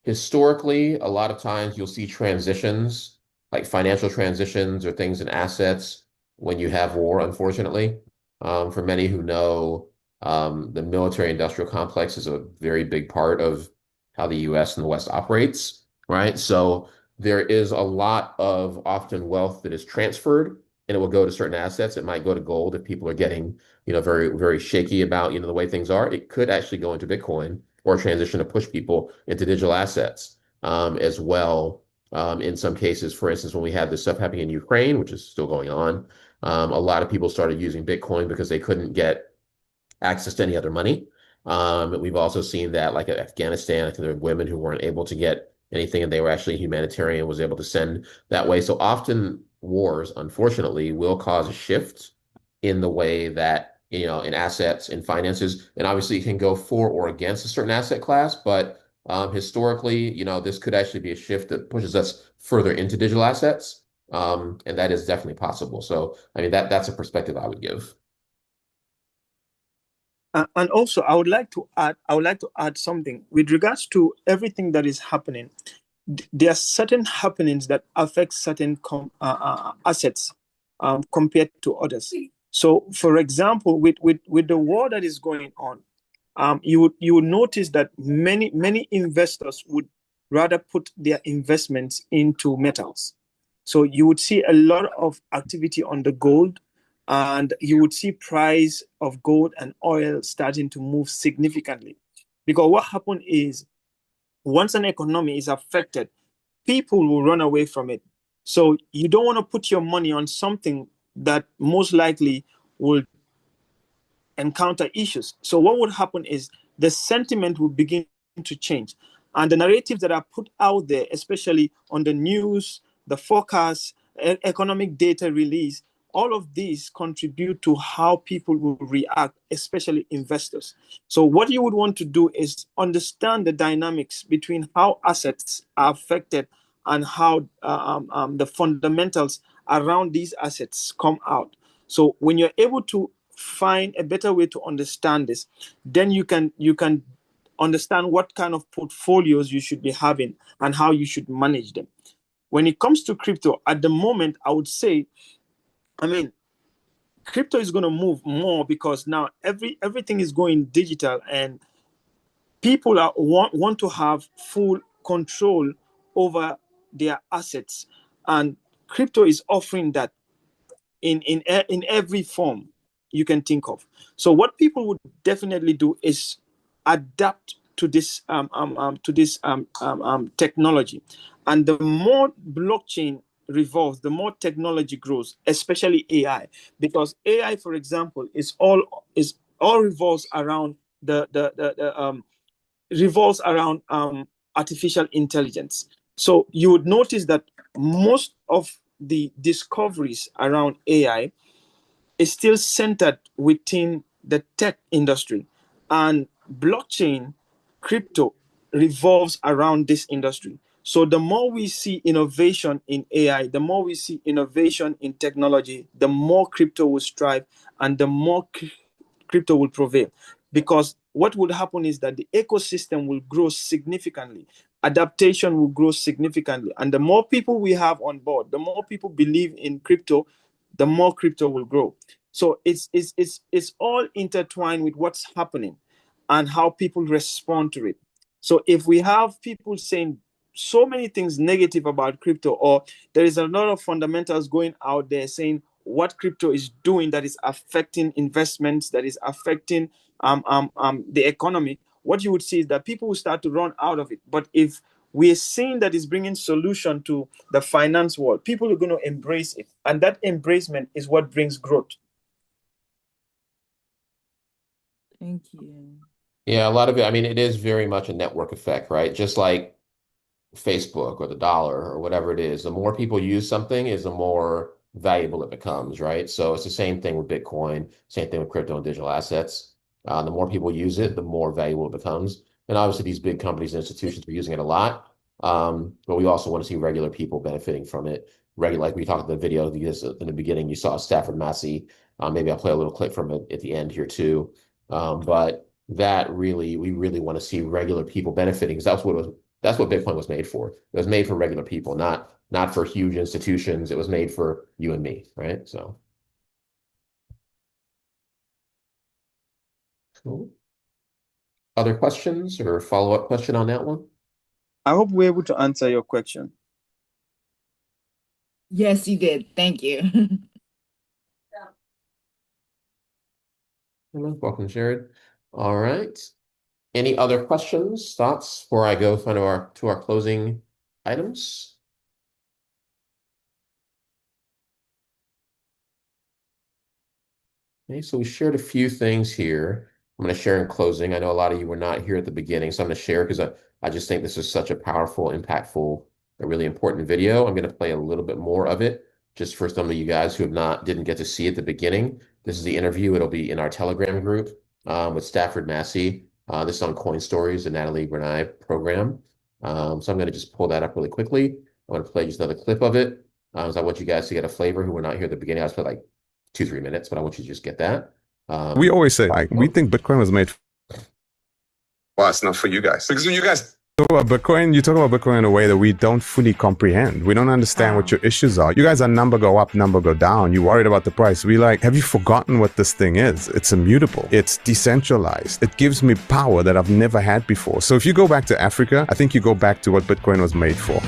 Historically, a lot of times you'll see transitions, like financial transitions or things in assets when you have war, unfortunately. For many who know, the military industrial complex is a very big part of how the US and the West operates, right? So there is a lot of often wealth that is transferred and it will go to certain assets. It might go to gold if people are getting, very, very shaky about, the way things are. It could actually go into Bitcoin or transition to push people into digital assets as well. In some cases, for instance, when we had this stuff happening in Ukraine, which is still going on, a lot of people started using Bitcoin because they couldn't get access to any other money. We've also seen that, like at Afghanistan, I think there were women who weren't able to get anything, and they were actually humanitarian, was able to send that way. So often wars, unfortunately, will cause a shift in the way that, in assets and finances, and obviously it can go for or against a certain asset class, but historically, this could actually be a shift that pushes us further into digital assets. And that is definitely possible. So, I mean, that's a perspective I would give. And also, I would like to add something with regards to everything that is happening. There are certain happenings that affect certain assets compared to others. So, for example, with the war that is going on, you would notice that many investors would rather put their investments into metals. So you would see a lot of activity on the gold, and you would see price of gold and oil starting to move significantly. Because what happened is, once an economy is affected, people will run away from it. So you don't want to put your money on something that most likely will encounter issues. So what would happen is the sentiment will begin to change. And the narratives that are put out there, especially on the news, the forecast, economic data release, all of these contribute to how people will react, especially investors. So what you would want to do is understand the dynamics between how assets are affected and how the fundamentals around these assets come out. So when you're able to find a better way to understand this, then you can understand what kind of portfolios you should be having and how you should manage them. When it comes to crypto, at the moment, I would say, crypto is going to move more because now everything is going digital, and people want to have full control over their assets, and crypto is offering that in every form you can think of. So what people would definitely do is adapt to this technology, and the more blockchain revolves, the more technology grows, especially AI, because AI, for example, is all revolves around artificial intelligence. So you would notice that most of the discoveries around AI is still centered within the tech industry, and blockchain, crypto revolves around this industry. So the more we see innovation in AI, the more we see innovation in technology, the more crypto will strive, and the more crypto will prevail. Because what would happen is that the ecosystem will grow significantly, adaptation will grow significantly, and the more people we have on board, the more people believe in crypto, the more crypto will grow. So it's all intertwined with what's happening and how people respond to it. So if we have people saying so many things negative about crypto, or there is a lot of fundamentals going out there saying what crypto is doing that is affecting investments, that is affecting the economy, what you would see is that people will start to run out of it. But if we're seeing that it's bringing solution to the finance world, people are going to embrace it. And that embracement is what brings growth. Thank you. Yeah, a lot of it, I mean, it is very much a network effect, right? Just like Facebook or the dollar or whatever it is, the more people use something is the more valuable it becomes, right? So it's the same thing with Bitcoin, same thing with crypto and digital assets. The more people use it, the more valuable it becomes. And obviously, these big companies and institutions are using it a lot. But we also want to see regular people benefiting from it. Regular, like we talked in the video, because in the beginning, you saw Stafford Massey. Maybe I'll play a little clip from it at the end here too. But we really want to see regular people benefiting, because that's what Bitcoin was made for. It was made for regular people, not for huge institutions. It was made for you and me, right? So cool. Other questions or follow-up question on that one? I hope we're able to answer your question. Yes, you did. Thank you. Hello, welcome, Jared. All right. Any other questions, thoughts before I go to our closing items? Okay, so we shared a few things here. I'm going to share in closing. I know a lot of you were not here at the beginning, so I'm going to share because I just think this is such a powerful, impactful, a really important video. I'm going to play a little bit more of it just for some of you guys who didn't get to see at the beginning. This is the interview. It'll be in our Telegram group with Stafford Massey. This is on Coin Stories, the Natalie Bernay program. So I'm going to just pull that up really quickly. I'm going to play just another clip of it. So I want you guys to get a flavor who were not here at the beginning. I was like 2-3 minutes, but I want you to just get that. We always say, like, we think Bitcoin was made for us, not for you guys. Because when you guys talk about Bitcoin, you talk about Bitcoin in a way that we don't fully comprehend. We don't understand what your issues are. You guys are number go up, number go down. You worried about the price. We like, have you forgotten what this thing is? It's immutable. It's decentralized. It gives me power that I've never had before. So if you go back to Africa, I think you go back to what Bitcoin was made for.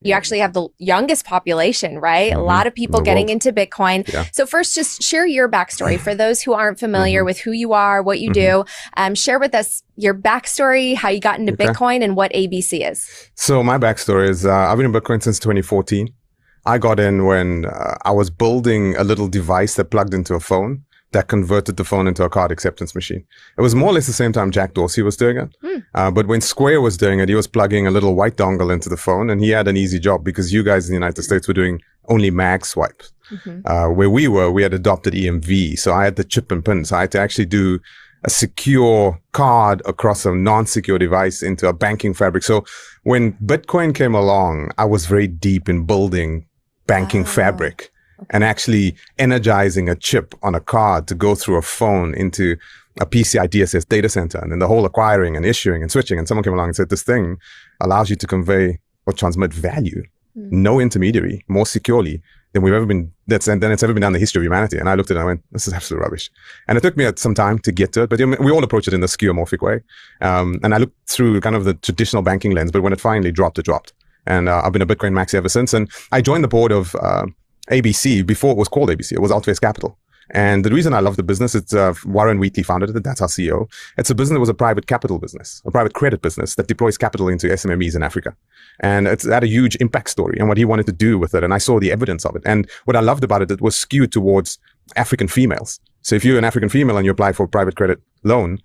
You actually have the youngest population, right? A lot of people getting into Bitcoin. Yeah. So first, just share your backstory for those who aren't familiar with who you are, what you do. Share with us your backstory, how you got into Bitcoin, and what ABC is. So my backstory is I've been in Bitcoin since 2014. I got in when I was building a little device that plugged into a phone that converted the phone into a card acceptance machine. It was more or less the same time Jack Dorsey was doing it. But when Square was doing it, he was plugging a little white dongle into the phone, and he had an easy job because you guys in the United States were doing only mag swipes. Where we had adopted EMV. So I had the chip and pin. So I had to actually do a secure card across a non-secure device into a banking fabric. So when Bitcoin came along, I was very deep in building banking fabric. And actually energizing a chip on a card to go through a phone into a PCI DSS data center, and then the whole acquiring and issuing and switching. And someone came along and said, this thing allows you to convey or transmit value, no intermediary, more securely than we've ever been, it's ever been done in the history of humanity. And I looked at it and I went, this is absolute rubbish. And it took me some time to get to it, but we all approach it in a skeuomorphic way. And I looked through kind of the traditional banking lens, but when it finally dropped, it dropped. And I've been a Bitcoin maxi ever since. And I joined the board of ABC before it was called ABC. It was Altface Capital. And the reason I love the business, it's Warren Wheatley founded it. That's our CEO. It's a business that was a private capital business, a private credit business that deploys capital into SMMEs in Africa. And it's had a huge impact story and what he wanted to do with it. And I saw the evidence of it. And what I loved about it, it was skewed towards African females. So if you're an African female and you apply for a private credit loan,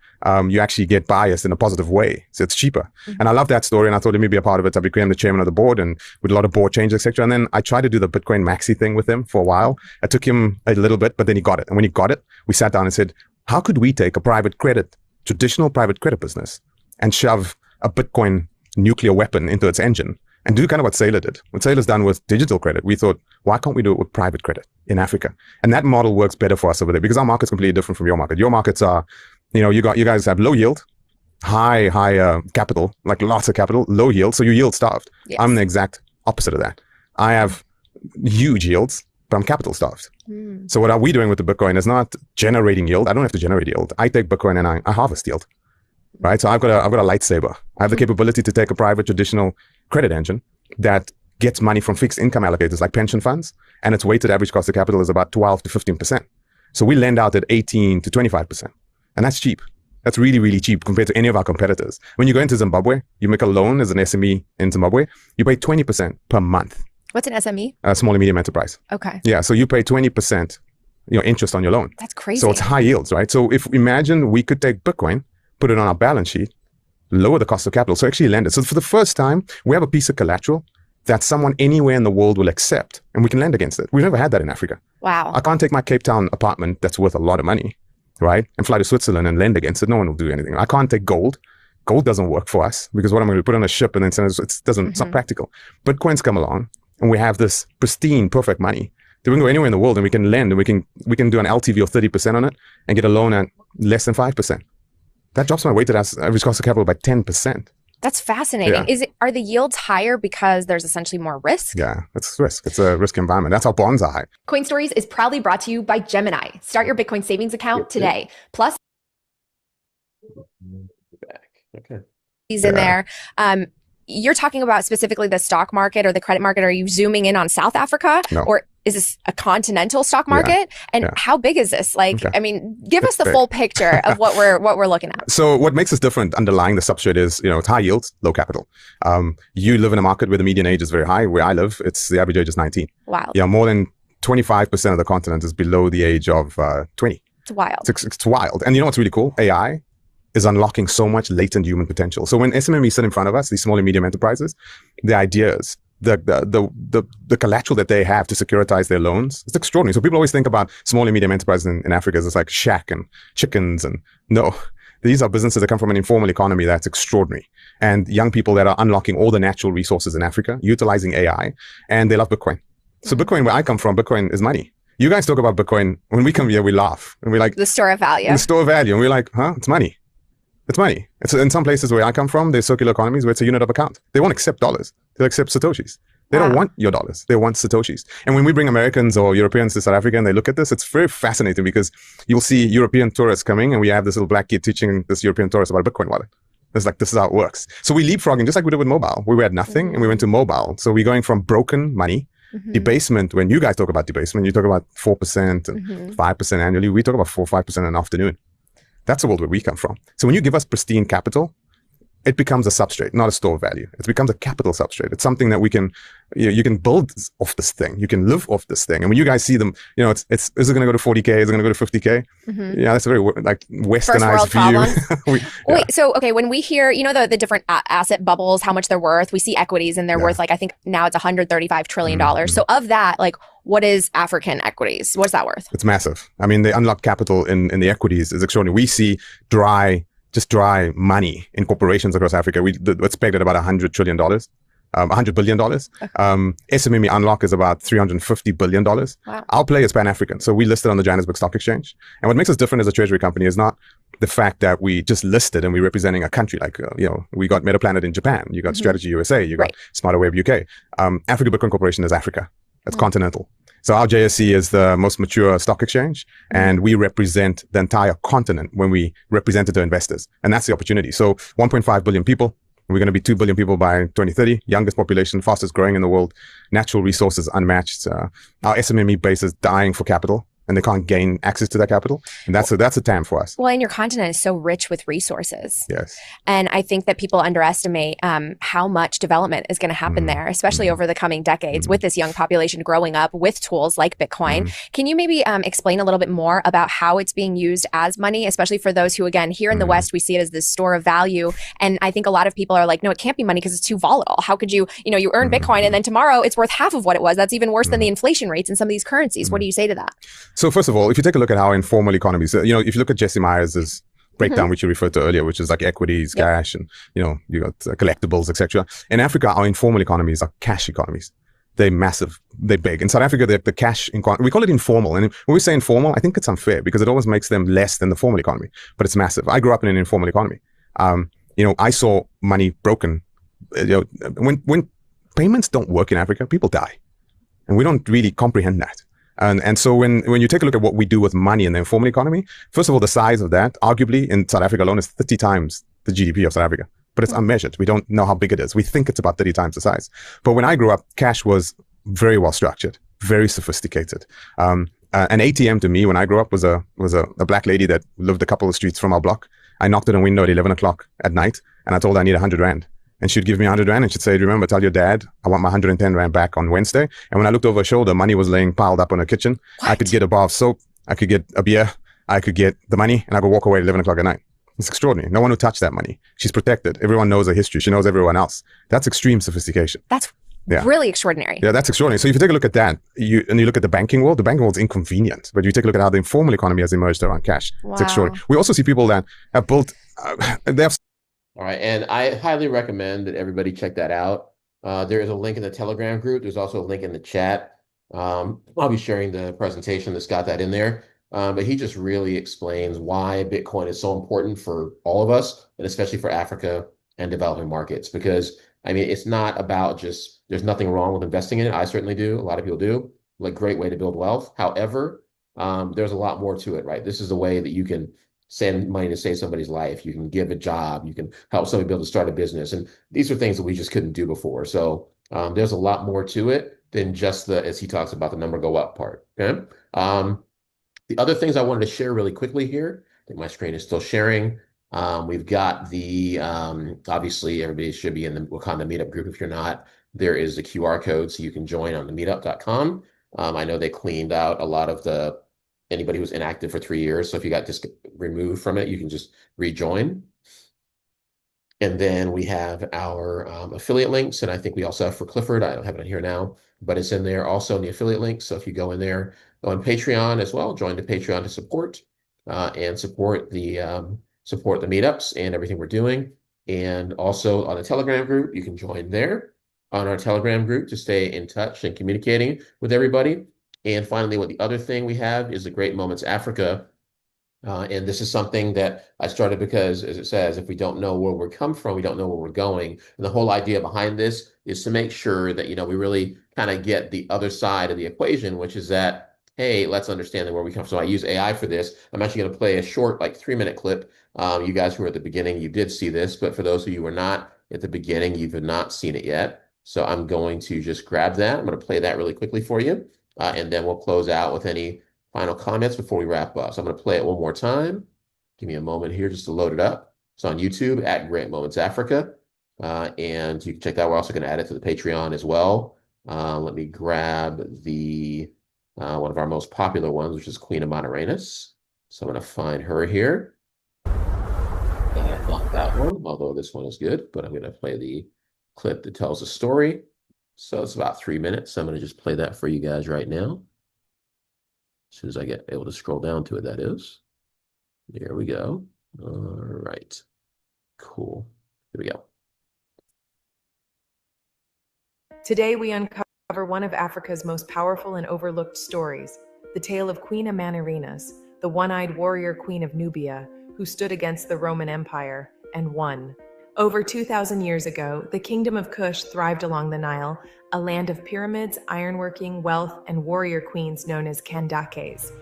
you actually get biased in a positive way. So it's cheaper. And I love that story. And I thought, let me be a part of it. I became the chairman of the board and with a lot of board changes, etc. And then I tried to do the Bitcoin maxi thing with him for a while. It took him a little bit, but then he got it. And when he got it, we sat down and said, how could we take a private credit, traditional private credit business and shove a Bitcoin nuclear weapon into its engine and do kind of what Saylor did. What Saylor's done with digital credit, we thought, why can't we do it with private credit in Africa? And that model works better for us over there because our market's completely different from your market. Your markets are, you guys have low yield, high capital, like lots of capital, low yield. So you're yield starved. Yes. I'm the exact opposite of that. I have huge yields, but I'm capital starved. So what are we doing with the Bitcoin is not generating yield. I don't have to generate yield. I take Bitcoin and I harvest yield, right? So I've got a lightsaber. I have the capability to take a private traditional credit engine that gets money from fixed income allocators like pension funds, and its weighted average cost of capital is about 12 to 15%. So we lend out at 18 to 25%. And that's cheap. That's really, really cheap compared to any of our competitors. When you go into Zimbabwe, you make a loan as an SME in Zimbabwe, you pay 20% per month. What's an SME? A small and medium enterprise. Okay. Yeah, so you pay 20% interest on your loan. That's crazy. So it's high yields, right? So if imagine we could take Bitcoin, put it on our balance sheet, lower the cost of capital, so actually lend it. So for the first time, we have a piece of collateral that someone anywhere in the world will accept, and we can lend against it. We've never had that in Africa. Wow. I can't take my Cape Town apartment that's worth a lot of money, right, and fly to Switzerland and lend against it. No one will do anything. I can't take gold. Gold doesn't work for us because what I'm going to put on a ship and then send it, it's not practical. Bitcoins come along, and we have this pristine, perfect money. We can go anywhere in the world and we can lend, and we can do an LTV of 30% on it and get a loan at less than 5%. That drops my weighted average cost of capital by 10%. That's fascinating. Yeah. Are the yields higher because there's essentially more risk? Yeah, it's risk. It's a risk environment. That's how bonds are high. Coin Stories is proudly brought to you by Gemini. Start your Bitcoin savings account today. Plus, Okay. He's in there. You're talking about specifically the stock market or the credit market. Are you zooming in on South Africa? No. Or is this a continental stock market? And how big is this? Like, I mean, give us the full picture of what we're looking at. So what makes us different underlying the substrate is, it's high yields, low capital. You live in a market where the median age is very high. Where I live, the average age is 19. Wow. Yeah, more than 25% of the continent is below the age of 20. It's wild. It's wild. And you know what's really cool? AI is unlocking so much latent human potential. So when SMMEs sit in front of us, these small and medium enterprises, the ideas, the collateral that they have to securitize their loans, it's extraordinary. So people always think about small and medium enterprises in Africa as like shack and chickens, and no, these are businesses that come from an informal economy that's extraordinary. And young people that are unlocking all the natural resources in Africa, utilizing AI, and they love Bitcoin. So Bitcoin, where I come from, Bitcoin is money. You guys talk about Bitcoin. When we come here, we laugh and we're like, the store of value. The store of value. And we're like, huh? It's money. It's money. It's in some places where I come from, there's circular economies where it's a unit of account. They won't accept dollars. They'll accept Satoshis. They don't want your dollars. They want Satoshis. And when we bring Americans or Europeans to South Africa and they look at this, it's very fascinating because you'll see European tourists coming and we have this little black kid teaching this European tourist about a Bitcoin wallet. It's like, this is how it works. So we leapfrogging just like we did with mobile. We had nothing and we went to mobile. So we're going from broken money, debasement. When you guys talk about debasement, you talk about 4% and 5% annually. We talk about 4 or 5% in an afternoon. That's the world where we come from. So when you give us pristine capital, it becomes a substrate, not a store of value. It becomes a capital substrate. It's something that we can, you can build off this thing. You can live off this thing. And when you guys see them, is it going to go to 40K? Is it going to go to 50K? Yeah, that's a very like westernized view. Wait, so, okay, when we hear, the different asset bubbles, how much they're worth, we see equities and they're worth like, I think now it's $135 trillion. So of that, like, what is African equities? What's that worth? It's massive. I mean, they unlock capital in the equities is extraordinary. We see dry money in corporations across Africa. It's pegged at about $100 trillion, $100 billion. SMME unlock is about $350 billion. Wow. Our play is Pan-African. So we listed on the Johannesburg Stock Exchange. And what makes us different as a treasury company is not the fact that we just listed and we're representing a country. Like, we got MetaPlanet in Japan. You got Strategy USA. You got Smarter Web UK. Africa Bitcoin Corporation is Africa. It's continental. So our JSE is the most mature stock exchange, and we represent the entire continent when we represent it to investors. And that's the opportunity. So 1.5 billion people. We're going to be 2 billion people by 2030. Youngest population, fastest growing in the world. Natural resources unmatched. Our SMME base is dying for capital, and they can't gain access to that capital. And that's a TAM for us. Well, and your continent is so rich with resources. Yes. And I think that people underestimate how much development is going to happen there, especially over the coming decades with this young population growing up with tools like Bitcoin. Can you maybe explain a little bit more about how it's being used as money, especially for those who, again, here in the West, we see it as this store of value. And I think a lot of people are like, no, it can't be money because it's too volatile. How could you earn Bitcoin and then tomorrow it's worth half of what it was? That's even worse than the inflation rates in some of these currencies. What do you say to that? So first of all, if you take a look at how informal economies, if you look at Jesse Myers' breakdown, which you referred to earlier, which is like equities, cash, and you got collectibles, etc. In Africa, our informal economies are cash economies. They're massive. They're big. In South Africa, the cash economy, we call it informal. And when we say informal, I think it's unfair because it always makes them less than the formal economy. But it's massive. I grew up in an informal economy. I saw money broken. When payments don't work in Africa, people die, and we don't really comprehend that. And so when you take a look at what we do with money in the informal economy, first of all, the size of that, arguably in South Africa alone, is 30 times the GDP of South Africa. But it's unmeasured. We don't know how big it is. We think it's about 30 times the size. But when I grew up, cash was very well structured, very sophisticated. An ATM to me when I grew up was a black lady that lived a couple of streets from our block. I knocked at a window at 11 o'clock at night and I told her I need 100 Rand. And she'd give me 100 Rand and she'd say, remember, tell your dad I want my 110 Rand back on Wednesday. And when I looked over her shoulder, money was laying piled up on her kitchen. What? I could get a bar of soap. I could get a beer. I could get the money and I could walk away at 11 o'clock at night. It's extraordinary. No one would touch that money. She's protected. Everyone knows her history. She knows everyone else. That's extreme sophistication. That's really extraordinary. Yeah, that's extraordinary. So if you take a look at that, you look at the banking world is inconvenient. But you take a look at how the informal economy has emerged around cash. Wow. It's extraordinary. We also see people that have built, All right, and I highly recommend that everybody check that out. There is a link in the Telegram group. There's also a link in the chat. I'll be sharing the presentation that's got that in there. But he just really explains why Bitcoin is so important for all of us, and especially for Africa and developing markets. Because, I mean, it's not about just, there's nothing wrong with investing in it. I certainly do. A lot of people do. Like, great way to build wealth. However, there's a lot more to it, right? This is a way that you can send money to save somebody's life. You can give a job. You can help somebody be able to start a business. And these are things that we just couldn't do before. So there's a lot more to it than just the, as he talks about, the number go up part. Okay. The other things I wanted to share really quickly here, I think my screen is still sharing. We've got the, obviously everybody should be in the Wakanda Meetup group. If you're not, there is the QR code so you can join on the meetup.com. I know they cleaned out a lot of anybody who's inactive for 3 years. So if you got just removed from it, you can just rejoin. And then we have our affiliate links, and I think we also have for Clifford. I don't have it in here now, but it's in there also in the affiliate links. So if you go in there, go on Patreon as well, join the Patreon to support and support the meetups and everything we're doing. And also on the Telegram group, you can join there on our Telegram group to stay in touch and communicating with everybody. And finally, what the other thing we have is the Great Moments Africa. And this is something that I started because, as it says, if we don't know where we come from, we don't know where we're going. And the whole idea behind this is to make sure that, we really kind of get the other side of the equation, which is that, hey, let's understand where we come from. So I use AI for this. I'm actually going to play a short, like 3-minute clip. You guys who were at the beginning, you did see this, but for those of you who were not at the beginning, you've not seen it yet. So I'm going to just grab that. I'm going to play that really quickly for you. And then we'll close out with any final comments before we wrap up. So I'm going to play it one more time. Give me a moment here just to load it up. It's on YouTube at Great Moments Africa. And you can check that. We're also going to add it to the Patreon as well. Let me grab the one of our most popular ones, which is Queen Amanirenas. So I'm going to find her here. Not that one, although this one is good, but I'm going to play the clip that tells the story. So it's about 3 minutes. So I'm going to just play that for you guys right now. As soon as I get able to scroll down to it, that is. There we go. All right. Cool. Here we go. Today, we uncover one of Africa's most powerful and overlooked stories, the tale of Queen Amanirenas, the one-eyed warrior queen of Nubia, who stood against the Roman Empire and won. Over 2,000 years ago, the kingdom of Kush thrived along the Nile, a land of pyramids, ironworking, wealth, and warrior queens known as Kandakes.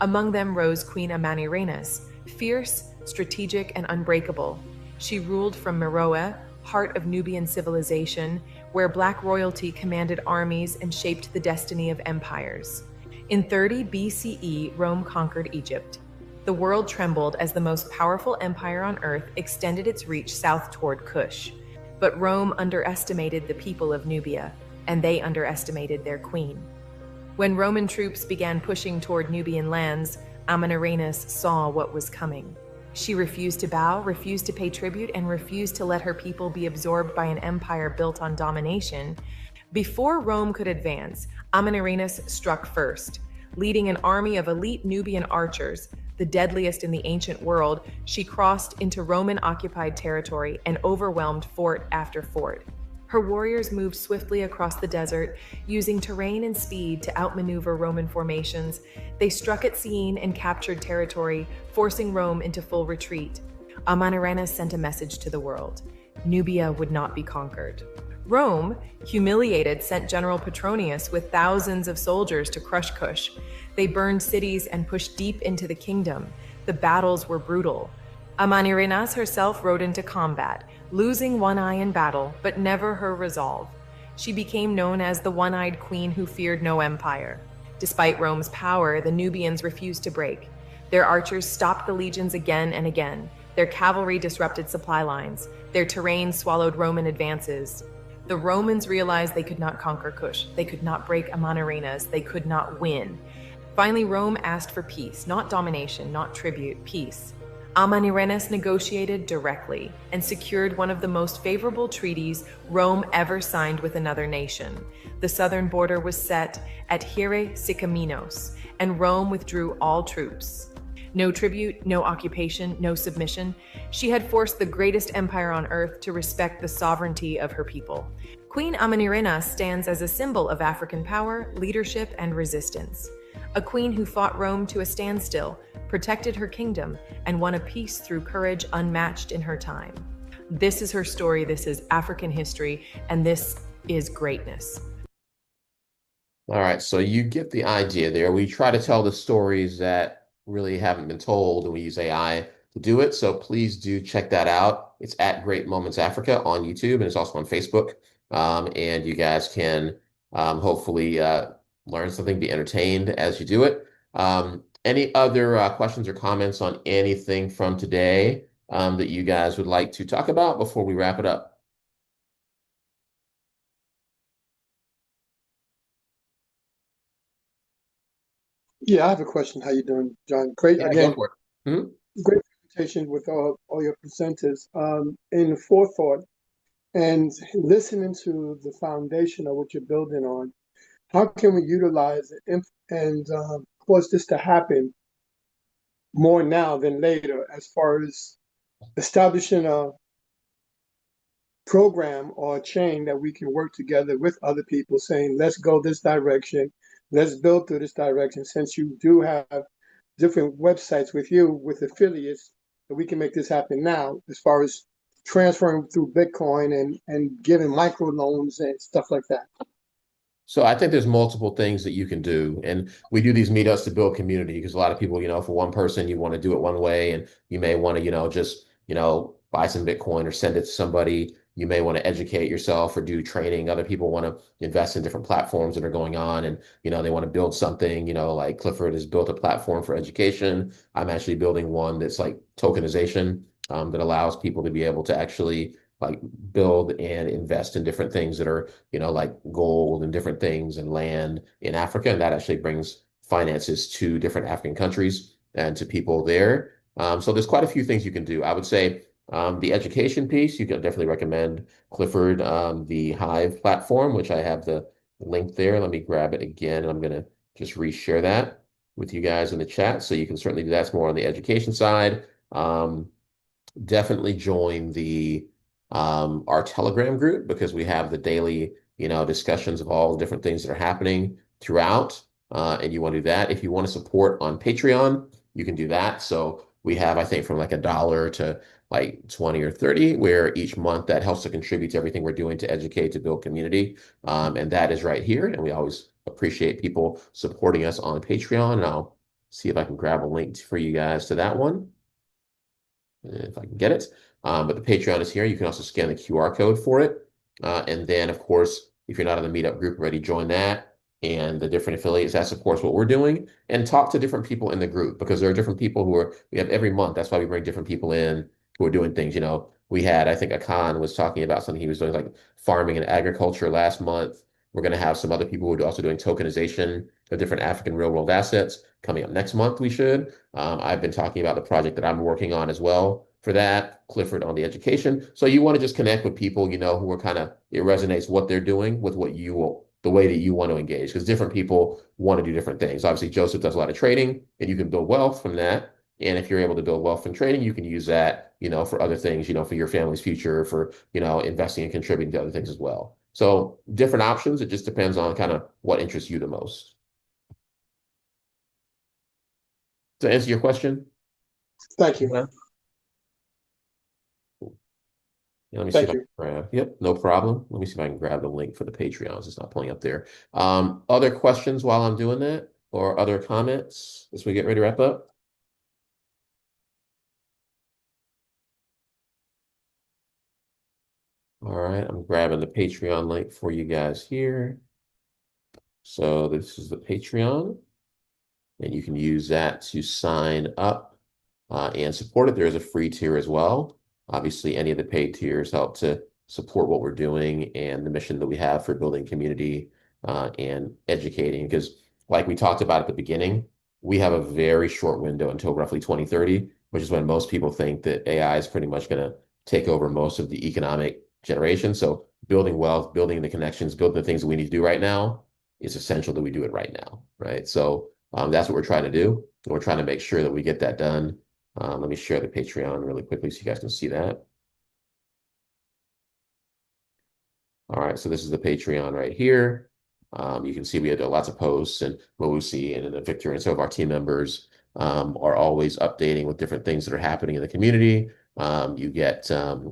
Among them rose Queen Amanirenas, fierce, strategic, and unbreakable. She ruled from Meroe, heart of Nubian civilization, where Black royalty commanded armies and shaped the destiny of empires. In 30 BCE, Rome conquered Egypt. The world trembled as the most powerful empire on earth extended its reach south toward Kush. But Rome underestimated the people of Nubia, and they underestimated their queen. When Roman troops began pushing toward Nubian lands, Amanirenas saw what was coming. She refused to bow, refused to pay tribute, and refused to let her people be absorbed by an empire built on domination. Before Rome could advance, Amanirenas struck first. Leading an army of elite Nubian archers, the deadliest in the ancient world, she crossed into Roman-occupied territory and overwhelmed fort after fort. Her warriors moved swiftly across the desert, using terrain and speed to outmaneuver Roman formations. They struck at Syene and captured territory, forcing Rome into full retreat. Amanirenas sent a message to the world: Nubia would not be conquered. Rome, humiliated, sent General Petronius with thousands of soldiers to crush Kush. They burned cities and pushed deep into the kingdom. The battles were brutal. Amanirenas herself rode into combat, losing one eye in battle, but never her resolve. She became known as the one-eyed queen who feared no empire. Despite Rome's power, the Nubians refused to break. Their archers stopped the legions again and again. Their cavalry disrupted supply lines. Their terrain swallowed Roman advances. The Romans realized they could not conquer Kush. They could not break Amanirenas. They could not win. Finally, Rome asked for peace, not domination, not tribute, peace. Amanirenas negotiated directly and secured one of the most favorable treaties Rome ever signed with another nation. The southern border was set at Hire Sicaminos, and Rome withdrew all troops. No tribute, no occupation, no submission. She had forced the greatest empire on earth to respect the sovereignty of her people. Queen Amanirenas stands as a symbol of African power, leadership, and resistance. A queen who fought Rome to a standstill, protected her kingdom, and won a peace through courage unmatched in her time. This is her story, this is African history, and this is greatness. All right, so you get the idea there. We try to tell the stories that really haven't been told, and we use AI to do it. So please do check that out. It's at Great Moments Africa on YouTube, and it's also on Facebook. And you guys can Hopefully learn something, be entertained as you do it. Any other questions or comments on anything from today that you guys would like to talk about before we wrap it up? Yeah, I have a question. How you doing, John? Great Yeah, go again. for it. Hmm? Great presentation with all your presenters. In forethought and listening to the foundation of what you're building on, how can we utilize it and cause this to happen more now than later, as far as establishing a program or a chain that we can work together with other people, saying, let's go this direction, let's build through this direction, since you do have different websites with you with affiliates, that we can make this happen now, as far as transferring through Bitcoin and giving micro loans and stuff like that. So I think there's multiple things that you can do. And we do these meetups to build community because a lot of people, for one person, you want to do it one way and you may want to, just, buy some Bitcoin or send it to somebody. You may want to educate yourself or do training. Other people want to invest in different platforms that are going on and, they want to build something, like Clifford has built a platform for education. I'm actually building one that's like tokenization, that allows people to be able to actually like build and invest in different things that are, like gold and different things and land in Africa. And that actually brings finances to different African countries and to people there. So there's quite a few things you can do. I would say the education piece, you can definitely recommend Clifford, the Hive platform, which I have the link there. Let me grab it again. I'm going to just reshare that with you guys in the chat. So you can certainly do that. It's more on the education side. Definitely join the our Telegram group because we have the daily, discussions of all the different things that are happening throughout. And you want to do that. If you want to support on Patreon, you can do that. So we have, I think, from like $1 to like 20 or 30, where each month that helps to contribute to everything we're doing to educate, to build community. And that is right here. And we always appreciate people supporting us on Patreon. And I'll see if I can grab a link for you guys to that one if I can get it. But the Patreon is here. You can also scan the QR code for it. And then, of course, if you're not in the meetup group already, join that and the different affiliates. That supports what we're doing. And talk to different people in the group because there are different people we have every month. That's why we bring different people in who are doing things. We had, I think Akan was talking about something he was doing like farming and agriculture last month. We're going to have some other people who are also doing tokenization of different African real world assets coming up next month. We should. I've been talking about the project that I'm working on as well for that, Clifford on the education. So you want to just connect with people, who are it resonates what they're doing with what you will, the way that you want to engage, because different people want to do different things. Obviously, Joseph does a lot of trading and you can build wealth from that. And if you're able to build wealth from trading, you can use that, for other things, for your family's future, for, investing and contributing to other things as well. So different options. It just depends on kind of what interests you the most. To answer your question? Thank you. Yeah, let me see if Thank I you. can grab. Yep, no problem. Let me see if I can grab the link for the Patreons. It's not pulling up there. Other questions while I'm doing that, or other comments as we get ready to wrap up? All right, I'm grabbing the Patreon link for you guys here. So this is the Patreon, and you can use that to sign up and support it. There is a free tier as well. Obviously, any of the paid tiers help to support what we're doing and the mission that we have for building community and educating. Because, like we talked about at the beginning, we have a very short window until roughly 2030, which is when most people think that AI is pretty much going to take over most of the economic generation. So, building wealth, building the connections, building the things that we need to do right now is essential that we do it right now, right? So, that's what we're trying to do. And we're trying to make sure that we get that done. Let me share the Patreon really quickly so you guys can see that. All right, so this is the Patreon right here. You can see we have lots of posts and Mawusi and Victor and some of our team members are always updating with different things that are happening in the community. You get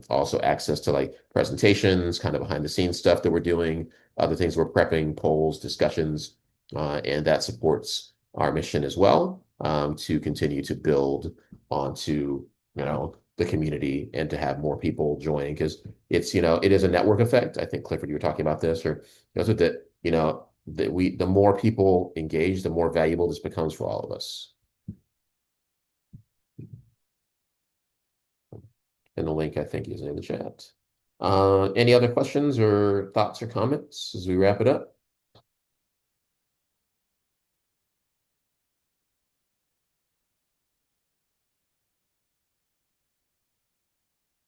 also access to like presentations, kind of behind the scenes stuff that we're doing, other things we're prepping, polls, discussions, and that supports our mission as well to continue to build onto, the community and to have more people join because it's, it is a network effect. I think Clifford, you were talking about this, or with that you know, the more people engage, the more valuable this becomes for all of us. And the link, I think, is in the chat. Any other questions or thoughts or comments as we wrap it up?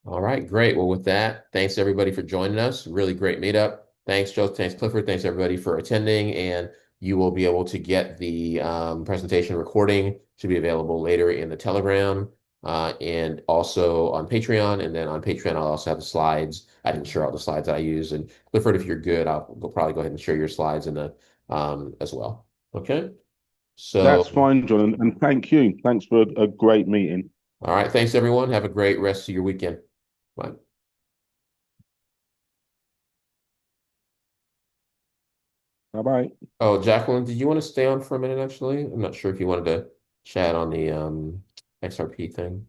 All right, great. Well, with that, thanks everybody for joining us. Really great meetup. Thanks, Joe. Thanks, Clifford. Thanks everybody for attending. And you will be able to get the presentation recording. Should be available later in the Telegram and also on Patreon. And then on Patreon, I'll also have the slides. I didn't share all the slides that I use. And Clifford, if you're good, we'll probably go ahead and share your slides in the as well. Okay. That's So, fine, John, and thank you. Thanks for a great meeting. all right. Thanks, everyone. Have a great rest of your weekend. Bye. Bye-bye. Oh, Jacqueline, did you want to stay on for a minute, actually? I'm not sure if you wanted to chat on the XRP thing.